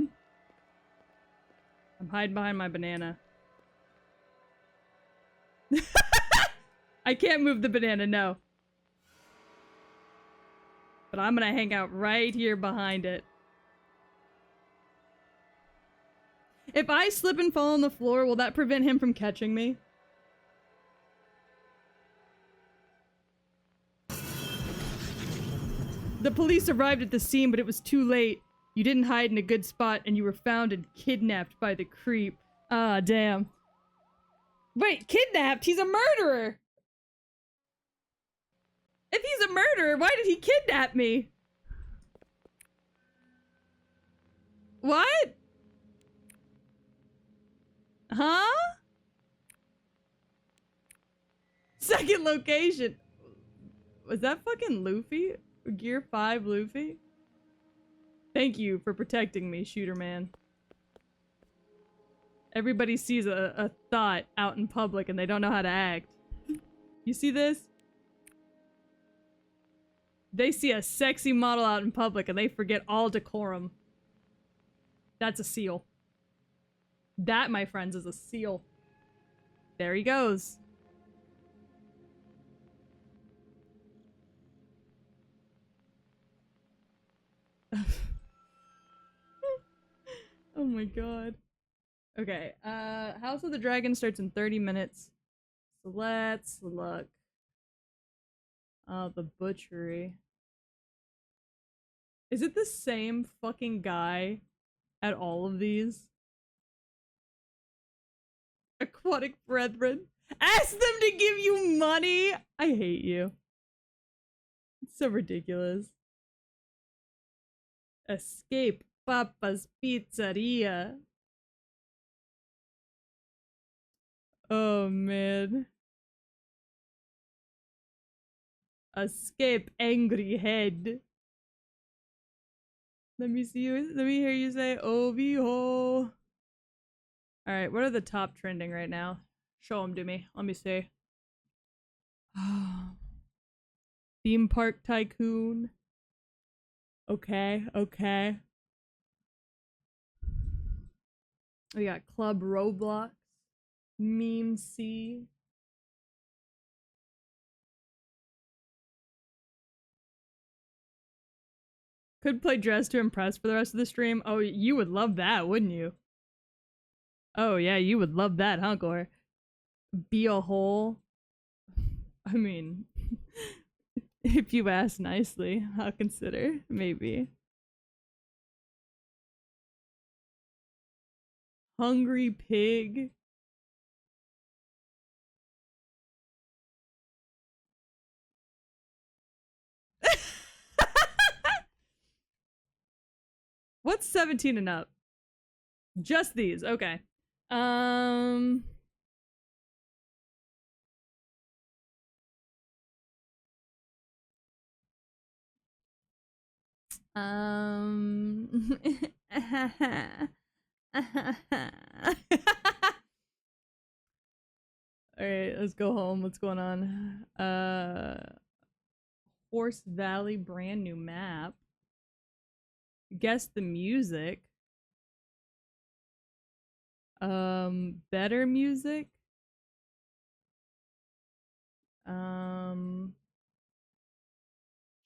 I'm hiding behind my banana. I can't move the banana, no. But I'm gonna hang out right here behind it. If I slip and fall on the floor, will that prevent him from catching me? The police arrived at the scene, but it was too late. You didn't hide in a good spot, and you were found and kidnapped by the creep. Ah, damn. Wait, kidnapped? He's a murderer! If he's a murderer, why did he kidnap me? What? Huh? Second location. Was that fucking Luffy? Gear 5 Luffy? Thank you for protecting me, Shooter Man. Everybody sees a thought out in public and they don't know how to act. You see this? They see a sexy model out in public and they forget all decorum. That's a seal. That, my friends, is a seal. There he goes. Oh my god. Okay, House of the Dragon starts in 30 minutes. So let's look. Oh, the butchery. Is it the same fucking guy at all of these? Aquatic Brethren. Ask them to give you money! I hate you. It's so ridiculous. Escape Papa's Pizzeria. Oh man. Escape Angry Head. Let me see you. Let me hear you say OVO. Alright, what are the top trending right now? Show them to me. Let me see. Theme Park Tycoon. Okay, okay. We got Club Roblox. Meme C. Could play Dress to Impress for the rest of the stream. Oh, you would love that, wouldn't you? Oh yeah, you would love that, huh, Gore? Be a hole. I mean, if you ask nicely, I'll consider. Maybe. Hungry Pig. What's 17 and up? Just these, okay. Um, Alright, let's go home. What's going on? Horse Valley brand new map. Guess the music. Better music.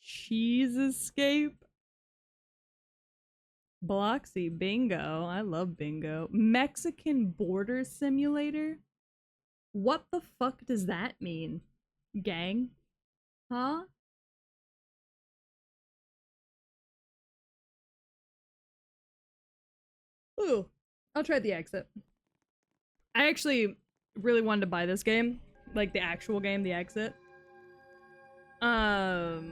Cheese Escape. Bloxy, bingo. I love bingo. Mexican Border Simulator? What the fuck does that mean? Gang? Huh? Ooh, I'll try the exit. I actually really wanted to buy this game. Like the actual game, the exit. The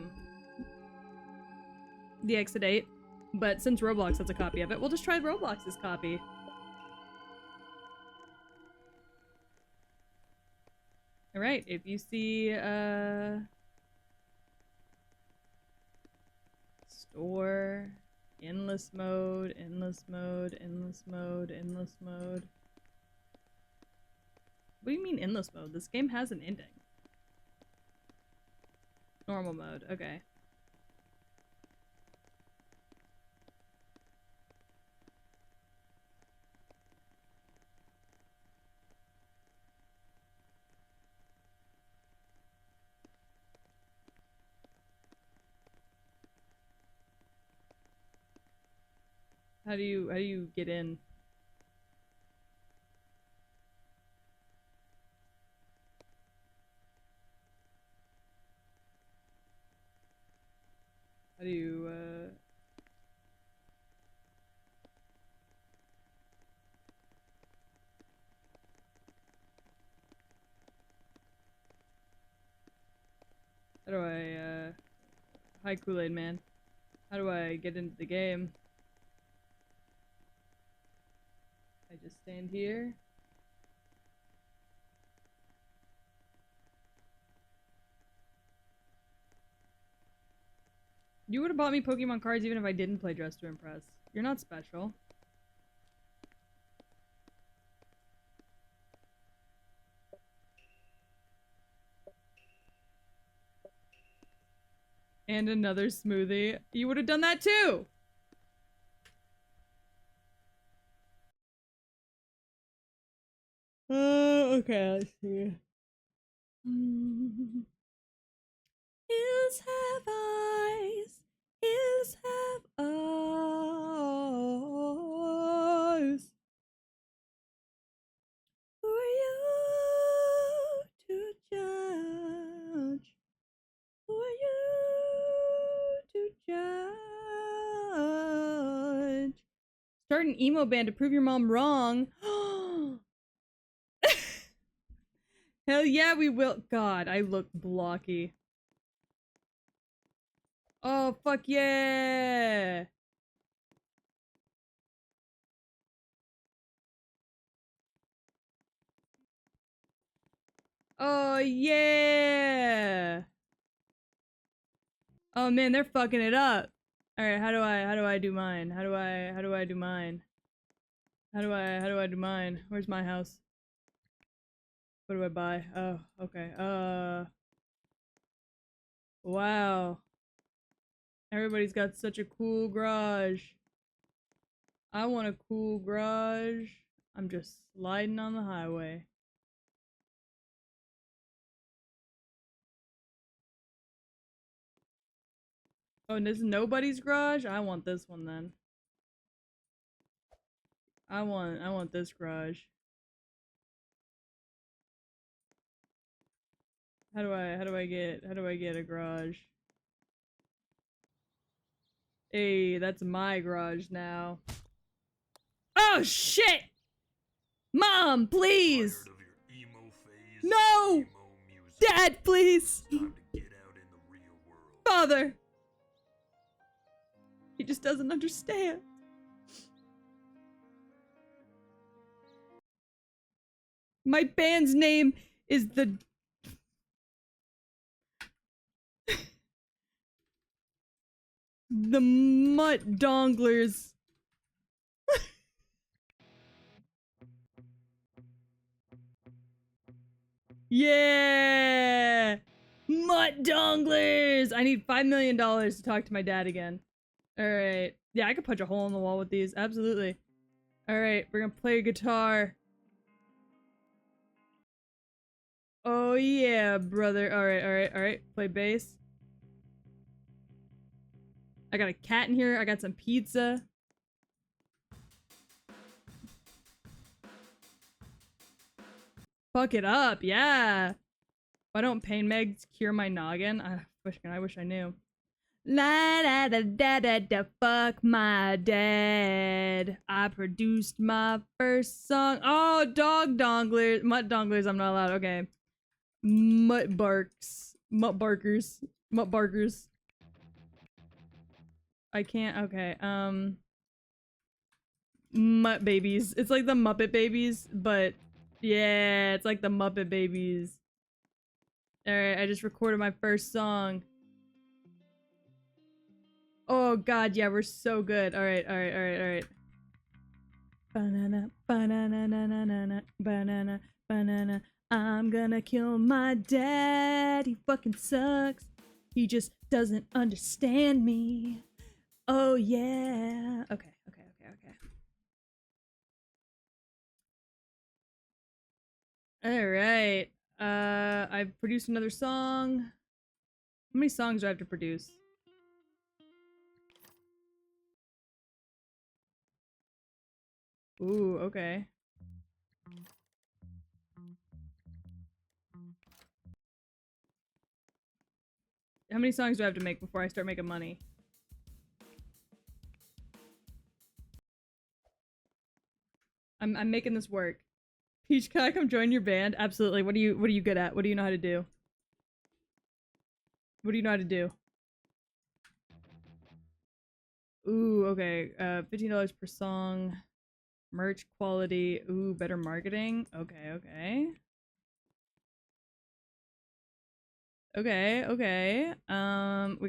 Exit 8. But since Roblox has a copy of it, we'll just try Roblox's copy. Alright, if you see, store, endless mode, endless mode, endless mode, endless mode. What do you mean endless mode? This game has an ending. Normal mode, okay. How do you get in? How do you how do I hi Kool-Aid Man. How do I get into the game? I just stand here. You would have bought me Pokemon cards even if I didn't play Dress to Impress. You're not special. And another smoothie. You would have done that too! Okay, let's see. Hills have eyes. Hills have eyes. Who are you to judge? Who are you to judge? Start an emo band to prove your mom wrong. Hell yeah, we will. God, I look blocky. Oh, fuck yeah! Oh yeah! Oh man, they're fucking it up. All right, how do I do mine? How do I do mine? How do I do mine? Where's my house? What do I buy? Oh, okay. Wow. Everybody's got such a cool garage. I want a cool garage. I'm just sliding on the highway. Oh, and this is nobody's garage? I want this one then. I want this garage. How do I get a garage? Hey, that's my garage now. Oh shit! Mom, please! No! Dad, please! Father! He just doesn't understand. My band's name is the... the Mutt Donglers. Yeah! Mutt Donglers! I need $5 million to talk to my dad again. Alright. Yeah, I could punch a hole in the wall with these. Absolutely. Alright, we're gonna play guitar. Oh yeah, brother. Alright. Play bass. I got a cat in here. I got some pizza. Fuck it up, yeah. Why don't pain meds cure my noggin? I wish I knew. La da da da da da, fuck my dad. I produced my first song. Oh, dog donglers. Mutt donglers, I'm not allowed. Okay. Mutt barks. Mutt barkers. Mutt barkers. I can't. Okay. Mutt babies. It's like the Muppet Babies, but yeah, it's like the Muppet Babies. Alright, I just recorded my first song. Oh god, yeah, we're so good. Alright. Banana, banana, banana, banana, banana. I'm gonna kill my dad. He fucking sucks. He just doesn't understand me. Oh yeah. Okay. Alright. I've produced another song. How many songs do I have to produce? Ooh, okay. How many songs do I have to make before I start making money? I'm making this work. Peach, can I come join your band? Absolutely. What are you good at? What do you know how to do? What do you know how to do? Ooh, okay. $15 per song. Merch quality. Ooh, better marketing. Okay. We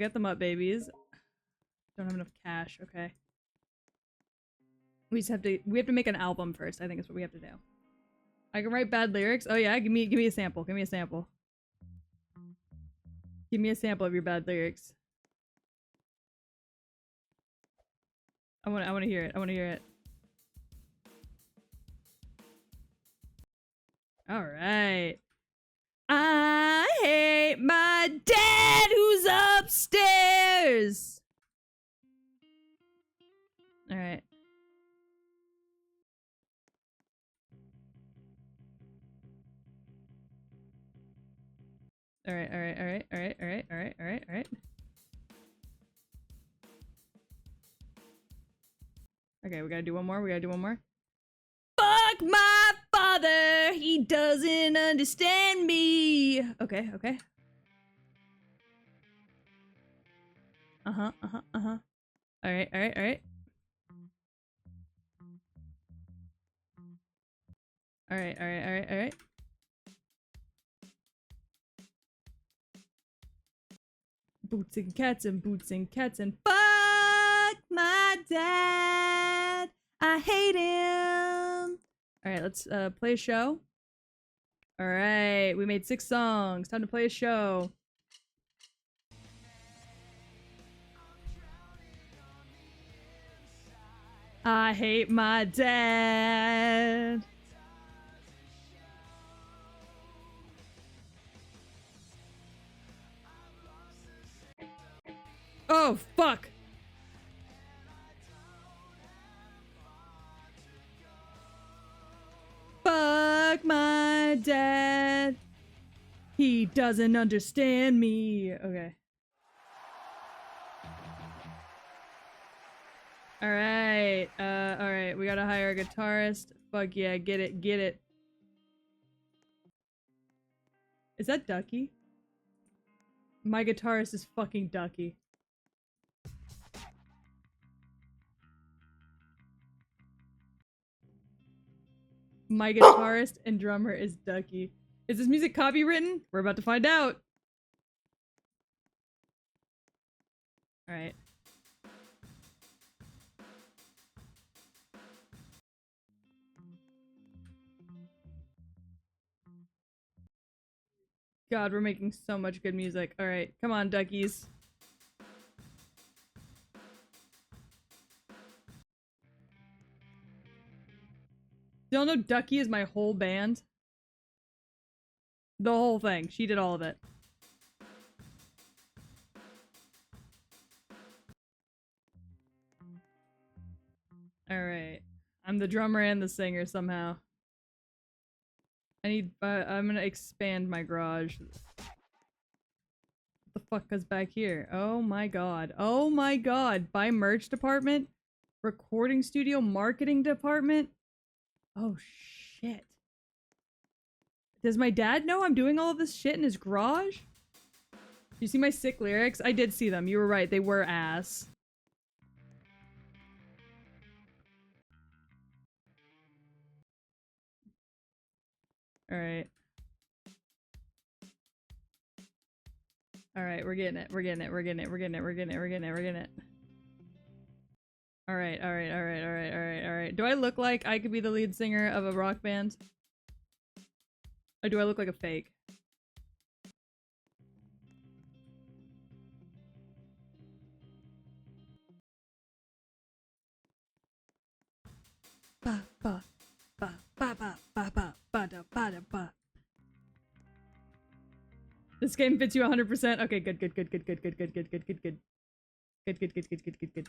got the Mutt babies. Don't have enough cash. Okay. We have to make an album first. I think is what we have to do. I can write bad lyrics. Oh yeah, give me a sample. Give me a sample. Give me a sample of your bad lyrics. I wanna hear it. I wanna hear it. All right. I hate my dad who's upstairs. All right. All right, all right, all right, all right, all right, all right, all right, all right. Okay, we gotta do one more. We gotta do one more. Fuck my father! He doesn't understand me! Okay, okay. Uh-huh, uh-huh, uh-huh. Alright, alright, alright. Alright, alright, alright, alright. Boots and cats and boots and cats and fuck my dad! I hate him! Alright, let's play a show. Alright, we made 6 songs. Time to play a show. I hate my dad. Oh, fuck. Fuck my dad. He doesn't understand me. Okay. Alright. Alright. We gotta hire a guitarist. Fuck yeah, get it, get it. Is that Ducky? My guitarist is fucking Ducky. My guitarist and drummer is Ducky. Is this music copywritten? We're about to find out. Alright. God, we're making so much good music. Alright, come on, duckies. Y'all know Ducky is my whole band? The whole thing. She did all of it. Alright. I'm the drummer and the singer somehow. I need- I'm gonna expand my garage. What the fuck is back here? Oh my god. Oh my god. Buy merch department? Recording studio marketing department? Oh shit. Does my dad know I'm doing all of this shit in his garage? You see my sick lyrics? I did see them. You were right. They were ass. Alright. Alright, we're getting it. We're getting it. We're getting it. We're getting it. We're getting it. We're getting it. We're getting it. Alright, alright, alright, alright, alright, alright. Do I look like I could be the lead singer of a rock band? Or do I look like a fake? Ba ba ba ba ba ba ba ba da ba da ba. This game fits you 100%. Okay, good, good, good, good, good, good, good, good, good, good, good. Good, good, good, good, good, good, good.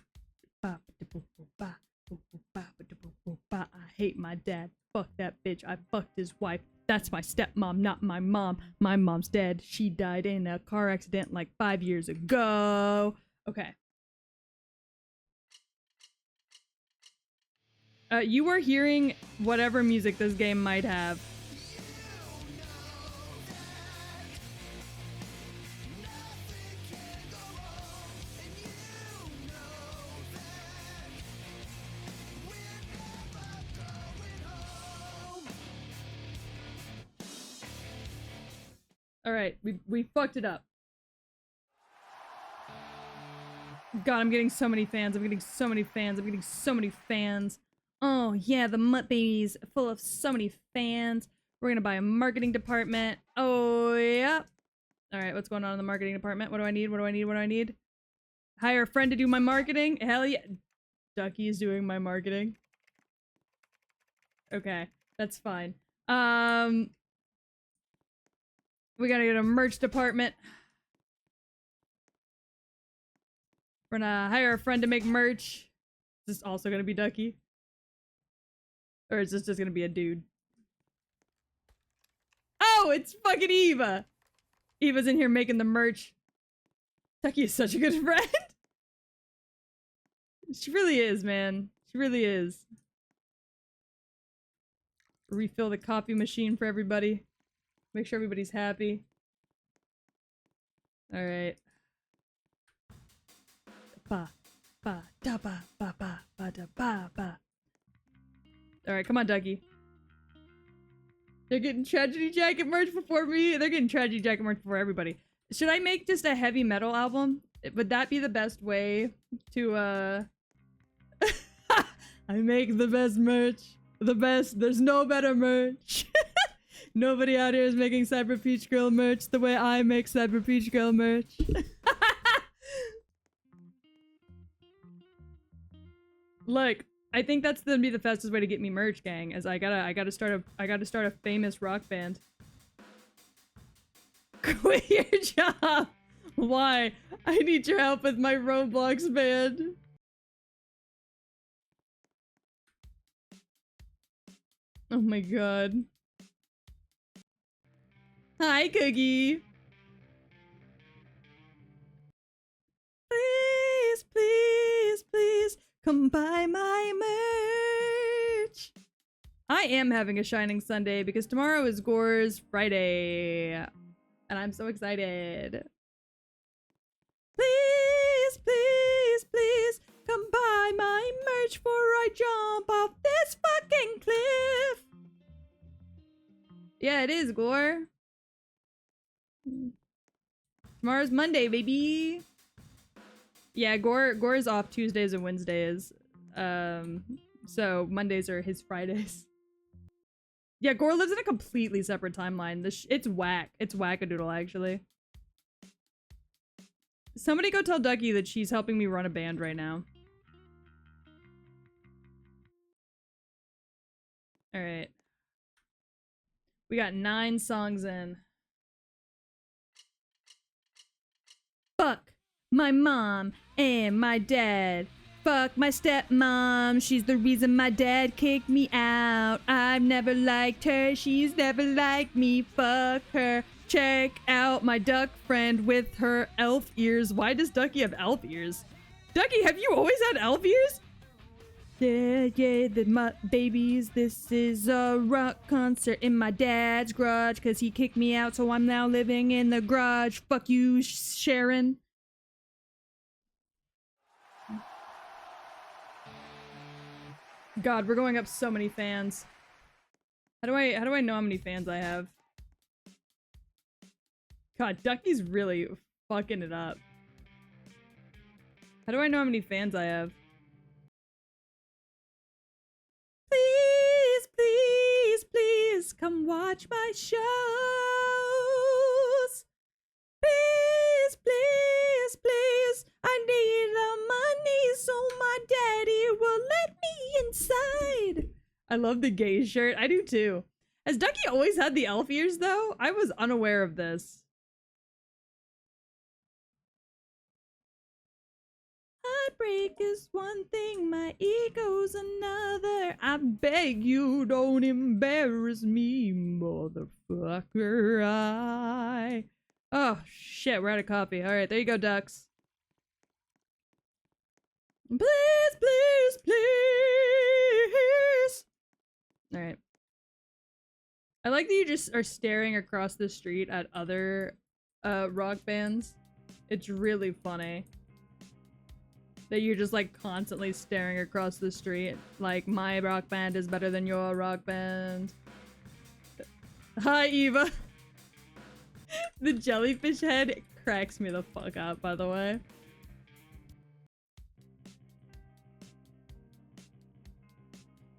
Ba ba ba ba ba ba ba. I hate my dad. Fuck that bitch. I fucked his wife. That's my stepmom, not my mom. My mom's dead. She died in a car accident like 5 years ago. Okay. You are hearing whatever music this game might have. Alright, we fucked it up. God, I'm getting so many fans. I'm getting so many fans. I'm getting so many fans. Oh, yeah, the Mutt baby's full of so many fans. We're gonna buy a marketing department. Oh, yeah. Alright, what's going on in the marketing department? What do I need? What do I need? What do I need? Hire a friend to do my marketing? Hell yeah. Ducky's doing my marketing. Okay, that's fine. We gotta get a merch department. We're gonna hire a friend to make merch. Is this also gonna be Ducky? Or is this just gonna be a dude? Oh, it's fucking Eva! Eva's in here making the merch. Ducky is such a good friend. She really is, man. She really is. Refill the coffee machine for everybody. Make sure everybody's happy. Alright. Ba, ba, da, ba, ba, ba, ba, da, ba, ba. Alright, come on, Ducky. They're getting Tragedy Jacket merch before me. They're getting Tragedy Jacket merch before everybody. Should I make just a heavy metal album? Would that be the best way to, I make the best merch. The best. There's no better merch. Nobody out here is making Cyber Peach Girl merch the way I make Cyber Peach Girl merch. Look, I think that's gonna be the fastest way to get me merch, gang. As I gotta start a famous rock band. Quit your job. Why? I need your help with my Roblox band. Oh my god. Hi, Cookie. Please, please, please come buy my merch. I am having a shining Sunday because tomorrow is Gore's Friday. And I'm so excited. Please, please, please come buy my merch before I jump off this fucking cliff. Yeah, it is, Gore. Tomorrow's Monday, baby. Yeah, Gore is off Tuesdays and Wednesdays. So Mondays are his Fridays. Yeah, Gore lives in a completely separate timeline. It's whack. It's wackadoodle, actually. Somebody go tell Ducky that she's helping me run a band right now. Alright. We got 9 songs in. Fuck my mom and my dad. Fuck my stepmom, she's the reason my dad kicked me out. I've never liked her, she's never liked me. Fuck her. Check out my duck friend with her elf ears. Why does Ducky have elf ears? Ducky, have you always had elf ears? Yeah, yeah, the Mutt babies. This is a rock concert in my dad's garage because he kicked me out, so I'm now living in the garage. Fuck you, Sharon. God, we're going up so many fans. How do I know how many fans I have? God, Ducky's really fucking it up. How do I know how many fans I have? Please, please, please come watch my shows. Please, please, please. I need the money so my daddy will let me inside. I love the gay shirt. I do too. Has Ducky always had the elf ears though? I was unaware of this. Heartbreak is one thing, my ego's another. I beg you, don't embarrass me, motherfucker. Oh, shit, we're out of coffee. Alright, there you go, ducks. Please, please, please. Alright. I like that you just are staring across the street at other rock bands. It's really funny. That you're just like constantly staring across the street. Like, my rock band is better than your rock band. Hi, Eva. The jellyfish head cracks me the fuck up, by the way.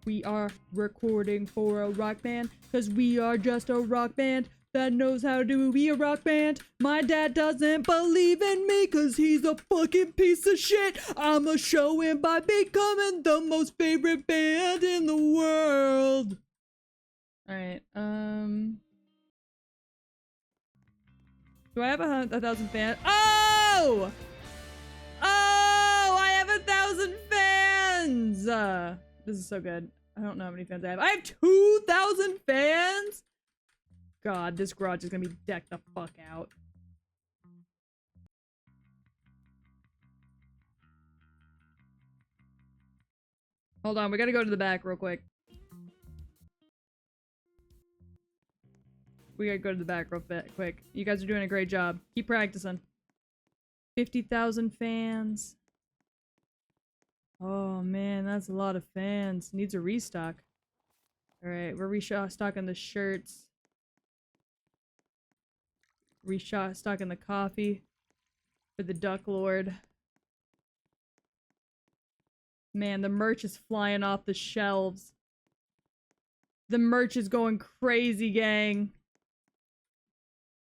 We are recording for a rock band, cause we are just a rock band. that knows how to be a rock band. My dad doesn't believe in me cause he's a fucking piece of shit. I'ma show him by becoming the most favorite band in the world. Alright, do I have 1,000 fans? Oh! Oh! I have 1,000 fans! This is so good. I don't know how many fans I have. I have 2,000 fans?! God, this garage is gonna be decked the fuck out. Hold on, we gotta go to the back real quick. We gotta go to the back real quick. You guys are doing a great job. Keep practicing. 50,000 fans. Oh man, that's a lot of fans. Needs a restock. Alright, we're restocking the shirts. Restocking the coffee for the Duck Lord. Man, the merch is flying off the shelves. The merch is going crazy, gang.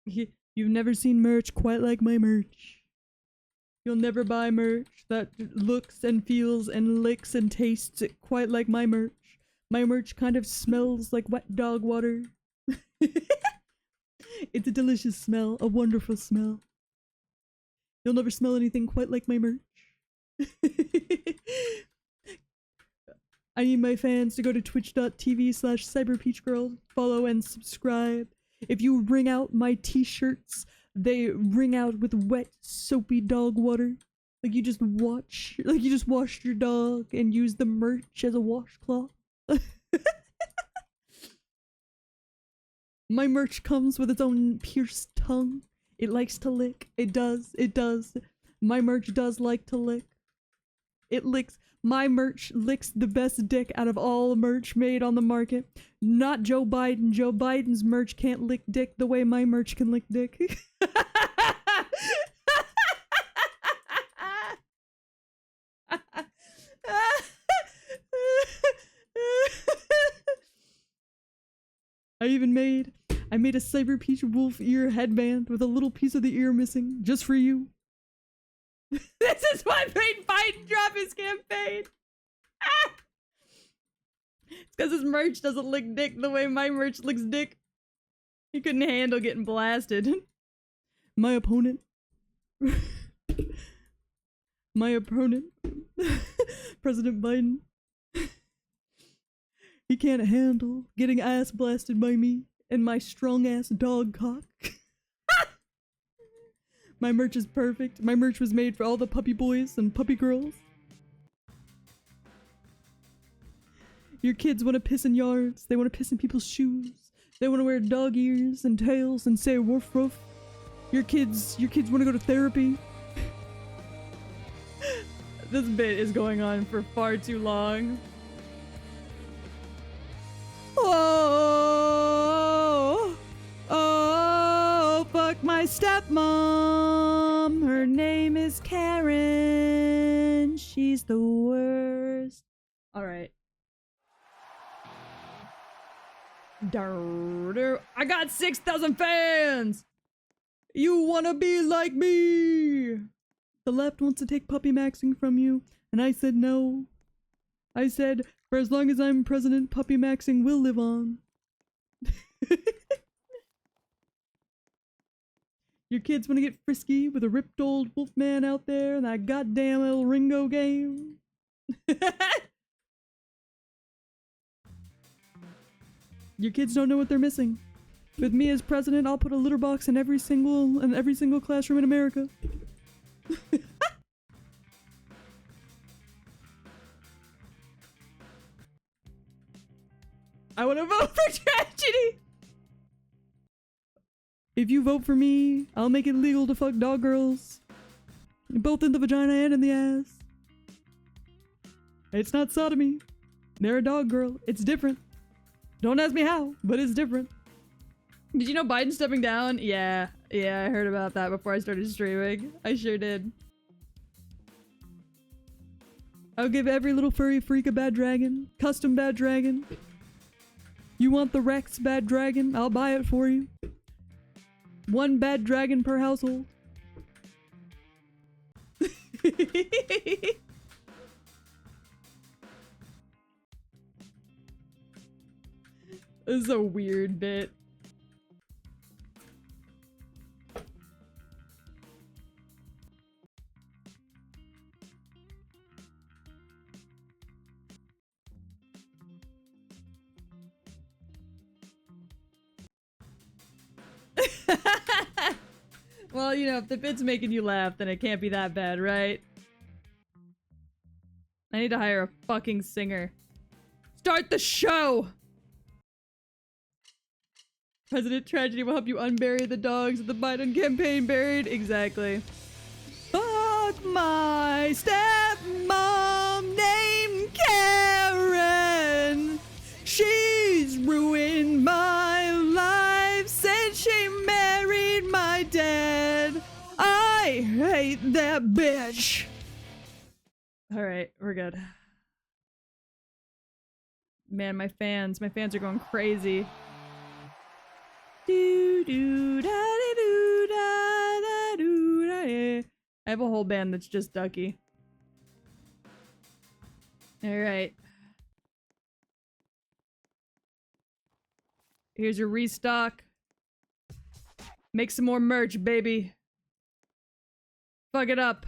You've never seen merch quite like my merch. You'll never buy merch that looks and feels and licks and tastes quite like my merch. My merch kind of smells like wet dog water. It's a delicious smell, a wonderful smell. You'll never smell anything quite like my merch. I need my fans to go to twitch.tv/cyberpeachgirl, follow and subscribe. If you wring out my t-shirts, they wring out with wet, soapy dog water. Like you just washed your dog and used the merch as a washcloth. My merch comes with its own pierced tongue. It likes to lick. It does. It does. My merch does like to lick. It licks. My merch licks the best dick out of all merch made on the market. Not Joe Biden. Joe Biden's merch can't lick dick the way my merch can lick dick. I made a Cyber Peach wolf ear headband with a little piece of the ear missing, just for you. This is what made Biden drop his campaign! Ah! It's because his merch doesn't lick dick the way my merch licks dick. He couldn't handle getting blasted. My opponent, President Biden, he can't handle getting ass blasted by me and my strong ass dog cock. My merch is perfect. My merch was made for all the puppy boys and puppy girls. Your kids want to piss in yards. They want to piss in people's shoes. They want to wear dog ears and tails and say woof woof. Your kids want to go to therapy. This bit is going on for far too long. Oh, oh, fuck my stepmom. Her name is Karen. She's the worst. All right. I got 6,000 fans. You wanna be like me? The left wants to take puppy maxing from you, and I said no. I said, for as long as I'm president, puppy maxing will live on. Your kids want to get frisky with a ripped old wolf man out there in that goddamn El Ringo game. Your kids don't know what they're missing. With me as president, I'll put a litter box in every single classroom in America. I want to vote for tragedy. If you vote for me, I'll make it legal to fuck dog girls. Both in the vagina and in the ass. It's not sodomy. They're a dog girl. It's different. Don't ask me how, but it's different. Did you know Biden's stepping down? Yeah, I heard about that before I started streaming. I sure did. I'll give every little furry freak a bad dragon. Custom bad dragon. You want the Rex bad dragon? I'll buy it for you. One bad dragon per household. This is a weird bit. Well, you know, if the bit's making you laugh, then it can't be that bad, right? I need to hire a fucking singer. Start the show! President Tragedy will help you unbury the dogs of the Biden campaign buried. Exactly. Fuck my stepmom named Karen. She's ruined my life since she married my dad. I hate that bitch. Alright, we're good. Man, my fans are going crazy. Do do da da do da da do da. I have a whole band that's just Ducky. Alright. Here's your restock. Make some more merch, baby. Fuck it up.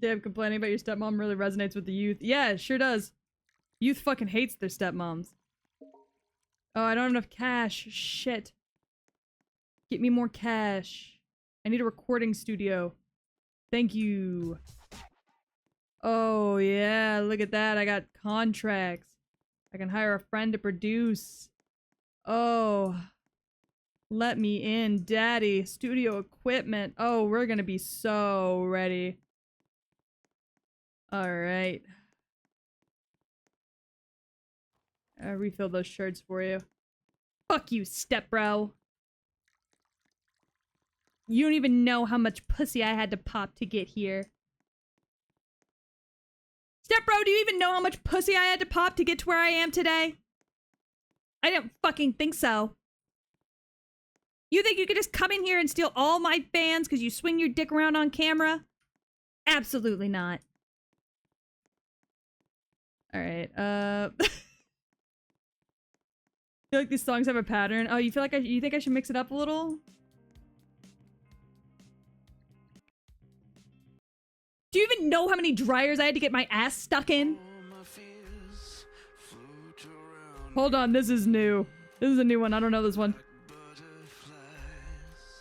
Damn, complaining about your stepmom really resonates with the youth. Yeah, it sure does. Youth fucking hates their stepmoms. Oh, I don't have enough cash. Shit. Get me more cash. I need a recording studio. Thank you. Oh, yeah, look at that. I got contracts. I can hire a friend to produce. Oh. Let me in, daddy. Studio equipment. Oh, we're gonna be so ready. Alright. I'll refill those shirts for you. Fuck you, stepbro. You don't even know how much pussy I had to pop to get here. Stepbro, do you even know how much pussy I had to pop to get to where I am today? I don't fucking think so. You think you could just come in here and steal all my fans because you swing your dick around on camera? Absolutely not. Alright, I feel like these songs have a pattern. Oh, you feel like you think I should mix it up a little? Do you even know how many dryers I had to get my ass stuck in? Hold on, this is new. This is a new one. I don't know this one.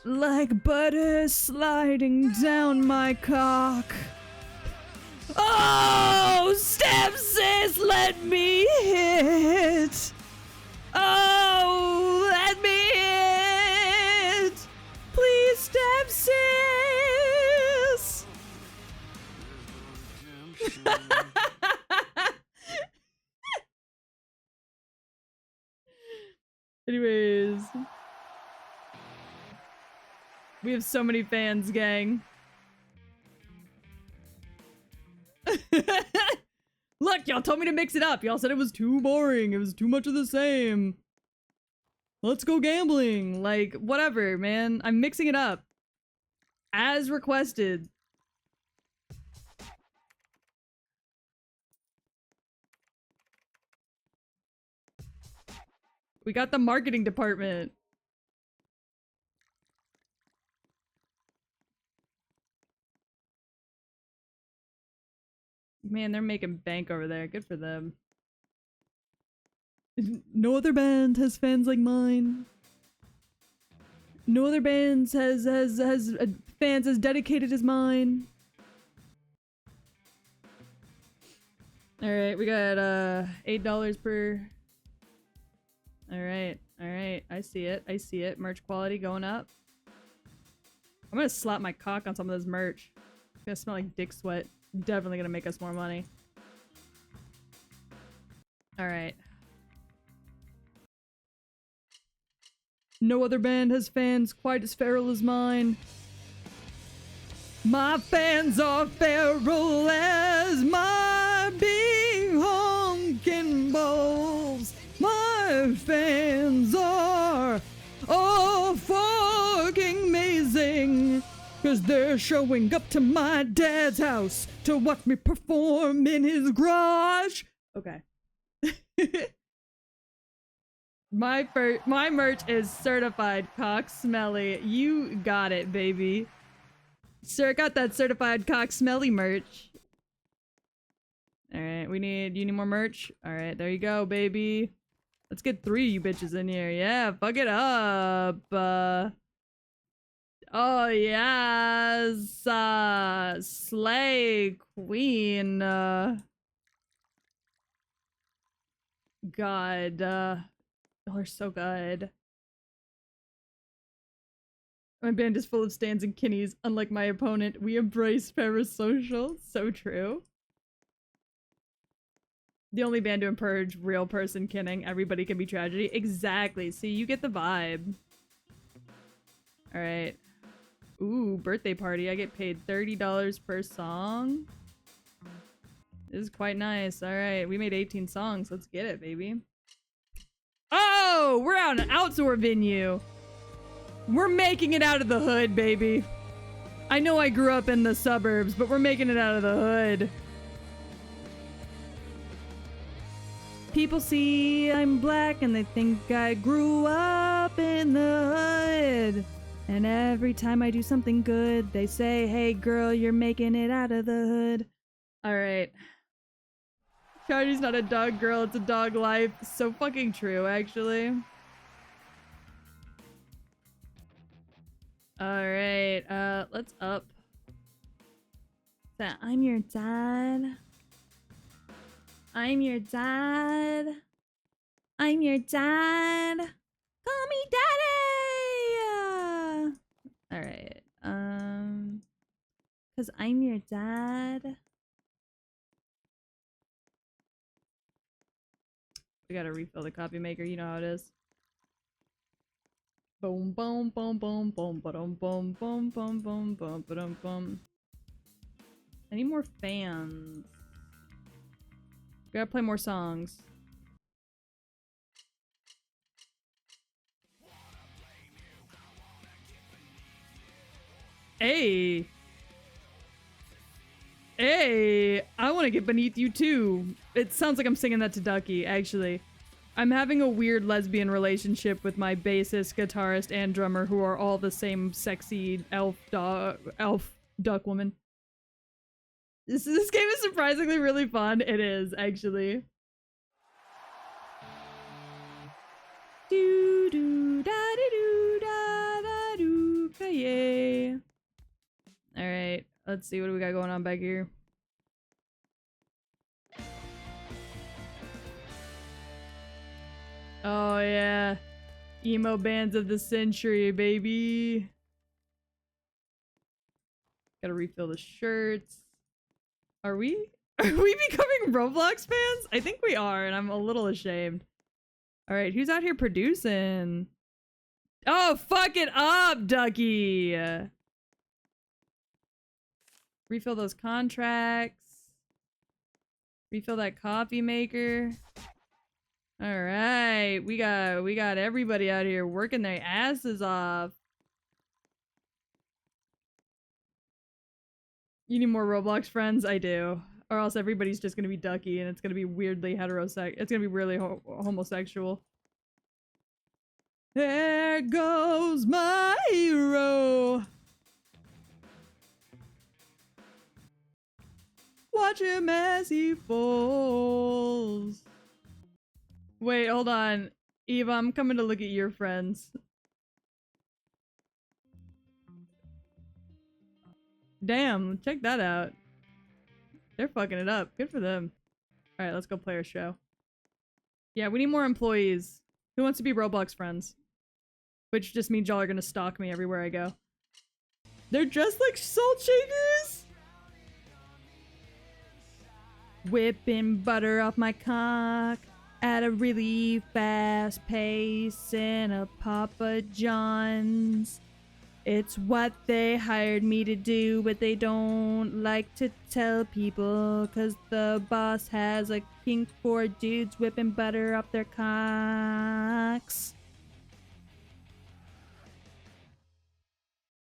Like butter sliding down my cock. Oh, stepsis, let me hit. Oh, let me hit. Please, stepsis. Anyways. We have so many fans, gang. Look, y'all told me to mix it up. Y'all said it was too boring. It was too much of the same. Let's go gambling. Like, whatever, man. I'm mixing it up. As requested. We got the marketing department. Man, they're making bank over there. Good for them. No other band has fans like mine. No other band has fans as dedicated as mine. Alright, we got $8 per... Alright, I see it. I see it. Merch quality going up. I'm gonna slap my cock on some of this merch. It's gonna smell like dick sweat. Definitely gonna make us more money. Alright. No other band has fans quite as feral as mine. My fans are feral as my big honking balls. My fans are 'cause they're showing up to my dad's house to watch me perform in his garage. Okay. My merch is certified cock smelly. You got it, baby. Sir, got that certified cock smelly merch. All right, you need more merch? All right, there you go, baby. Let's get 3 of you bitches in here. Yeah, fuck it up. Oh, yes. Slay queen. God, we're so good. My band is full of stands and kinnies. Unlike my opponent, we embrace parasocial. So true. The only band to encourage real person kinning. Everybody can be tragedy. Exactly. See, you get the vibe. Alright. Ooh, birthday party. I get paid $30 per song. This is quite nice. Alright, we made 18 songs. Let's get it, baby. Oh! We're out an outdoor venue! We're making it out of the hood, baby. I know I grew up in the suburbs, but we're making it out of the hood. People see I'm black and they think I grew up in the hood. And every time I do something good, they say, hey girl, you're making it out of the hood. Alright. Charity's not a dog girl, it's a dog life. So fucking true, actually. Alright, let's up. So I'm your dad. I'm your dad. I'm your dad. Call me daddy! Alright, 'cause I'm your dad. We gotta refill the copy maker, you know how it is. Boom, boom, boom, boom, boom, boom, boom, boom, boom, boom, boom, boom, boom. I need more fans. We gotta play more songs. Hey! Hey! I want to get beneath you too. It sounds like I'm singing that to Ducky, actually. I'm having a weird lesbian relationship with my bassist, guitarist, and drummer who are all the same sexy elf duck woman. This game is surprisingly really fun. It is, actually. Do do da di do da da do yay. Alright, let's see what do we got going on back here. Oh yeah. Emo bands of the century, baby. Gotta refill the shirts. Are we becoming Roblox fans? I think we are, and I'm a little ashamed. Alright, who's out here producing? Oh, fuck it up, Ducky! Refill those contracts. Refill that coffee maker. Alright, we got everybody out here working their asses off. You need more Roblox friends? I do. Or else everybody's just gonna be Ducky and it's gonna be weirdly it's gonna be really homosexual. There goes my hero. Watch him as he falls. Wait, hold on. Eva, I'm coming to look at your friends. Damn, check that out. They're fucking it up. Good for them. Alright, let's go play our show. Yeah, we need more employees. Who wants to be Roblox friends? Which just means y'all are gonna stalk me everywhere I go. They're dressed like salt shakers? Whipping butter off my cock at a really fast pace in a Papa John's. It's what they hired me to do, but they don't like to tell people, 'cause the boss has a kink for dudes whipping butter off their cocks.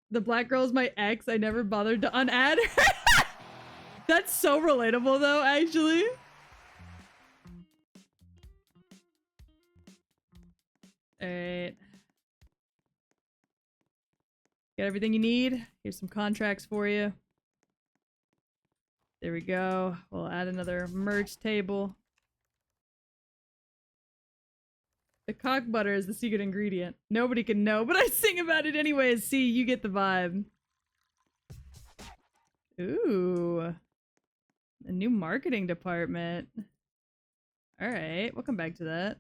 The black girl is my ex. I never bothered to unadd her. That's so relatable though, actually. Alright. Got everything you need? Here's some contracts for you. There we go. We'll add another merch table. The cock butter is the secret ingredient. Nobody can know, but I sing about it anyways. See, you get the vibe. Ooh. A new marketing department. Alright, we'll come back to that.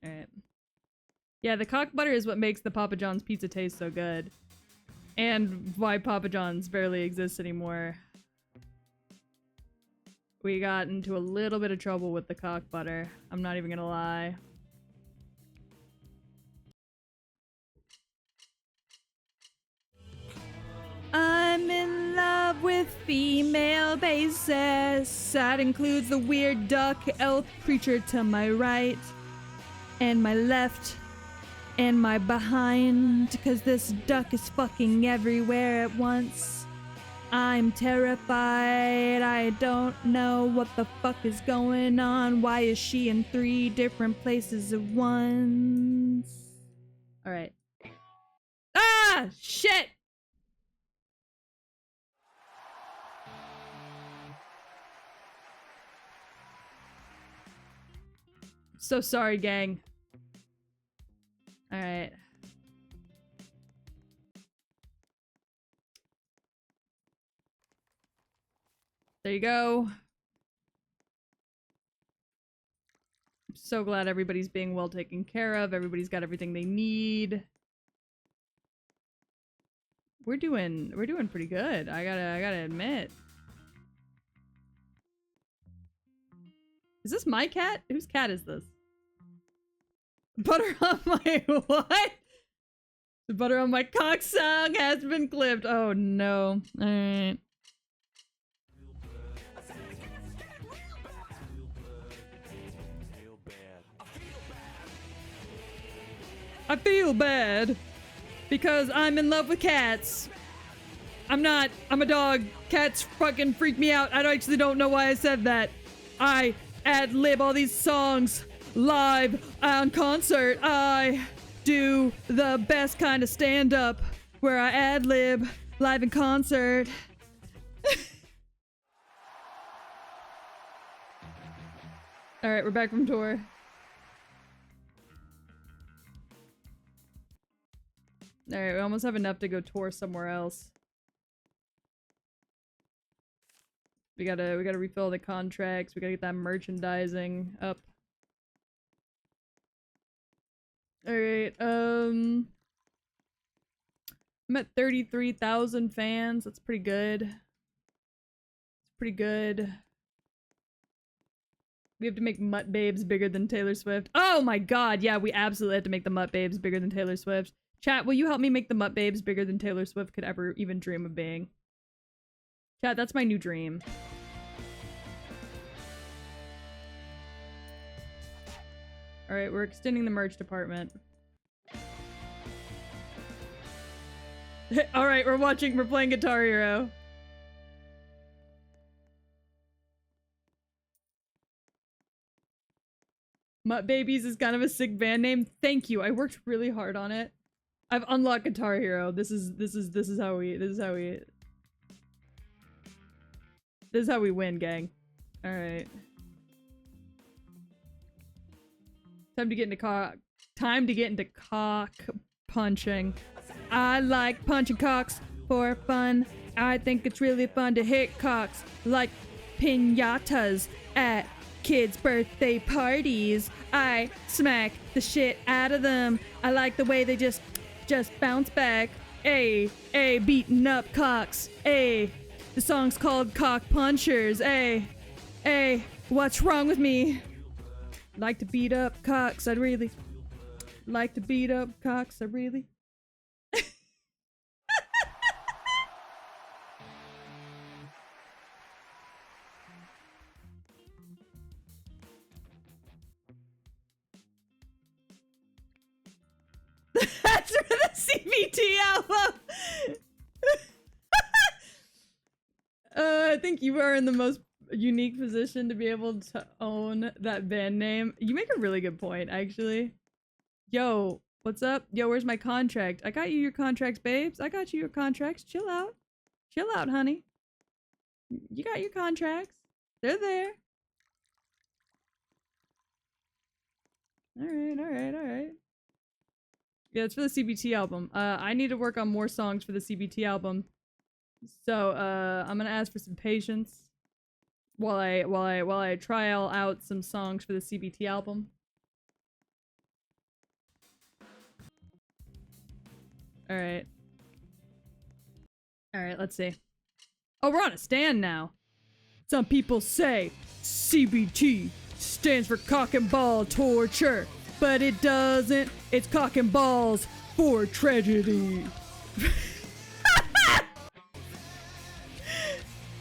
Alright. Yeah, the cock butter is what makes the Papa John's pizza taste so good. And why Papa John's barely exists anymore. We got into a little bit of trouble with the cock butter. I'm not even gonna lie. I'm in love with female bases. That includes the weird duck elf creature to my right. And my left. And my behind. Because this duck is fucking everywhere at once. I'm terrified. I don't know what the fuck is going on. Why is she in 3 different places at once? Alright. Ah! Shit! So sorry, gang. Alright. There you go. I'm so glad everybody's being well taken care of. Everybody's got everything they need. We're doing pretty good. I gotta admit. Is this my cat? Whose cat is this? Butter on my what? The butter on my cock song has been clipped. Oh no. Alright. I feel bad because I'm in love with cats. I'm not. I'm a dog. Cats fucking freak me out. I actually don't know why I said that. I ad-lib all these songs live on concert. I do the best kind of stand-up where I ad-lib live in concert. Alright, we're back from tour. Alright, we almost have enough to go tour somewhere else. We gotta refill the contracts. We gotta get that merchandising up. Alright, I'm at 33,000 fans. That's pretty good. It's pretty good. We have to make Mutt Babes bigger than Taylor Swift. Oh my god, yeah, we absolutely have to make the Mutt Babes bigger than Taylor Swift. Chat, will you help me make the Mutt Babes bigger than Taylor Swift could ever even dream of being? Chat, that's my new dream. Alright, we're extending the merch department. Alright, we're playing Guitar Hero. Mutt Babies is kind of a sick band name. Thank you. I worked really hard on it. I've unlocked Guitar Hero. This is how we win, gang. All right. Time to get into cock punching. I like punching cocks for fun. I think it's really fun to hit cocks like piñatas at kids' birthday parties. I smack the shit out of them. I like the way they just bounce back. Ay, beating up cocks. Ay, the song's called Cock Punchers. Ay, what's wrong with me? Like to beat up cocks, I'd really like to beat up cocks, I really. That's for the CBT album. I think you are in the most unique position to be able to own that band name. You make a really good point, actually. Yo, what's up? Yo, where's my contract? I got you your contracts, babes. I got you your contracts. Chill out. Chill out, honey. You got your contracts. They're there. Alright, alright, alright. Yeah, it's for the CBT album. I need to work on more songs for the CBT album. So, I'm gonna ask for some patience while I trial out some songs for the CBT album. Alright. Alright, let's see. Oh, we're on a stand now. Some people say CBT stands for cock and ball torture, but it doesn't. It's cock and balls for tragedy.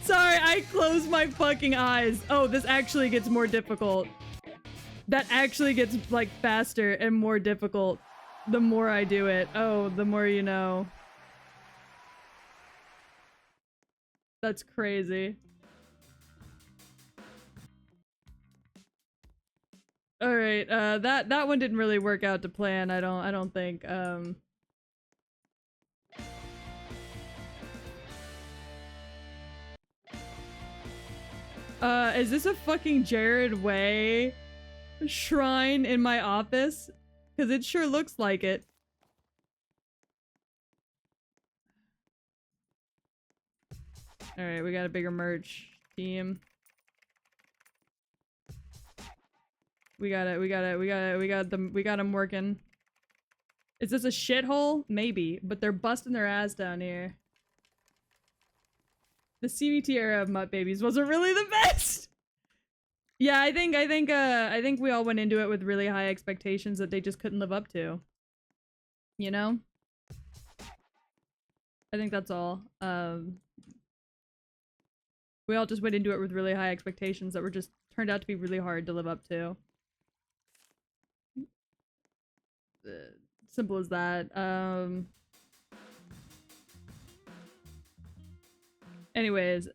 Sorry, I closed my fucking eyes. Oh, this actually gets more difficult. That actually gets, like, faster and more difficult the more I do it. Oh, the more you know. That's crazy. All right, that one didn't really work out to plan. I don't think. Is this a fucking Jared Way shrine in my office? Because it sure looks like it. All right, we got a bigger merch team. We got them working. Is this a shithole? Maybe, but they're busting their ass down here. The CVT era of Mutt Babies wasn't really the best. Yeah, I think we all went into it with really high expectations that they just couldn't live up to. You know? I think that's all. We all just went into it with really high expectations that were just turned out to be really hard to live up to. Simple as that. Anyways.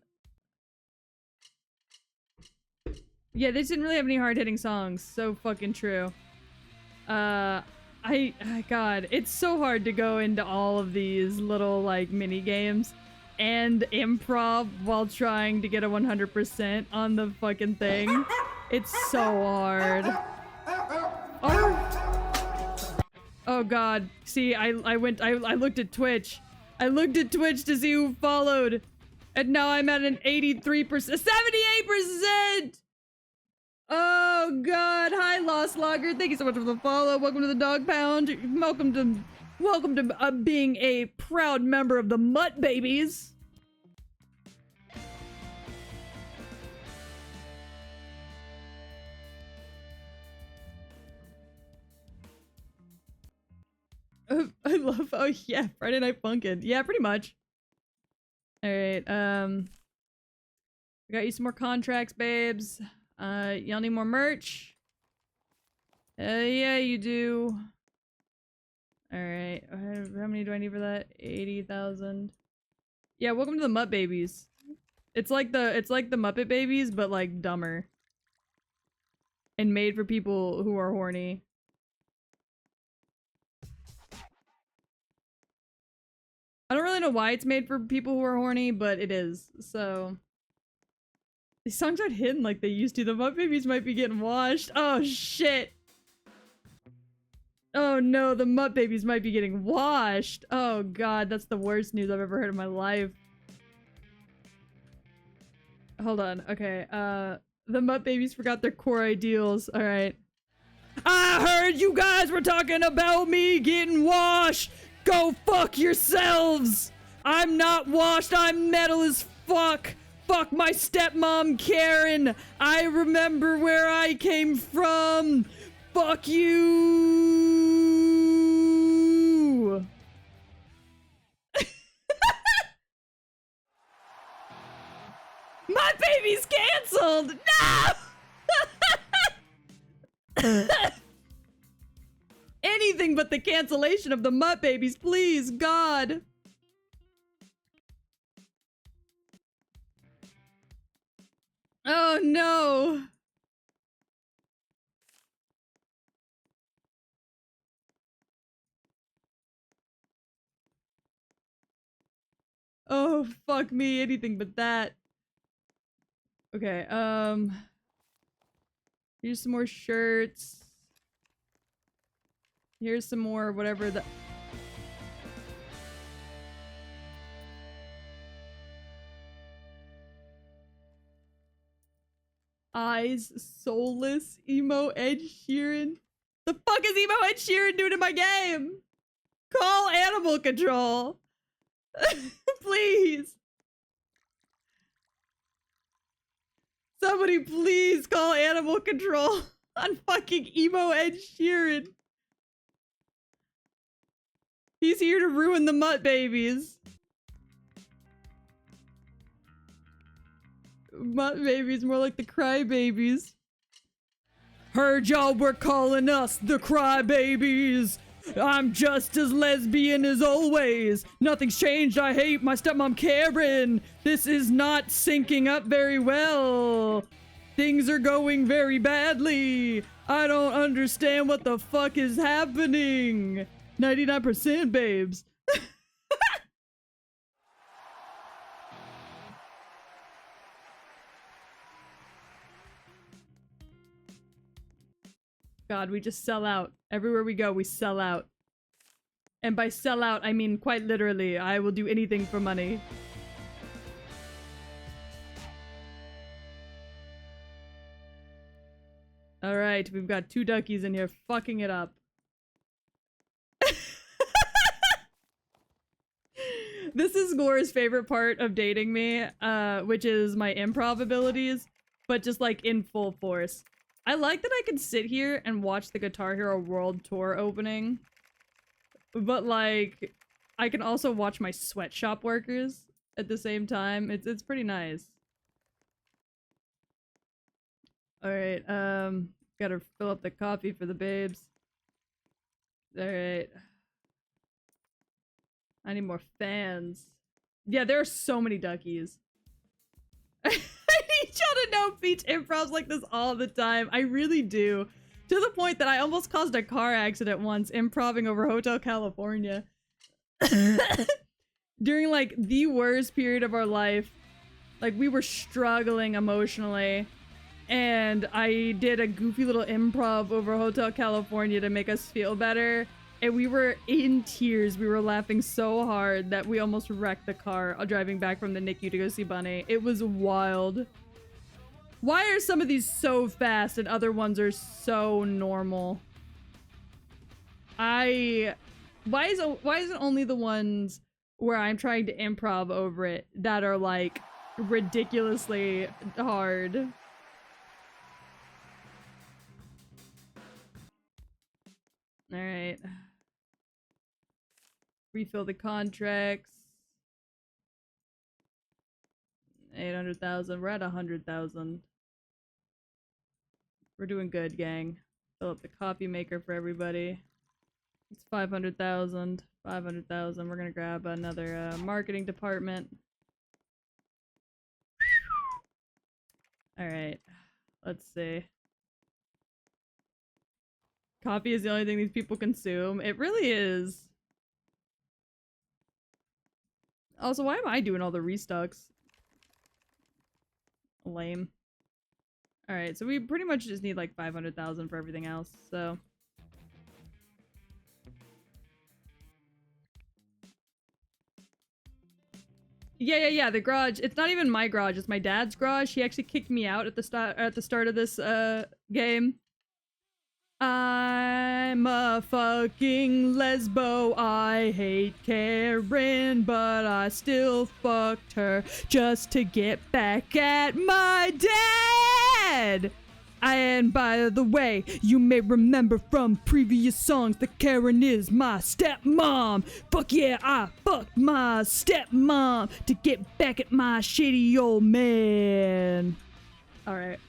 Yeah, they didn't really have any hard-hitting songs. So fucking true. God, it's so hard to go into all of these little, like, mini games and improv while trying to get a 100% on the fucking thing. It's so hard. Oh god. See, I looked at Twitch. I looked at Twitch to see who followed. And now I'm at an 83%, 78%! Oh god. Hi, Lost Logger. Thank you so much for the follow. Welcome to the Dog Pound. Welcome to being a proud member of the Mutt Babies. I love, oh yeah, Friday Night Funkin'. Yeah, pretty much. Alright, we got you some more contracts, babes. Y'all need more merch? Yeah, you do. Alright, how many do I need for that? 80,000. Yeah, welcome to the Mutt Babies. It's like the Muppet Babies, but like dumber. And made for people who are horny. I don't really know why it's made for people who are horny, but it is, so... These songs aren't hidden like they used to. The Mutt Babies might be getting washed. Oh, shit! Oh no, the Mutt Babies might be getting washed! Oh god, that's the worst news I've ever heard in my life. Hold on, okay, the Mutt Babies forgot their core ideals, alright. I heard you guys were talking about me getting washed! Go fuck yourselves! I'm not washed, I'm metal as fuck! Fuck my stepmom, Karen! I remember where I came from! Fuck you! My baby's canceled! No! anything but the cancellation of the Mutt babies, please, God. Oh no. Oh, fuck me, anything but that. Okay, here's some more shirts. Here's some more whatever the... Eyes, soulless, emo Ed Sheeran. The fuck is emo Ed Sheeran doing in my game? Call animal control. Please. Somebody please call animal control on fucking emo Ed Sheeran. He's here to ruin the Mutt babies. Mutt babies, more like the cry babies. Heard y'all were calling us the cry babies. I'm just as lesbian as always. Nothing's changed. I hate my stepmom Karen. This is not syncing up very well. Things are going very badly. I don't understand what the fuck is happening. 99% babes. God, we just sell out. Everywhere we go, we sell out. And by sell out, I mean quite literally, I will do anything for money. Alright, we've got 2 duckies in here fucking it up. This is Gore's favorite part of dating me, which is my improv abilities, but just like in full force. I like that I can sit here and watch the Guitar Hero World Tour opening, but like, I can also watch my sweatshop workers at the same time. It's pretty nice. Alright, gotta fill up the coffee for the babes. Alright. I need more fans. Yeah, there are so many duckies. I need y'all to know Peach improvs like this all the time. I really do. To the point that I almost caused a car accident once improving over Hotel California. During like the worst period of our life. Like we were struggling emotionally. And I did a goofy little improv over Hotel California to make us feel better. And we were in tears. We were laughing so hard that we almost wrecked the car driving back from the NICU to go see Bunny. It was wild. Why are some of these so fast and other ones are so normal? Why is it only the ones where I'm trying to improv over it that are like ridiculously hard? All right. Refill the contracts. 800,000. We're at 100,000. We're doing good, gang. Fill up the coffee maker for everybody. It's 500,000. 500,000. We're gonna grab another marketing department. Alright. Let's see. Coffee is the only thing these people consume. It really is. Also, why am I doing all the restocks? Lame. Alright, so we pretty much just need like 500,000 for everything else, so. Yeah, the garage. It's not even my garage, it's my dad's garage. He actually kicked me out at the start of this game. I'm a fucking lesbo. I hate Karen, but I still fucked her just to get back at my dad. And by the way, you may remember from previous songs that Karen is my stepmom. Fuck yeah, I fucked my stepmom to get back at my shitty old man. Alright.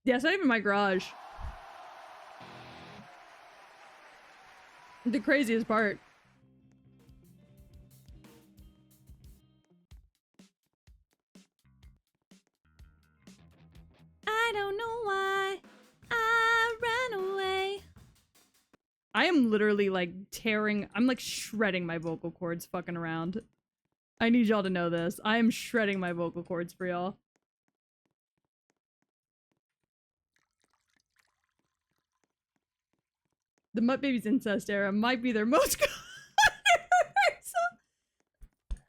Yeah, it's not even my garage. The craziest part. I don't know why I ran away. I am literally like tearing, I'm like shredding my vocal cords fucking around. I need y'all to know this. I am shredding my vocal cords for y'all. The Mutt Babies incest era might be their most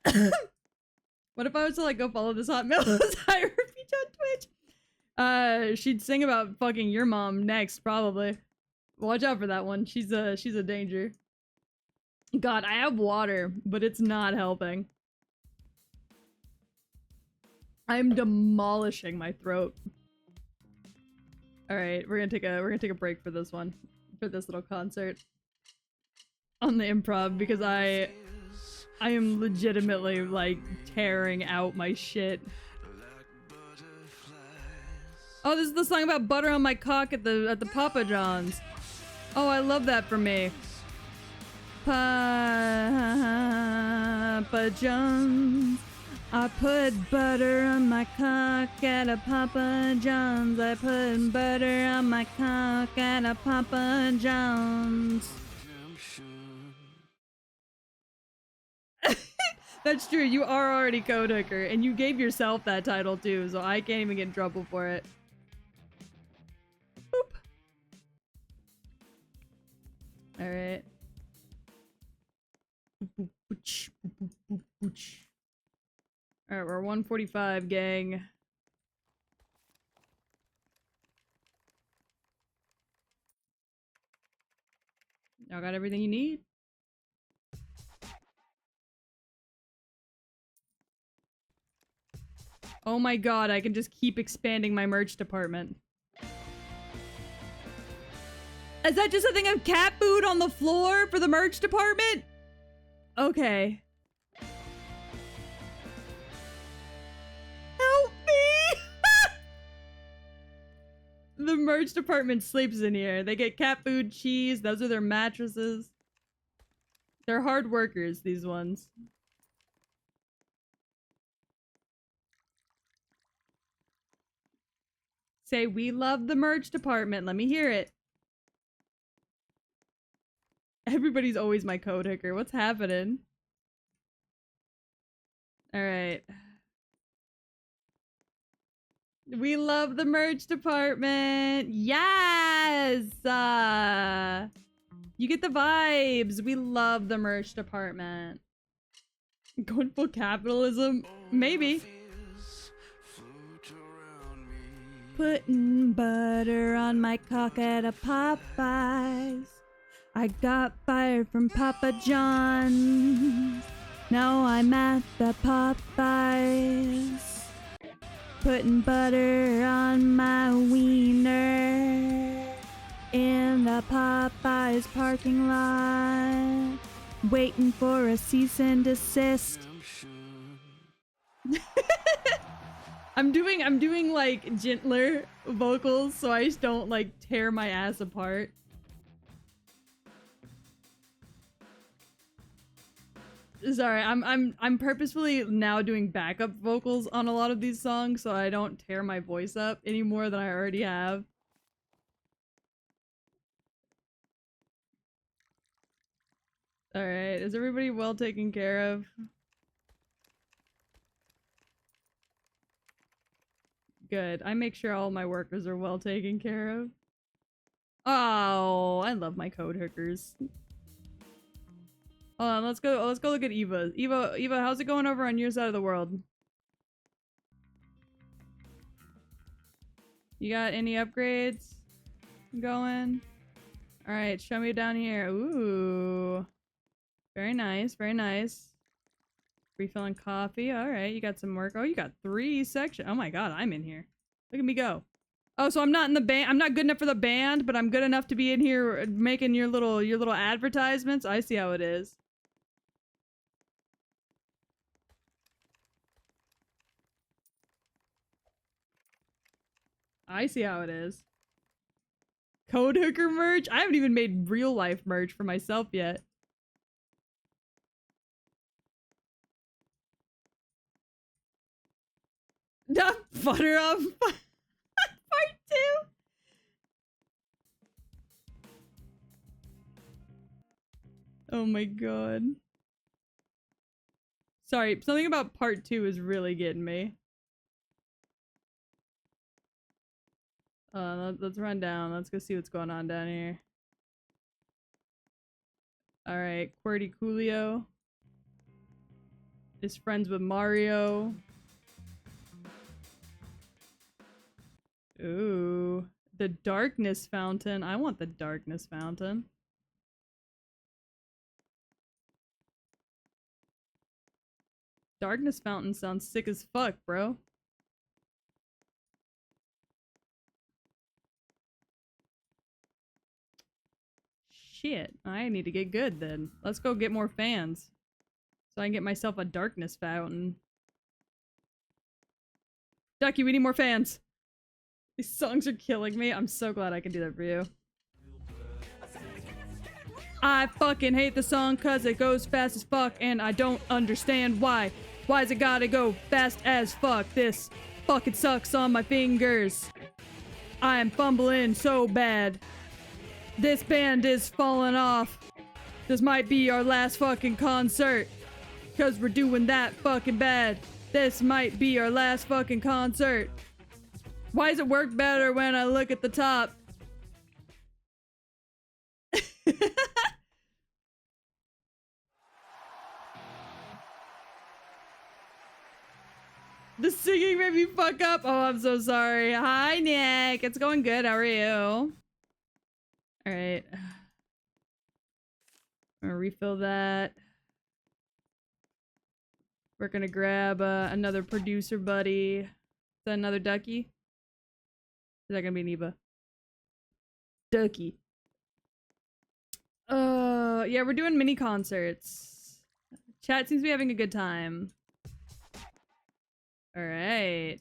controversial. What if I was to like go follow this hot Mills Hire Peach on Twitch? She'd sing about fucking your mom next, probably. Watch out for that one. She's a danger. God, I have water, but it's not helping. I'm demolishing my throat. All right, we're gonna take a break for this one, for this little concert on the improv because I am legitimately like tearing out my shit. Oh, this is the song about butter on my cock at the Papa John's. Oh, I love that for me. Papa John's. I put butter on my cock at a Papa John's. I put butter on my cock at a Papa John's. That's true, you are already Code Hooker, and you gave yourself that title too, so I can't even get in trouble for it. Boop. Alright. Alright, we're 145, gang. Y'all got everything you need? Oh my god, I can just keep expanding my merch department. Is that just a thing of cat food on the floor for the merch department? Okay. Help me! The merch department sleeps in here. They get cat food, cheese, those are their mattresses. They're hard workers, these ones. Say, we love the merch department. Let me hear it. Everybody's always my code hooker. What's happening? Alright. We love the merch department. Yes! You get the vibes. We love the merch department. Going full capitalism? Maybe. Putting butter on my cock at a Popeyes. I got fired from Papa John's. Now I'm at the Popeyes. Putting butter on my wiener. In the Popeyes parking lot. Waiting for a cease and desist. I'm doing like gentler vocals so I just don't like tear my ass apart. Sorry, I'm purposefully now doing backup vocals on a lot of these songs so I don't tear my voice up any more than I already have. Alright, is everybody well taken care of? Good. I make sure all my workers are well taken care of. Oh, I love my code hookers. Hold on, let's go look at Eva. Eva, how's it going over on your side of the world? You got any upgrades going? Alright, show me down here. Ooh. Very nice, very nice. Refilling coffee. Alright, you got some work. Oh, you got 3 sections. Oh my god, I'm in here. Look at me go. Oh, so I'm not in the band. I'm not good enough for the band, but I'm good enough to be in here making your little advertisements. I see how it is. I see how it is. Code hooker merch? I haven't even made real life merch for myself yet. Not butter off part 2. Oh my god. Sorry, something about part 2 is really getting me. Let's run down. Let's go see what's going on down here. Alright, QWERTY Coolio is friends with Mario. Ooh. The Darkness Fountain. I want the Darkness Fountain. Darkness Fountain sounds sick as fuck, bro. Shit, I need to get good then. Let's go get more fans. So I can get myself a Darkness Fountain. Ducky, we need more fans! These songs are killing me. I'm so glad I can do that for you. I fucking hate the song cause it goes fast as fuck and I don't understand why. Why's it gotta go fast as fuck? This fucking sucks on my fingers. I am fumbling so bad. This band is falling off. This might be our last fucking concert. Cause we're doing that fucking bad. This might be our last fucking concert. Why does it work better when I look at the top? The singing made me fuck up. Oh, I'm so sorry. Hi, Nick. It's going good. How are you? Alright. I'm gonna refill that. We're gonna grab another producer buddy. Is that another ducky? Is that gonna be an Eva? Ducky. Yeah, we're doing mini concerts. Chat seems to be having a good time. Alright.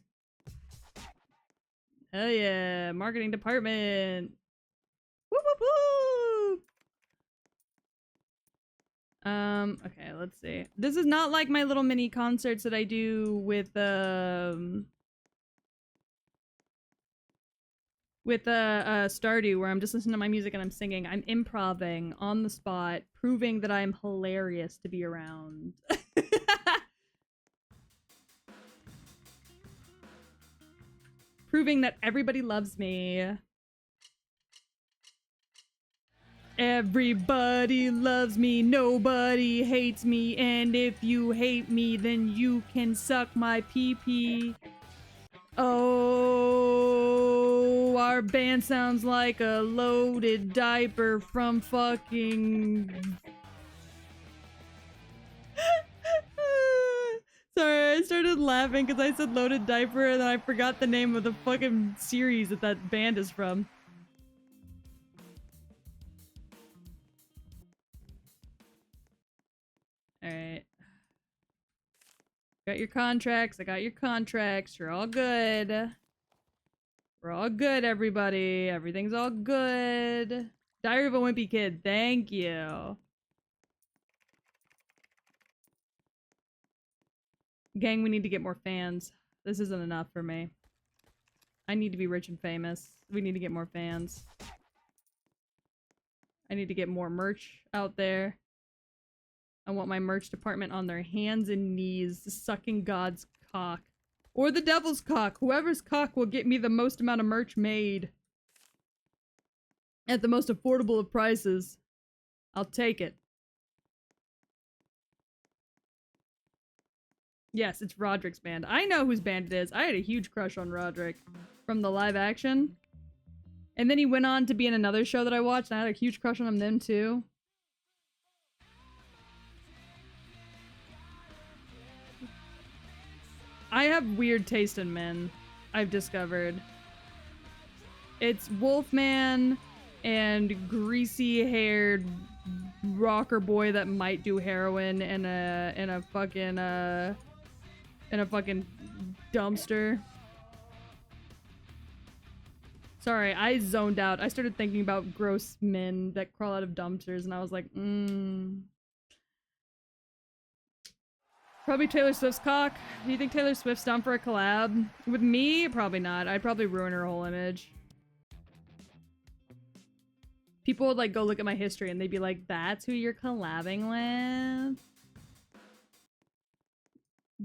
Hell yeah. Marketing department. Woo woo woo! Okay, let's see. This is not like my little mini concerts that I do with Stardew, where I'm just listening to my music and I'm singing. I'm improvising on the spot, proving that I'm hilarious to be around. Proving that everybody loves me. Everybody loves me, nobody hates me, and if you hate me, then you can suck my pee-pee. Oh, our band sounds like a loaded diaper from fucking... Sorry, I started laughing because I said loaded diaper and then I forgot the name of the fucking series that that band is from. Alright. Got your contracts. I got your contracts. You're all good. We're all good, everybody. Everything's all good. Diary of a Wimpy Kid. Thank you. Gang, we need to get more fans. This isn't enough for me. I need to be rich and famous. We need to get more fans. I need to get more merch out there. I want my merch department on their hands and knees, sucking God's cock. Or the devil's cock. Whoever's cock will get me the most amount of merch made. At the most affordable of prices. I'll take it. Yes, it's Roderick's band. I know whose band it is. I had a huge crush on Roderick from the live action. And then he went on to be in another show that I watched, and I had a huge crush on him then too. I have weird taste in men, I've discovered. It's Wolfman and greasy-haired rocker boy that might do heroin in a fucking dumpster. Sorry, I zoned out. I started thinking about gross men that crawl out of dumpsters, and I was like, Probably Taylor Swift's cock. Do you think Taylor Swift's down for a collab? With me? Probably not. I'd probably ruin her whole image. People would like go look at my history and they'd be like, that's who you're collabing with?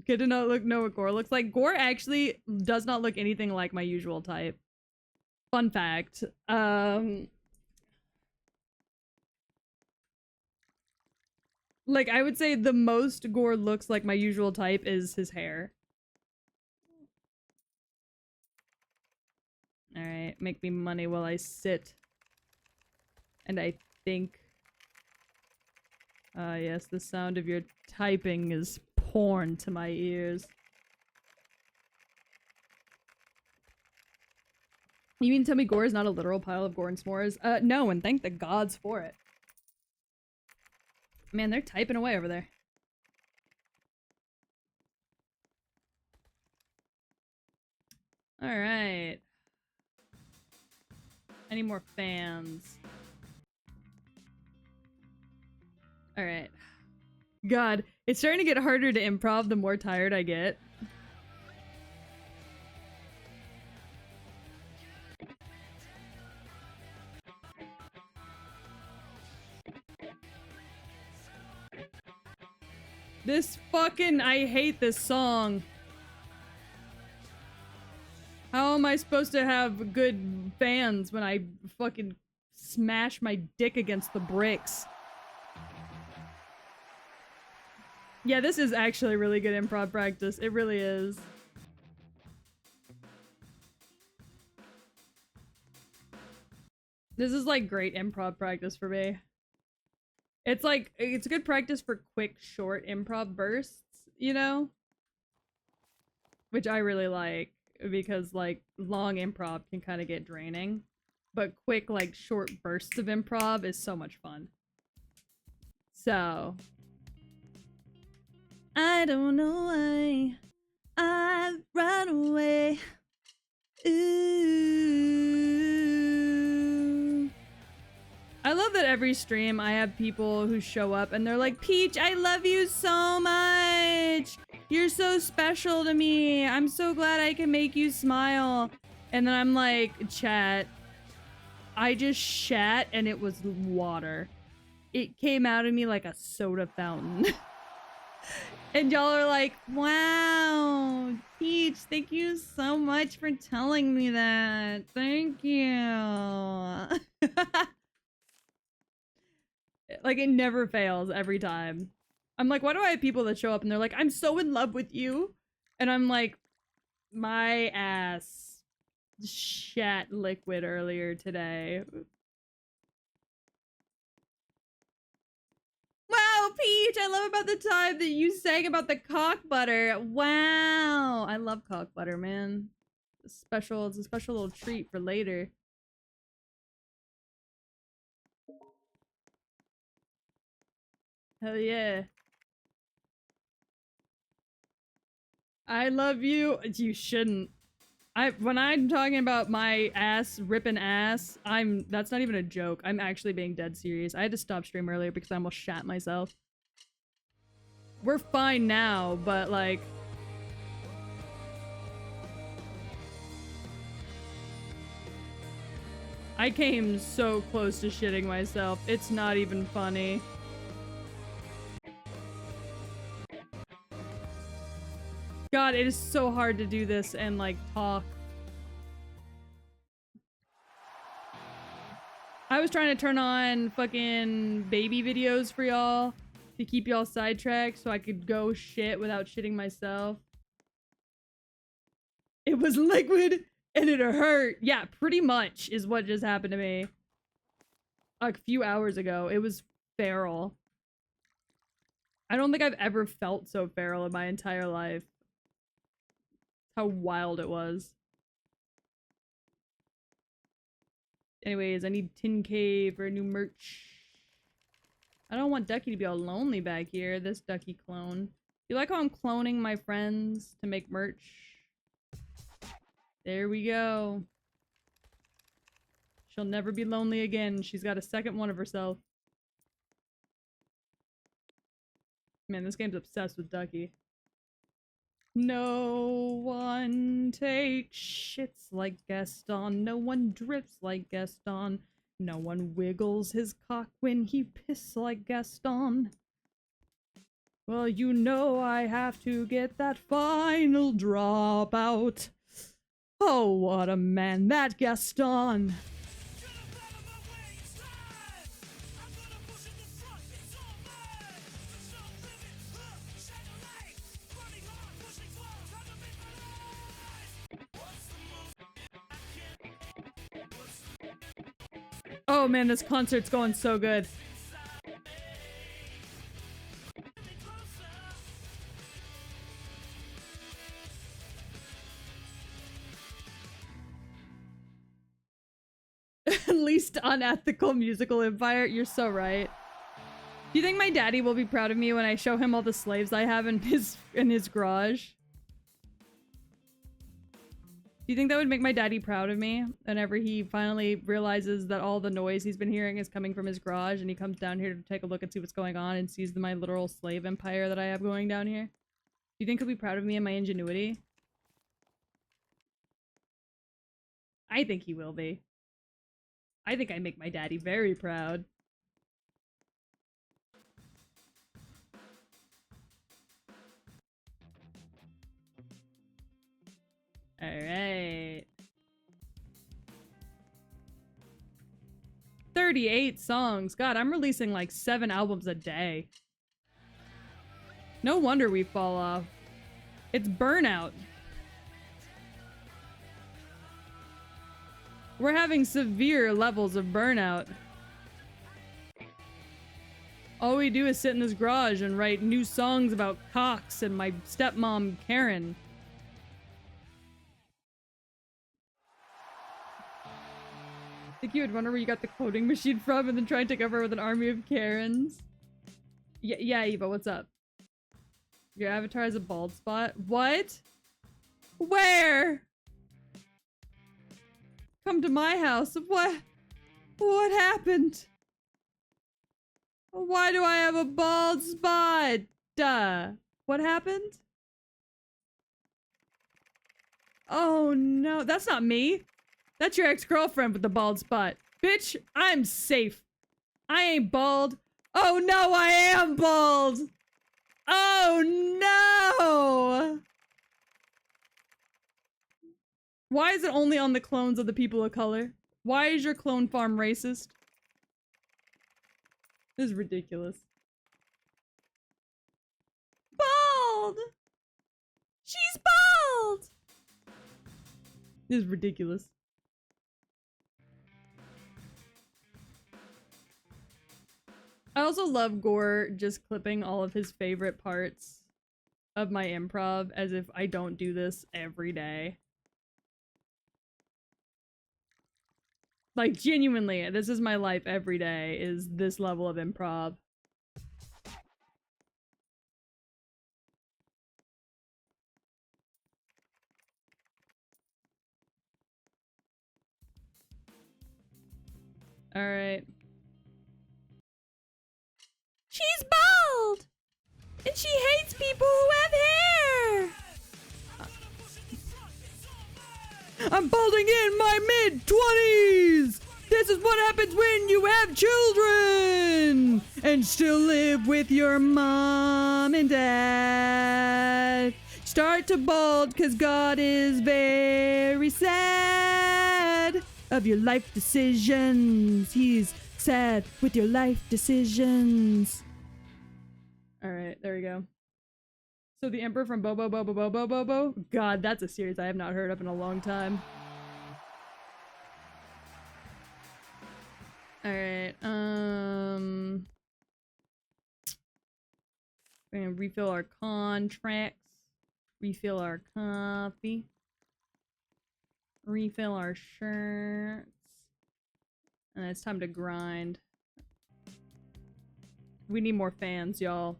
Good to know what Gore looks like. Gore actually does not look anything like my usual type. Fun fact. Like, I would say the most Gore looks like my usual type is his hair. Alright, make me money while I sit. And I think... yes, the sound of your typing is porn to my ears. You mean to tell me Gore is not a literal pile of gore and s'mores? No, and thank the gods for it. Man, they're typing away over there. Alright. I need more fans. Alright. God, it's starting to get harder to improv the more tired I get. This fucking... I hate this song. How am I supposed to have good fans when I fucking smash my dick against the bricks? Yeah, this is actually really good improv practice. It really is. This is like great improv practice for me. It's like, it's good practice for quick, short improv bursts, you know? Which I really like, because like long improv can kind of get draining. But quick, like short bursts of improv is so much fun. So... I don't know why I run away. Ooh. I love that every stream I have people who show up and they're like, Peach, I love you so much. You're so special to me. I'm so glad I can make you smile. And then I'm like, chat, I just shat and it was water. It came out of me like a soda fountain. And y'all are like, wow, Peach, thank you so much for telling me that. Thank you. Like, it never fails every time. I'm like, why do I have people that show up and they're like, I'm so in love with you? And I'm like, my ass shat liquid earlier today. Wow, Peach, I love about the time that you sang about the cock butter. Wow. I love cock butter, man. It's a special little treat for later. Hell yeah. I love you. You shouldn't. When I'm talking about my ass ripping ass, that's not even a joke. I'm actually being dead serious. I had to stop stream earlier because I almost shat myself. We're fine now, but like... I came so close to shitting myself. It's not even funny. God, it is so hard to do this and like talk. I was trying to turn on fucking baby videos for y'all to keep y'all sidetracked so I could go shit without shitting myself. It was liquid and it hurt. Yeah, pretty much is what just happened to me. A few hours ago. It was feral. I don't think I've ever felt so feral in my entire life. How wild it was. Anyways, I need Tin Cave for a new merch. I don't want Ducky to be all lonely back here, this Ducky clone. You like how I'm cloning my friends to make merch? There we go. She'll never be lonely again. She's got a second one of herself. Man, this game's obsessed with Ducky. No one takes shits like Gaston. No one drips like Gaston. No one wiggles his cock when he pisses like Gaston. Well, you know I have to get that final drop out. Oh, what a man, that Gaston. Oh man, this concert's going so good. Least unethical musical empire. You're so right. Do you think my daddy will be proud of me when I show him all the slaves I have in his garage? Do you think that would make my daddy proud of me whenever he finally realizes that all the noise he's been hearing is coming from his garage and he comes down here to take a look and see what's going on and sees my literal slave empire that I have going down here? Do you think he'll be proud of me and my ingenuity? I think he will be. I think I make my daddy very proud. Alright. 38 songs. God, I'm releasing like 7 albums a day. No wonder we fall off. It's burnout. We're having severe levels of burnout. All we do is sit in this garage and write new songs about cocks and my stepmom, Karen. I think you would wonder where you got the coding machine from and then try and take over with an army of Karens. Yeah, Eva, what's up? Your avatar has a bald spot? What? Where? Come to my house. What happened? Why do I have a bald spot? Duh. What happened? Oh no, that's not me. That's your ex-girlfriend with the bald spot. Bitch, I'm safe. I ain't bald. Oh no, I am bald. Oh no. Why is it only on the clones of the people of color? Why is your clone farm racist? This is ridiculous. Bald! She's bald! This is ridiculous. I also love Gore just clipping all of his favorite parts of my improv as if I don't do this every day. Like, genuinely, this is my life every day, is this level of improv. Alright. She's bald! And she hates people who have hair! I'm balding in my mid-20s! This is what happens when you have children! And still live with your mom and dad. Start to bald cause God is very sad of your life decisions. He's sad with your life decisions. Alright, there we go. So the Emperor from Bobo Bobo Bobo Bobo? God, that's a series I have not heard of in a long time. Alright, we're gonna refill our contracts, refill our coffee, refill our shirts, and it's time to grind. We need more fans, y'all.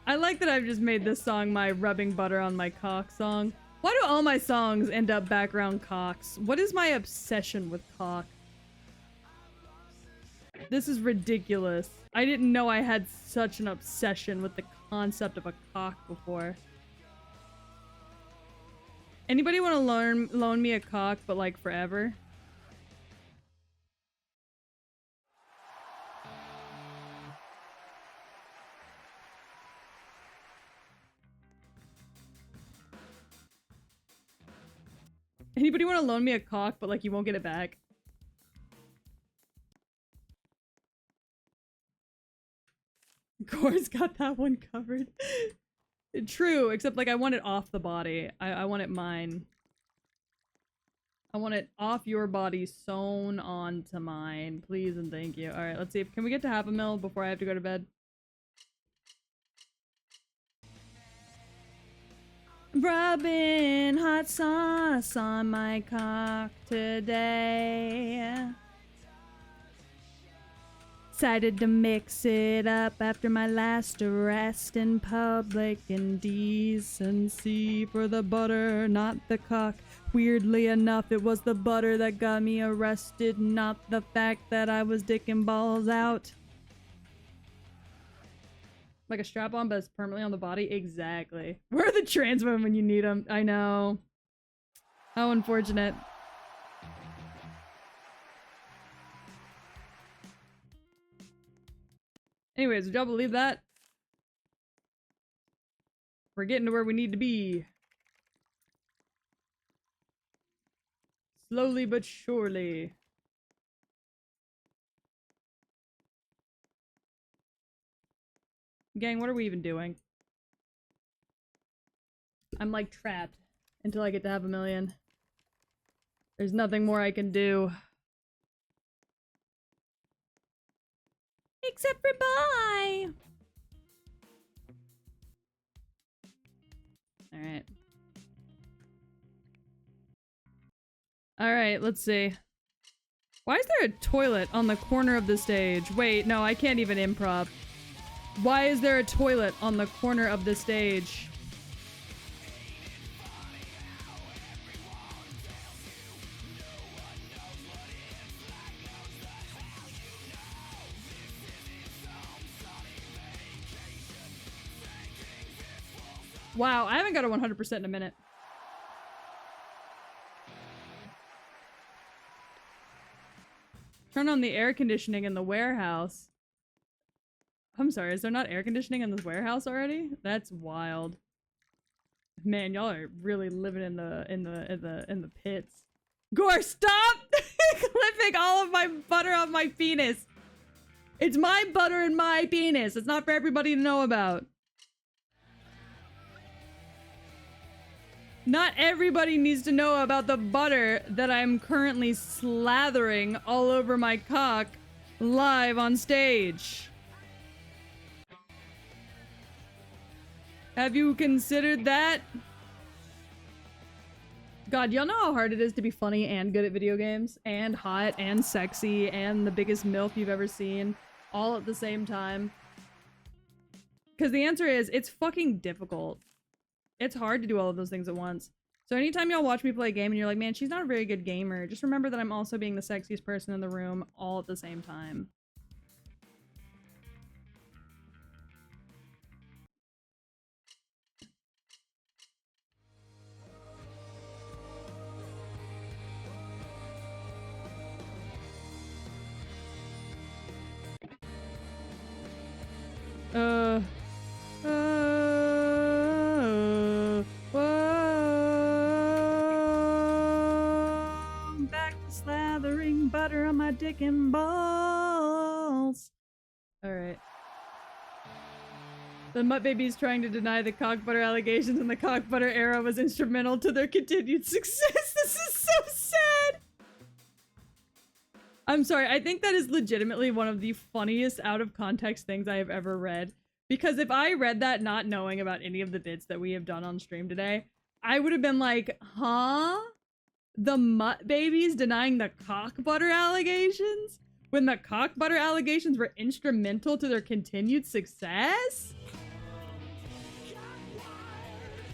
I like that I've just made this song my rubbing butter on my cock song. Why do all my songs end up background cocks? What is my obsession with cock? This is ridiculous. I didn't know I had such an obsession with the concept of a cock before. Anybody want to loan me a cock, but like forever? Anybody want to loan me a cock, but like you won't get it back? Gore's got that one covered. True, except like I want it off the body. I want it mine. I want it off your body, sewn onto mine. Please and thank you. Alright, let's see. Can we get to half a mil before I have to go to bed? Rubbing hot sauce on my cock today. Decided to mix it up after my last arrest in public indecency for the butter, not the cock. Weirdly enough, it was the butter that got me arrested, not the fact that I was dicking balls out. Like a strap-on, but it's permanently on the body? Exactly. Where are the trans women when you need them? I know. How unfortunate. Anyways, would y'all believe that? We're getting to where we need to be. Slowly but surely. Gang, what are we even doing? I'm like trapped until I get to have a million. There's nothing more I can do. Except for bye! Alright. Alright, let's see. Why is there a toilet on the corner of the stage? Wait, no, I can't even improv. Why is there a toilet on the corner of the stage? Wow, I haven't got a 100% in a minute. Turn on the air conditioning in the warehouse. I'm sorry, is there not air conditioning in this warehouse already? That's wild. Man, y'all are really living in the pits. Gore, stop clipping all of my butter on my penis. It's my butter and my penis. It's not for everybody to know about. Not everybody needs to know about the butter that I'm currently slathering all over my cock live on stage. Have you considered that? God, y'all know how hard it is to be funny and good at video games, and hot and sexy and the biggest MILF you've ever seen, all at the same time? Because the answer is, it's fucking difficult. It's hard to do all of those things at once. So anytime y'all watch me play a game and you're like, man, she's not a very good gamer, just remember that I'm also being the sexiest person in the room all at the same time. Back to slathering butter on my dick and balls. Alright. The Mutt baby's trying to deny the cock butter allegations, and the cock butter era was instrumental to their continued success. This is so sad! I'm sorry, I think that is legitimately one of the funniest out of context things I have ever read. Because if I read that not knowing about any of the bits that we have done on stream today, I would have been like, huh? The Mutt babies denying the cock butter allegations? When the cock butter allegations were instrumental to their continued success?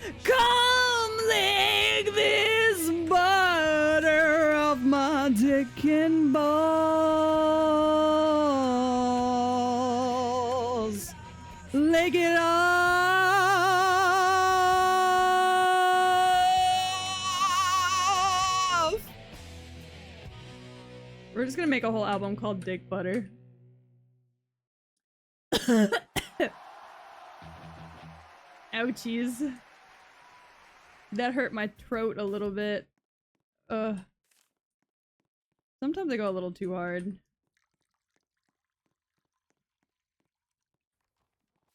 Come lick this butter off my dick and balls. Lick it off. We're just gonna make a whole album called Dick Butter. Ouchies. That hurt my throat a little bit. Sometimes I go a little too hard.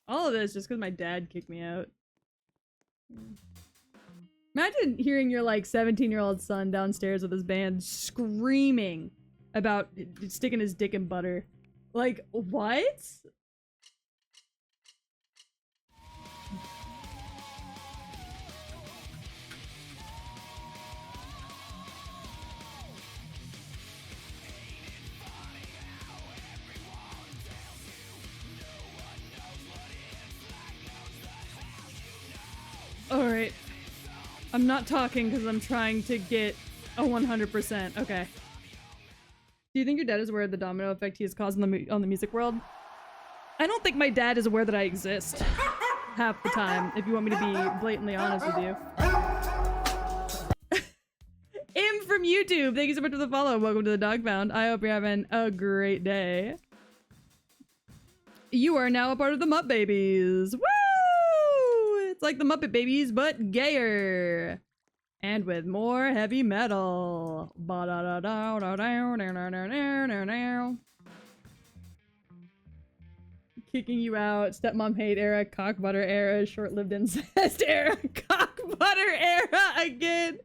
All of this just because my dad kicked me out. Imagine hearing your like 17-year-old son downstairs with his band screaming about sticking his dick in butter. Like, what? Alright. I'm not talking because I'm trying to get a 100%. Okay. Do you think your dad is aware of the domino effect he has caused on the music world? I don't think my dad is aware that I exist. Half the time, if you want me to be blatantly honest with you. Im from YouTube, thank you so much for the follow. Welcome to the Dog Pound. I hope you're having a great day. You are now a part of the Mutt Babies. Woo! It's like the Muppet Babies, but gayer. And with more heavy metal. Kicking you out. Stepmom hate era. Cock butter era. Short-lived incest era. Cock butter era again.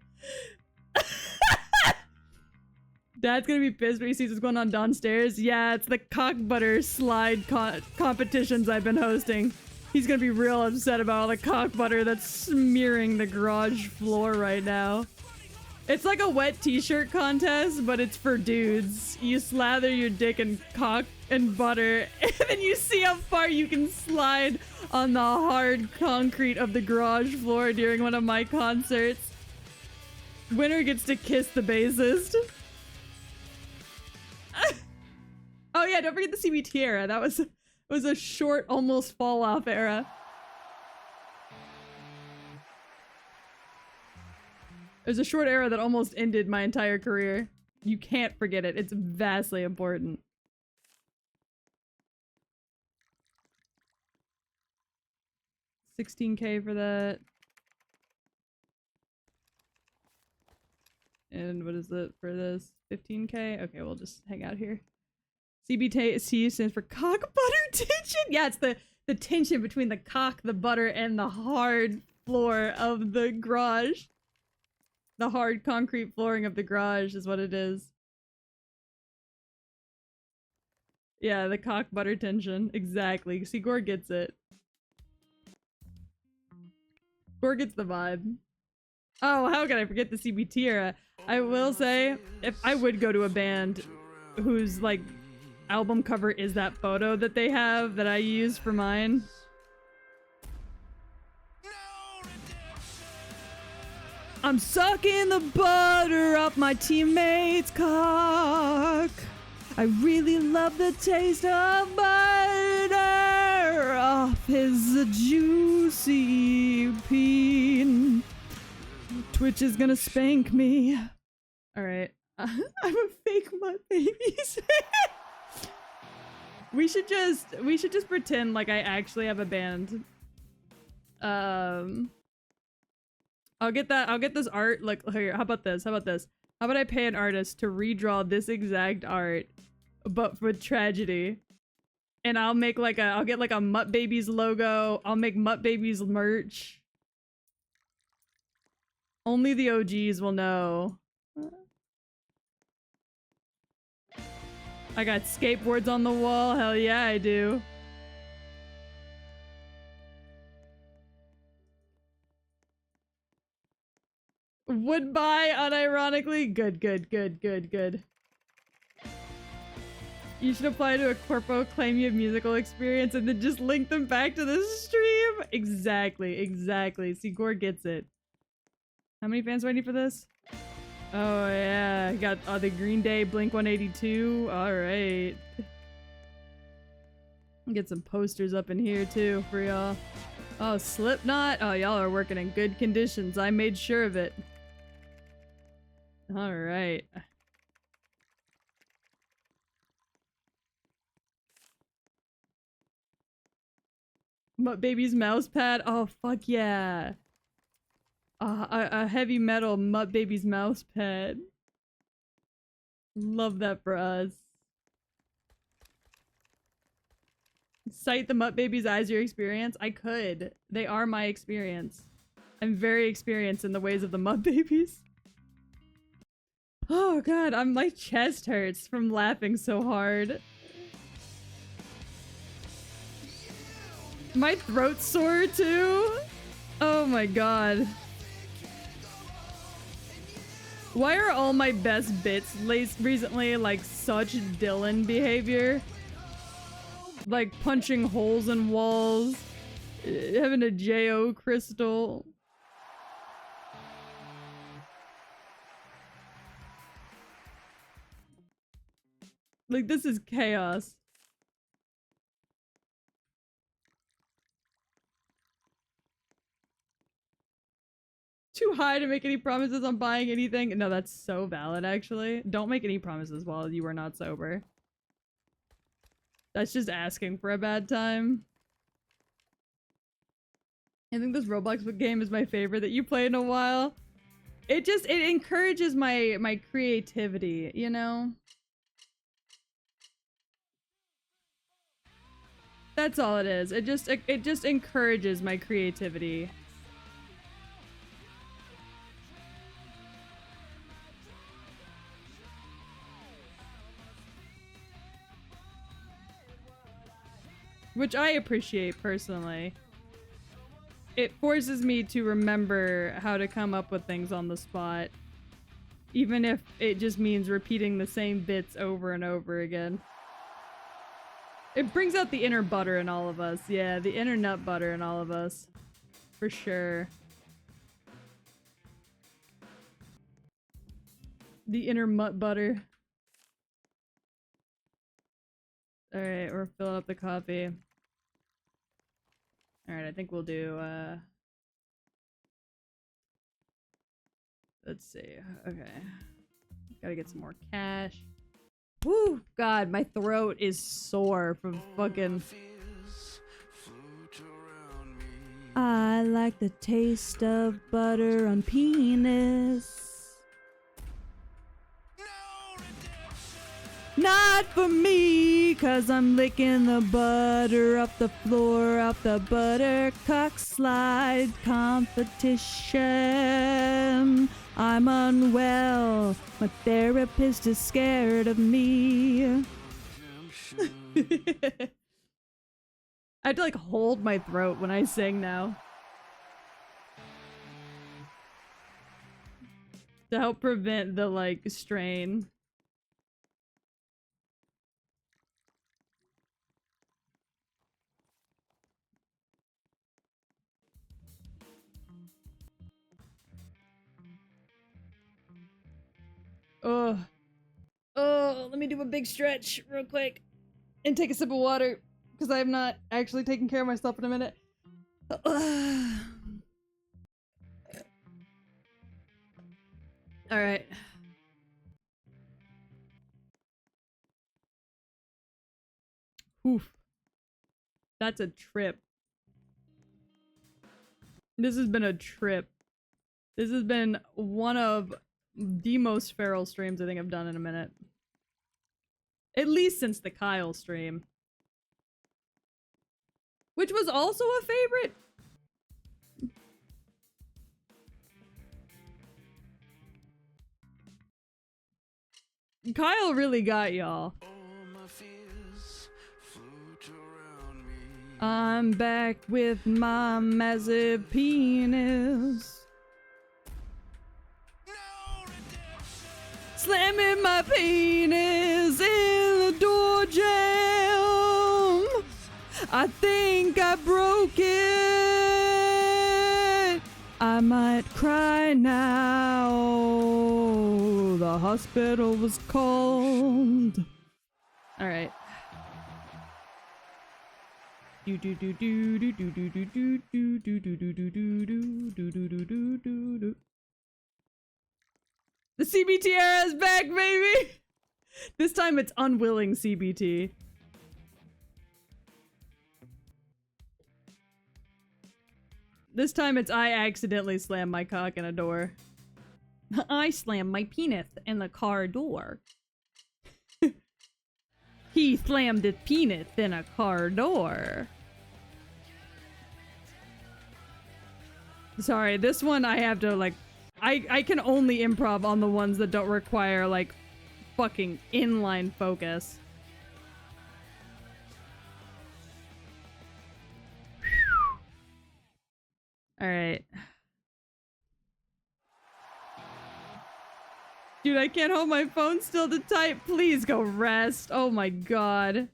Dad's gonna be pissed when he sees what's going on downstairs. Yeah, it's the cock butter slide competitions I've been hosting. He's gonna be real upset about all the cock butter that's smearing the garage floor right now. It's like a wet t-shirt contest, but it's for dudes. You slather your dick in cock and butter, and then you see how far you can slide on the hard concrete of the garage floor during one of my concerts. Winner gets to kiss the bassist. Oh yeah, don't forget the CBT era. That was a short, almost fall off era. It was a short era that almost ended my entire career. You can't forget it. It's vastly important. $16K for that. And what is it for this? 15K? Okay, we'll just hang out here. CBT stands for cock butter tension. Yeah, it's the tension between the cock, the butter, and the hard floor of the garage. The hard concrete flooring of the garage is what it is. Yeah, the cock butter tension. Exactly. See, Gore gets it. Gore gets the vibe. Oh, how could I forget the CBT era? I will say, if I would go to a band whose, like, album cover is that photo that they have that I use for mine. I'm sucking the butter off my teammate's cock. I really love the taste of butter off his juicy peen. Twitch is gonna spank me. Alright. I'm a fake Mutt Babies. We should just pretend like I actually have a band. I'll get this art. Like, here, how about this? How about I pay an artist to redraw this exact art, but with tragedy, and I'll get like a Mutt Babies logo. I'll make Mutt Babies merch. Only the OGs will know. I got skateboards on the wall. Hell yeah, I do. Would buy unironically. Good. You should apply to a corpo, claim you have musical experience, and then just link them back to the stream. Exactly, exactly. See, Gore gets it. How many fans do I need for this? Oh yeah, got the Green Day, Blink 182. All right. Get some posters up in here too for y'all. Oh, Slipknot. Oh, y'all are working in good conditions. I made sure of it. All right. Mutt Baby's mouse pad. Oh, fuck yeah. A heavy metal Mutt Baby's mouse pad. Love that for us. Cite the Mutt Babies as your experience? I could. They are my experience. I'm very experienced in the ways of the Mutt Babies. Oh god, my chest hurts from laughing so hard. My throat's sore too. Oh my god. Why are all my best bits recently like such Dylan behavior? Like punching holes in walls, having a J.O. crystal. Like, this is chaos. Too high to make any promises on buying anything. No, that's so valid, actually. Don't make any promises while you are not sober. That's just asking for a bad time. I think this Roblox game is my favorite that you play in a while. It encourages my creativity, you know? That's all it is. It just encourages my creativity. Which I appreciate personally. It forces me to remember how to come up with things on the spot. Even if it just means repeating the same bits over and over again. It brings out the inner butter in all of us. Yeah, the inner nut butter in all of us. For sure. The inner mutt butter. Alright, we're filling up the coffee. Alright, I think we'll do, let's see. Okay. Gotta get some more cash. Woo! God, my throat is sore from fucking... I like the taste of butter on penis. Not for me, cause I'm licking the butter off the floor of the buttercock slide competition. I'm unwell, my therapist is scared of me. I had to like hold my throat when I sing now. To help prevent the like strain. Oh, let me do a big stretch real quick and take a sip of water because I have not actually taken care of myself in a minute. All right. Oof. That's a trip. This has been a trip. This has been one of the most feral streams I think I've done in a minute. At least since the Kyle stream. Which was also a favorite. Kyle really got y'all. I'm back with my massive penis. Slamming my penis in the door jam. I think I broke it. I might cry now. The hospital was called. All right. Do do do do do do do do do do do do do do do do do do do do. The CBT era is back, baby. This time it's unwilling CBT. This time it's I accidentally slammed my cock in a door. I slammed my penis in the car door. He slammed his penis in a car door. Sorry, this one I have to like... I can only improv on the ones that don't require like fucking inline focus. Alright. Dude, I can't hold my phone still to type. Please go rest. Oh my god.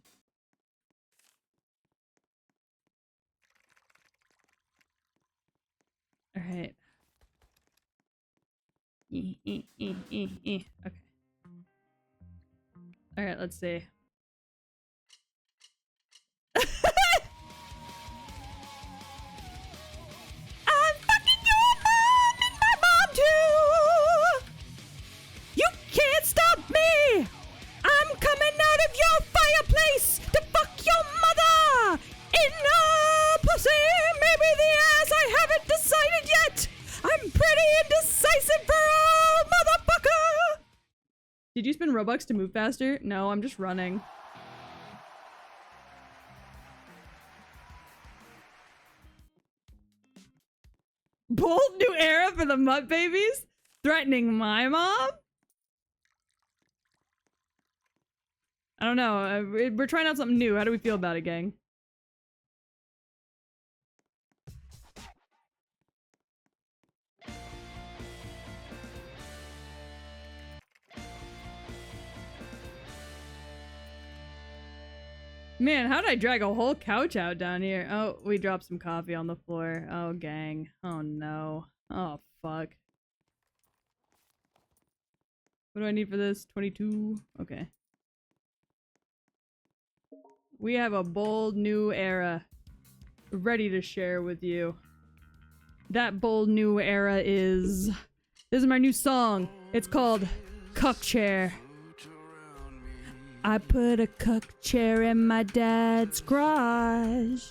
Alright. Okay. Alright, let's see. I'm fucking your mom and my mom too! You can't stop me! I'm coming out of your fireplace to fuck your mother! In a pussy, maybe the ass, I haven't decided yet! I'm pretty indecisive for a motherfucker! Did you spend Robux to move faster? No, I'm just running. Bold new era for the Mutt babies? Threatening my mom? I don't know. We're trying out something new. How do we feel about it, gang? Man, how did I drag a whole couch out down here? Oh, we dropped some coffee on the floor. Oh, gang. Oh, no. Oh, fuck. What do I need for this? 22? Okay. We have a bold new era ready to share with you. That bold new era is... This is my new song. It's called Cuck Chair. I put a cuck chair in my dad's garage.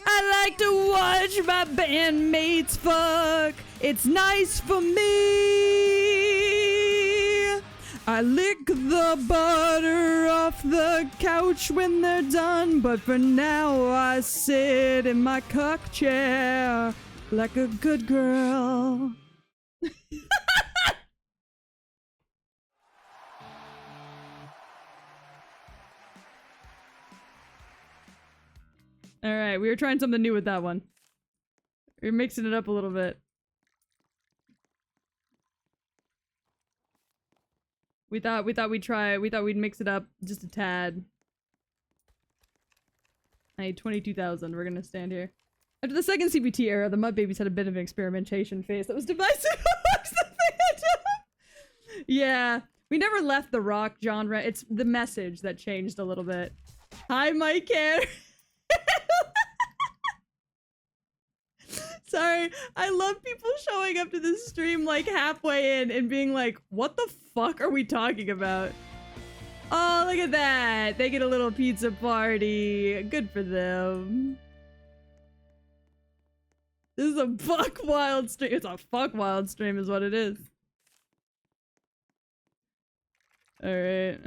I like to watch my bandmates fuck. It's nice for me. I lick the butter off the couch when they're done, but for now I sit in my cuck chair like a good girl. Alright, we were trying something new with that one. We were mixing it up a little bit. We thought we'd mix it up just a tad. I need 22,000. We're gonna stand here. After the second CBT era, the Mutt babies had a bit of an experimentation phase that was divisive amongst the fandom. Yeah, we never left the rock genre. It's the message that changed a little bit. Hi, Mike Care. Sorry, I love people showing up to this stream like halfway in and being like, what the fuck are we talking about? Oh, look at that. They get a little pizza party. Good for them. This is a fuck wild stream. It's a fuck wild stream is what it is. Alright.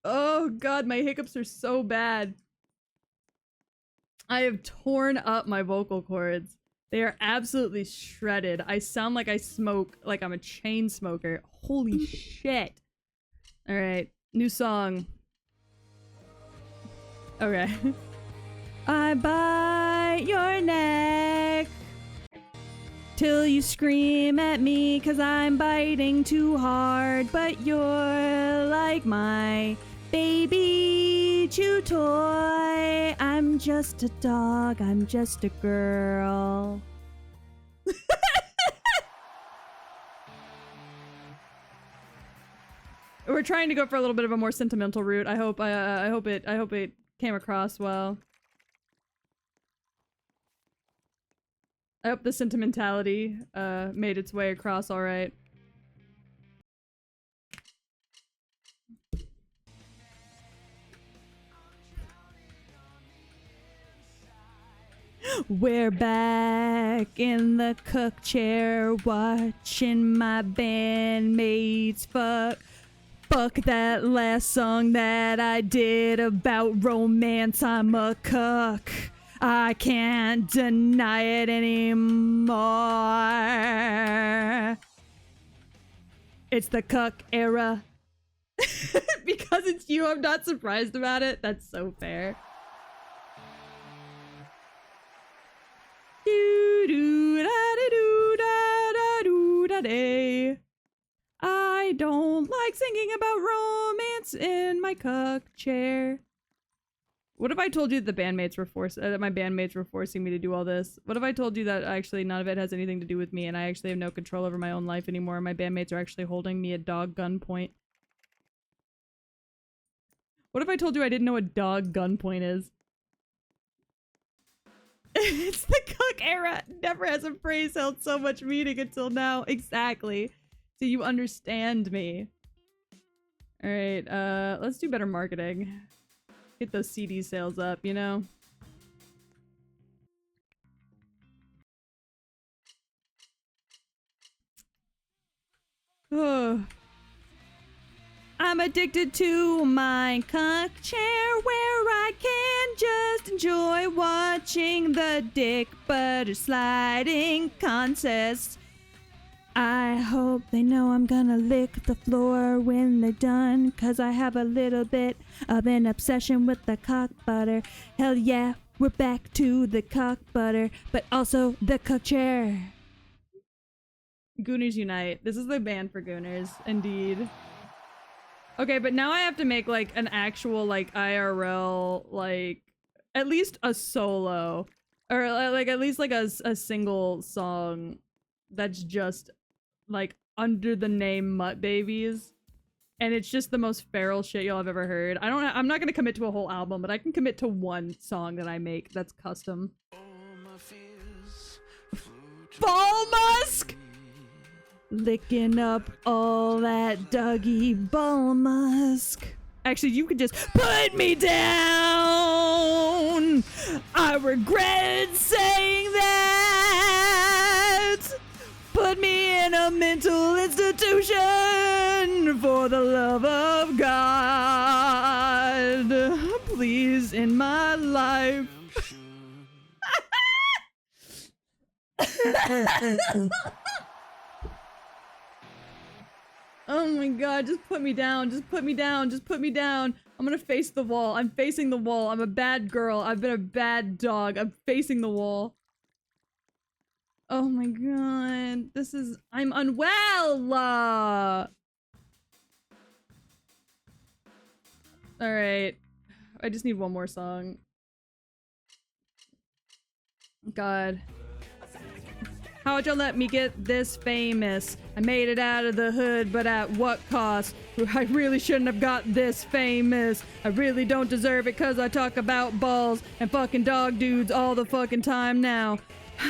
Oh god, my hiccups are so bad. I have torn up my vocal cords. They are absolutely shredded. I sound like I smoke, like I'm a chain smoker. Holy shit. Alright, new song. Okay. I bite your neck. till you scream at me 'cause I'm biting too hard, but you're like my baby chew toy. I'm just a dog, I'm just a girl. We're trying to go for a little bit of a more sentimental route. I hope it came across well. I hope the sentimentality made its way across all right. We're back in the cook chair watching my bandmates fuck. Fuck that last song that I did about romance. I'm a cook. I can't deny it anymore. It's the cuck era. Because it's you, I'm not surprised about it. That's so fair. I don't like singing about romance in my cuck chair. What if I told you that the bandmates were that my bandmates were forcing me to do all this? What if I told you that actually none of it has anything to do with me and I actually have no control over my own life anymore and my bandmates are actually holding me at dog gunpoint? What if I told you I didn't know what dog gunpoint is? It's the cook era. Never has a phrase held so much meaning until now. Exactly. So you understand me. Alright, let's do better marketing. Get those CD sales up, you know? Oh. I'm addicted to my cuck chair where I can just enjoy watching the dick butter sliding contest. I hope they know I'm gonna lick the floor when they're done, 'cause I have a little bit of an obsession with the cock butter. Hell yeah, we're back to the cock butter, but also the cock chair. Gooners Unite. This is the band for Gooners, indeed. Okay, but now I have to make, like, an actual, like, IRL, like, at least a solo. Or, like, at least, like, a single song that's just, like, under the name Mutt Babies. And it's just the most feral shit y'all have ever heard. I'm not gonna commit to a whole album, but I can commit to one song that I make that's custom. Fall musk! Licking up all that doggy ball musk. Actually, you could just put me down! I regret saying that! Put me in a mental institution for the love of God. Please, in my life. Oh my god, just put me down, just put me down, just put me down. I'm gonna face the wall. I'm facing the wall. I'm a bad girl. I've been a bad dog. I'm facing the wall. Oh my god. This is- I'm unwell! Alright. I just need one more song. God. How'd you let me get this famous? I made it out of the hood, but at what cost? I really shouldn't have got this famous. I really don't deserve it 'cause I talk about balls and fucking dog dudes all the fucking time now.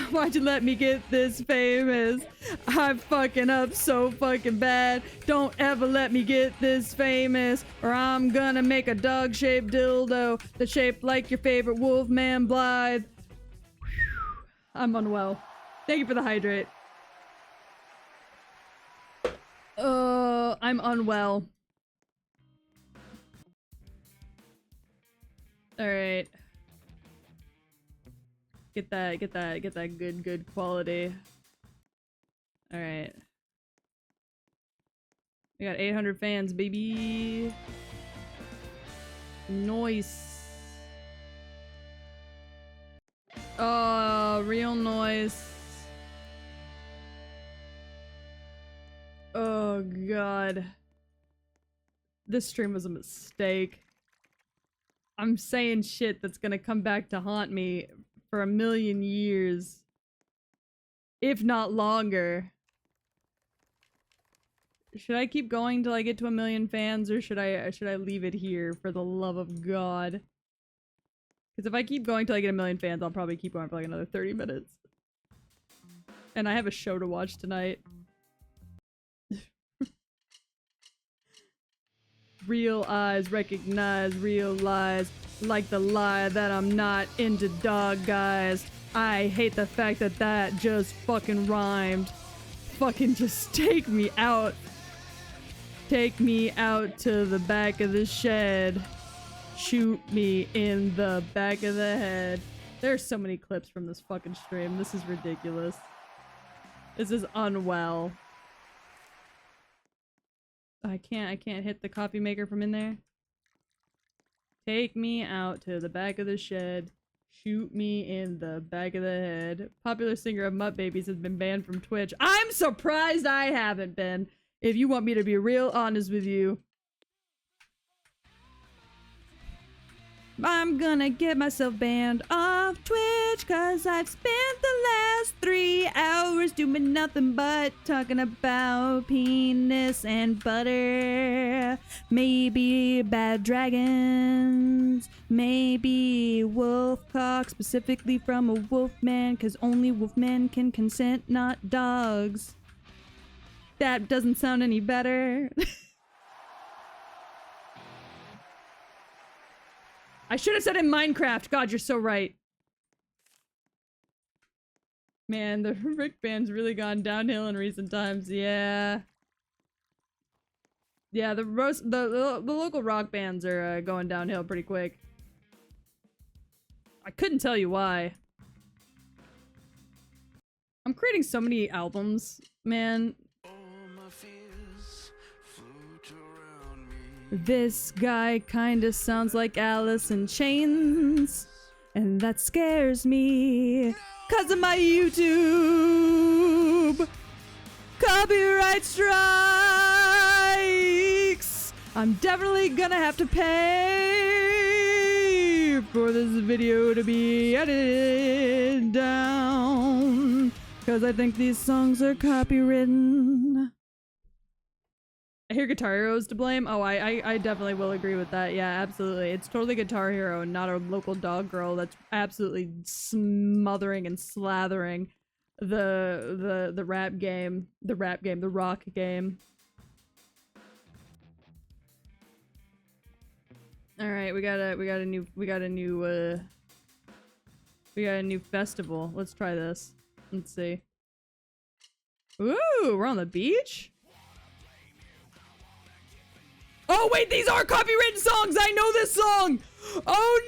Why'd you let me get this famous? I'm fucking up so fucking bad. Don't ever let me get this famous, or I'm gonna make a dog-shaped dildo that's shaped like your favorite Wolfman Blythe. I'm unwell. Thank you for the hydrate. I'm unwell. Alright. Get that good quality. Alright. We got 800 fans, baby. Noise. Oh, real noise. god. This stream was a mistake. I'm saying shit that's gonna come back to haunt me for a million years. If not longer. Should I keep going till I get to 1,000,000 fans, or should I leave it here for the love of God? Because if I keep going till I get 1,000,000 fans, I'll probably keep going for like another 30 minutes. And I have a show to watch tonight. Real eyes recognize real lies, like the lie that I'm not into dog guys. I hate the fact that that just fucking rhymed. Fucking just take me out. Take me out to the back of the shed. Shoot me in the back of the head. There's so many clips from this fucking stream. This is ridiculous. This is unwell. I can't hit the coffee maker from in there. Take me out to the back of the shed. Shoot me in the back of the head. Popular singer of Mutt Babies has been banned from Twitch. I'm surprised I haven't been. If you want me to be real honest with you, I'm gonna get myself banned off Twitch, cause I've spent the last 3 hours doing nothing but talking about penis and butter. Maybe bad dragons. Maybe wolf cock, specifically from a wolf man, cause only wolf men can consent, not dogs. That doesn't sound any better. I should have said in Minecraft. God, you're so right. Man, the Rick band's really gone downhill in recent times. Yeah. Yeah, the local rock bands are going downhill pretty quick. I couldn't tell you why. I'm creating so many albums, man. This guy kinda sounds like Alice in Chains, and that scares me, 'cause of my YouTube copyright strikes. I'm definitely gonna have to pay for this video to be edited down, 'cause I think these songs are copywritten. I hear Guitar Hero is to blame. Oh, I definitely will agree with that. Yeah, absolutely. It's totally Guitar Hero and not a local dog girl that's absolutely smothering and slathering the rap game. The rock game. Alright, we got a new festival. Let's try this. Let's see. Ooh, we're on the beach? Oh wait, these are copywritten songs! I know this song! Oh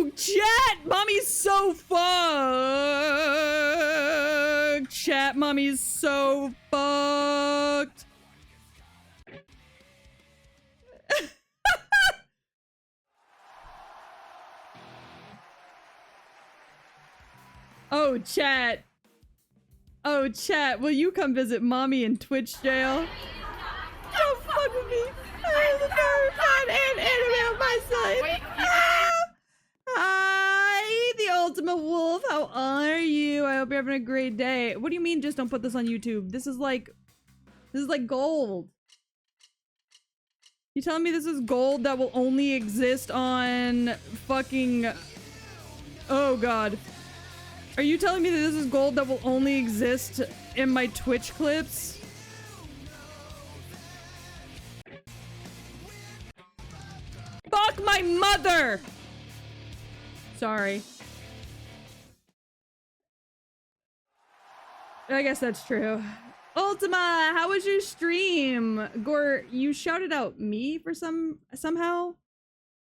no! Chat! Mommy's so fucked! Chat, mommy's so fucked! Oh, chat. Oh, chat, will you come visit mommy in Twitch jail? Don't fuck with me. I will never find an enemy on my side. Hi, the ultimate wolf. How are you? I hope you're having a great day. What do you mean just don't put this on YouTube? This is like gold. You telling me this is gold that will only exist on fucking... Oh god. Are you telling me that this is gold that will only exist in my Twitch clips? Fuck my mother! Sorry. I guess that's true. Ultima, how was your stream? Gore, you shouted out me for somehow?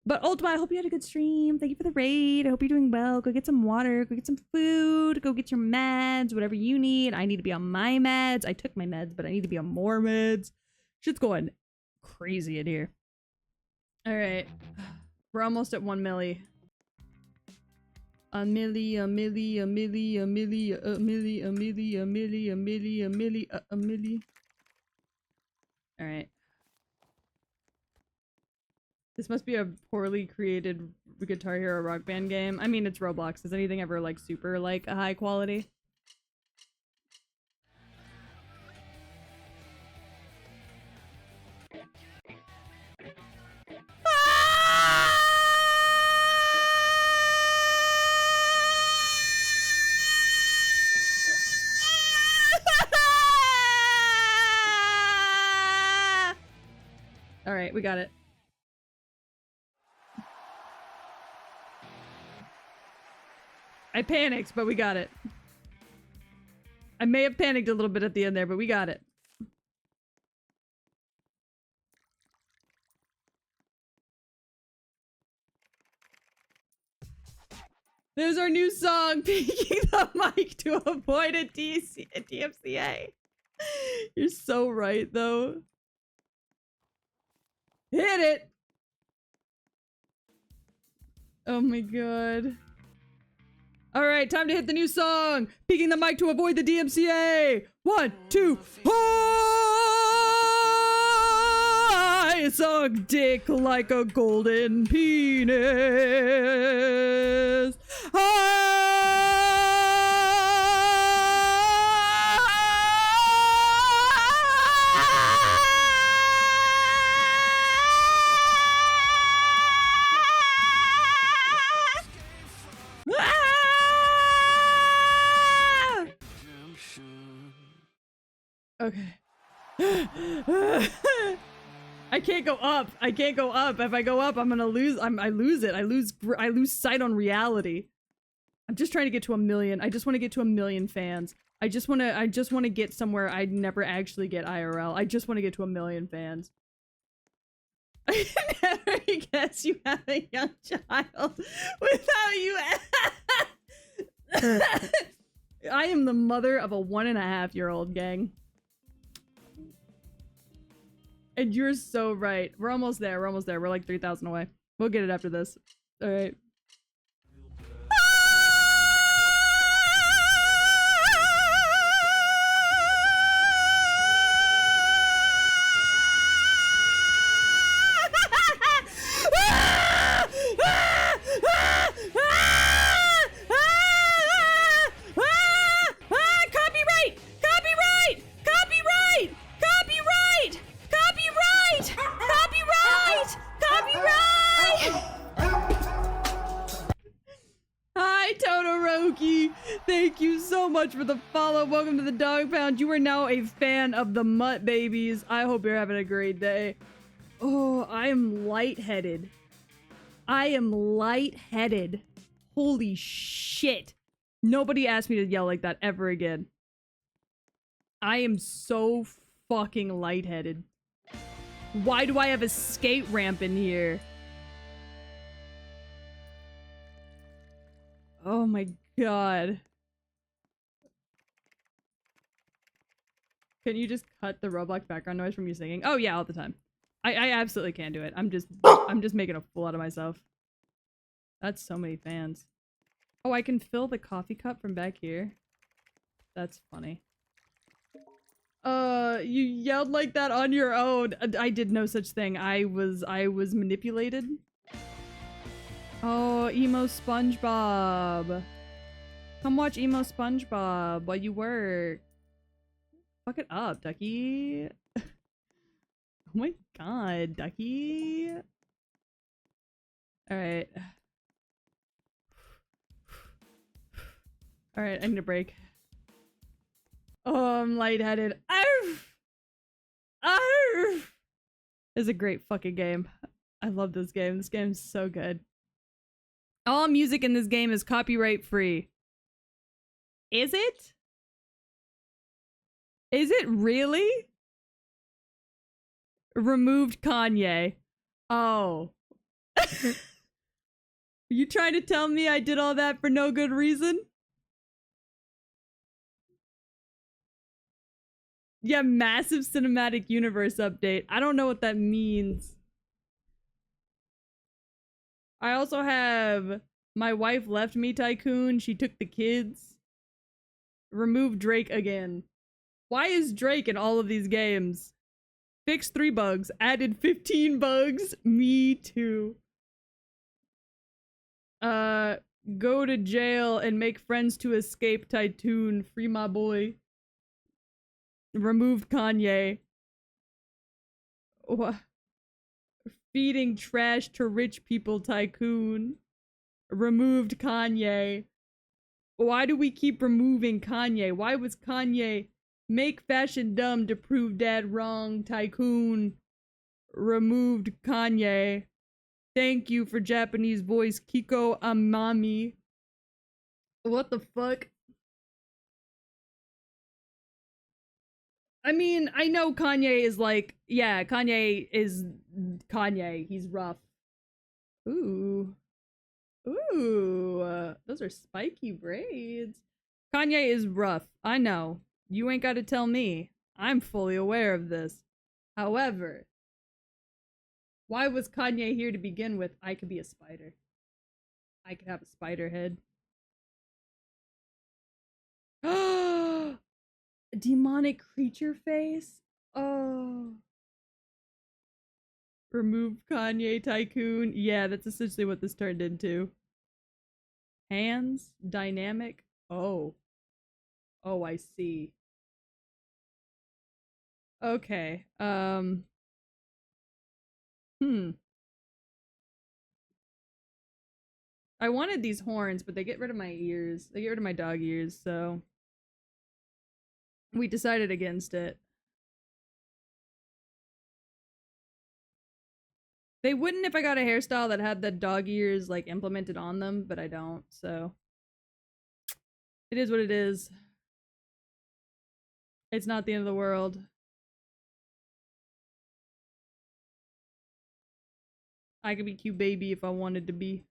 But Ultima, I hope you had a good stream. Thank you for the raid. I hope you're doing well. Go get some water. Go get some food. Go get your meds. Whatever you need. I need to be on my meds. I took my meds, but I need to be on more meds. Shit's going crazy in here. Alright. We're almost at 1 milli. A milli. Alright. This must be a poorly created Guitar Hero Rock Band game. I mean, it's Roblox. Is anything ever, like, super, like, a high quality? Alright, we got it. I panicked, but we got it. I may have panicked a little bit at the end there, but we got it. There's our new song, peeking the mic to avoid a DMCA. You're so right, though. Hit it! Oh my god. Alright, time to hit the new song! Peeking the mic to avoid the DMCA! 1, 2, I suck dick like a golden penis! Okay. I can't go up. I can't go up. If I go up, I'm gonna lose. I lose it. I lose sight on reality. I'm just trying to get to 1 million. I just want to get to 1 million fans. I just want to get somewhere I'd never actually get IRL. I just want to get to 1 million fans. I never guess you have a young child without you. I am the mother of a 1.5-year-old, gang. And you're so right. We're almost there. We're almost there. We're like 3,000 away. We'll get it after this. All right. Thank you so much for the follow. Welcome to the Dog Pound. You are now a fan of the Mutt babies. I hope you're having a great day. Oh, I am lightheaded. I am lightheaded. Holy shit. Nobody asked me to yell like that ever again. I am so fucking lightheaded. Why do I have a skate ramp in here? Oh my god. Can you just cut the Roblox background noise from you singing? Oh yeah, all the time. I absolutely can do it. I'm just making a fool out of myself. That's so many fans. Oh, I can fill the coffee cup from back here. That's funny. You yelled like that on your own. I did no such thing. I was manipulated. Oh, emo SpongeBob. Come watch emo SpongeBob while you work. Fuck it up, Ducky. Oh my god, Ducky. Alright. Alright, I need a break. Oh, I'm lightheaded. Arf! Arf! It's a great fucking game. I love this game. This game's so good. All music in this game is copyright free. Is it? Is it really? Removed Kanye. Oh. You trying to tell me I did all that for no good reason? Yeah, massive cinematic universe update. I don't know what that means. I also have My Wife Left Me Tycoon. She took the kids. Remove Drake again. Why is Drake in all of these games? Fixed 3 bugs. Added 15 bugs. Me too. Go to jail and make friends to escape Tytoon. Free my boy. Removed Kanye. What? Feeding trash to rich people tycoon. Removed Kanye. Why do we keep removing Kanye? Why was Kanye make fashion dumb to prove dad wrong? Tycoon. Removed Kanye. Thank you for Japanese voice Kiko Amami. What the fuck? I mean, I know Kanye is like, yeah, Kanye is Kanye. He's rough. Ooh. Ooh. Those are spiky braids. Kanye is rough. I know. You ain't got to tell me. I'm fully aware of this. However, why was Kanye here to begin with? I could be a spider. I could have a spider head. Demonic creature face? Oh. Remove Kanye Tycoon. Yeah, that's essentially what this turned into. Hands? Dynamic? Oh. Oh, I see. Okay. I wanted these horns, but they get rid of my ears. They get rid of my dog ears, so we decided against it. They wouldn't if I got a hairstyle that had the dog ears like implemented on them, but I don't, so it is what it is. It's not the end of the world. I could be cute baby if I wanted to be.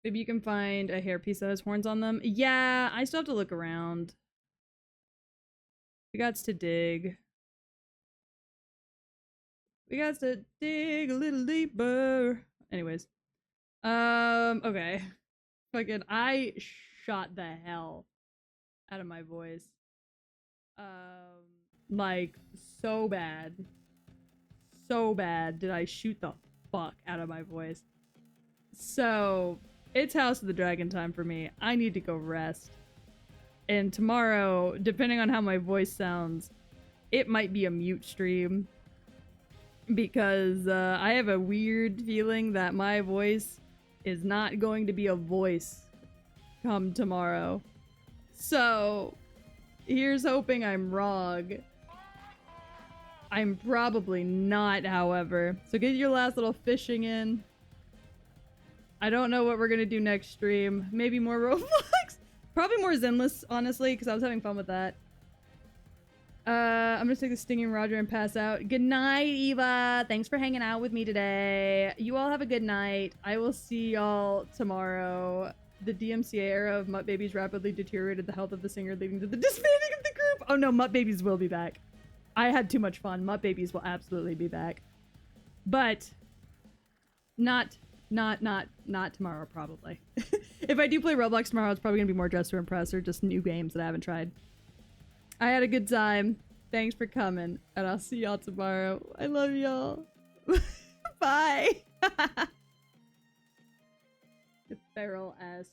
Maybe you can find a hairpiece that has horns on them. Yeah, I still have to look around. We got to dig. We got to dig a little deeper. Anyways. Okay. Fucking, I shot the hell out of my voice. Like, so bad. So bad did I shoot the fuck out of my voice. So, it's House of the Dragon time for me. I need to go rest. And tomorrow, depending on how my voice sounds, it might be a mute stream. Because I have a weird feeling that my voice is not going to be a voice come tomorrow. So, here's hoping I'm wrong. I'm probably not, however. So get your last little fishing in. I don't know what we're gonna do next stream. Maybe more Roblox? Probably more Zenless, honestly, because I was having fun with that. I'm gonna take the stinging Roger and pass out. Good night, Eva. Thanks for hanging out with me today. You all have a good night. I will see y'all tomorrow. The DMCA era of Mutt Babies rapidly deteriorated the health of the singer, leading to the disbanding of the group. Oh no, Mutt Babies will be back. I had too much fun. Mutt Babies will absolutely be back. But not tomorrow, probably. If I do play Roblox tomorrow, it's probably gonna be more Dress to Impress or just new games that I haven't tried. I had a good time. Thanks for coming, and I'll see y'all tomorrow. I love y'all. Bye. The feral ass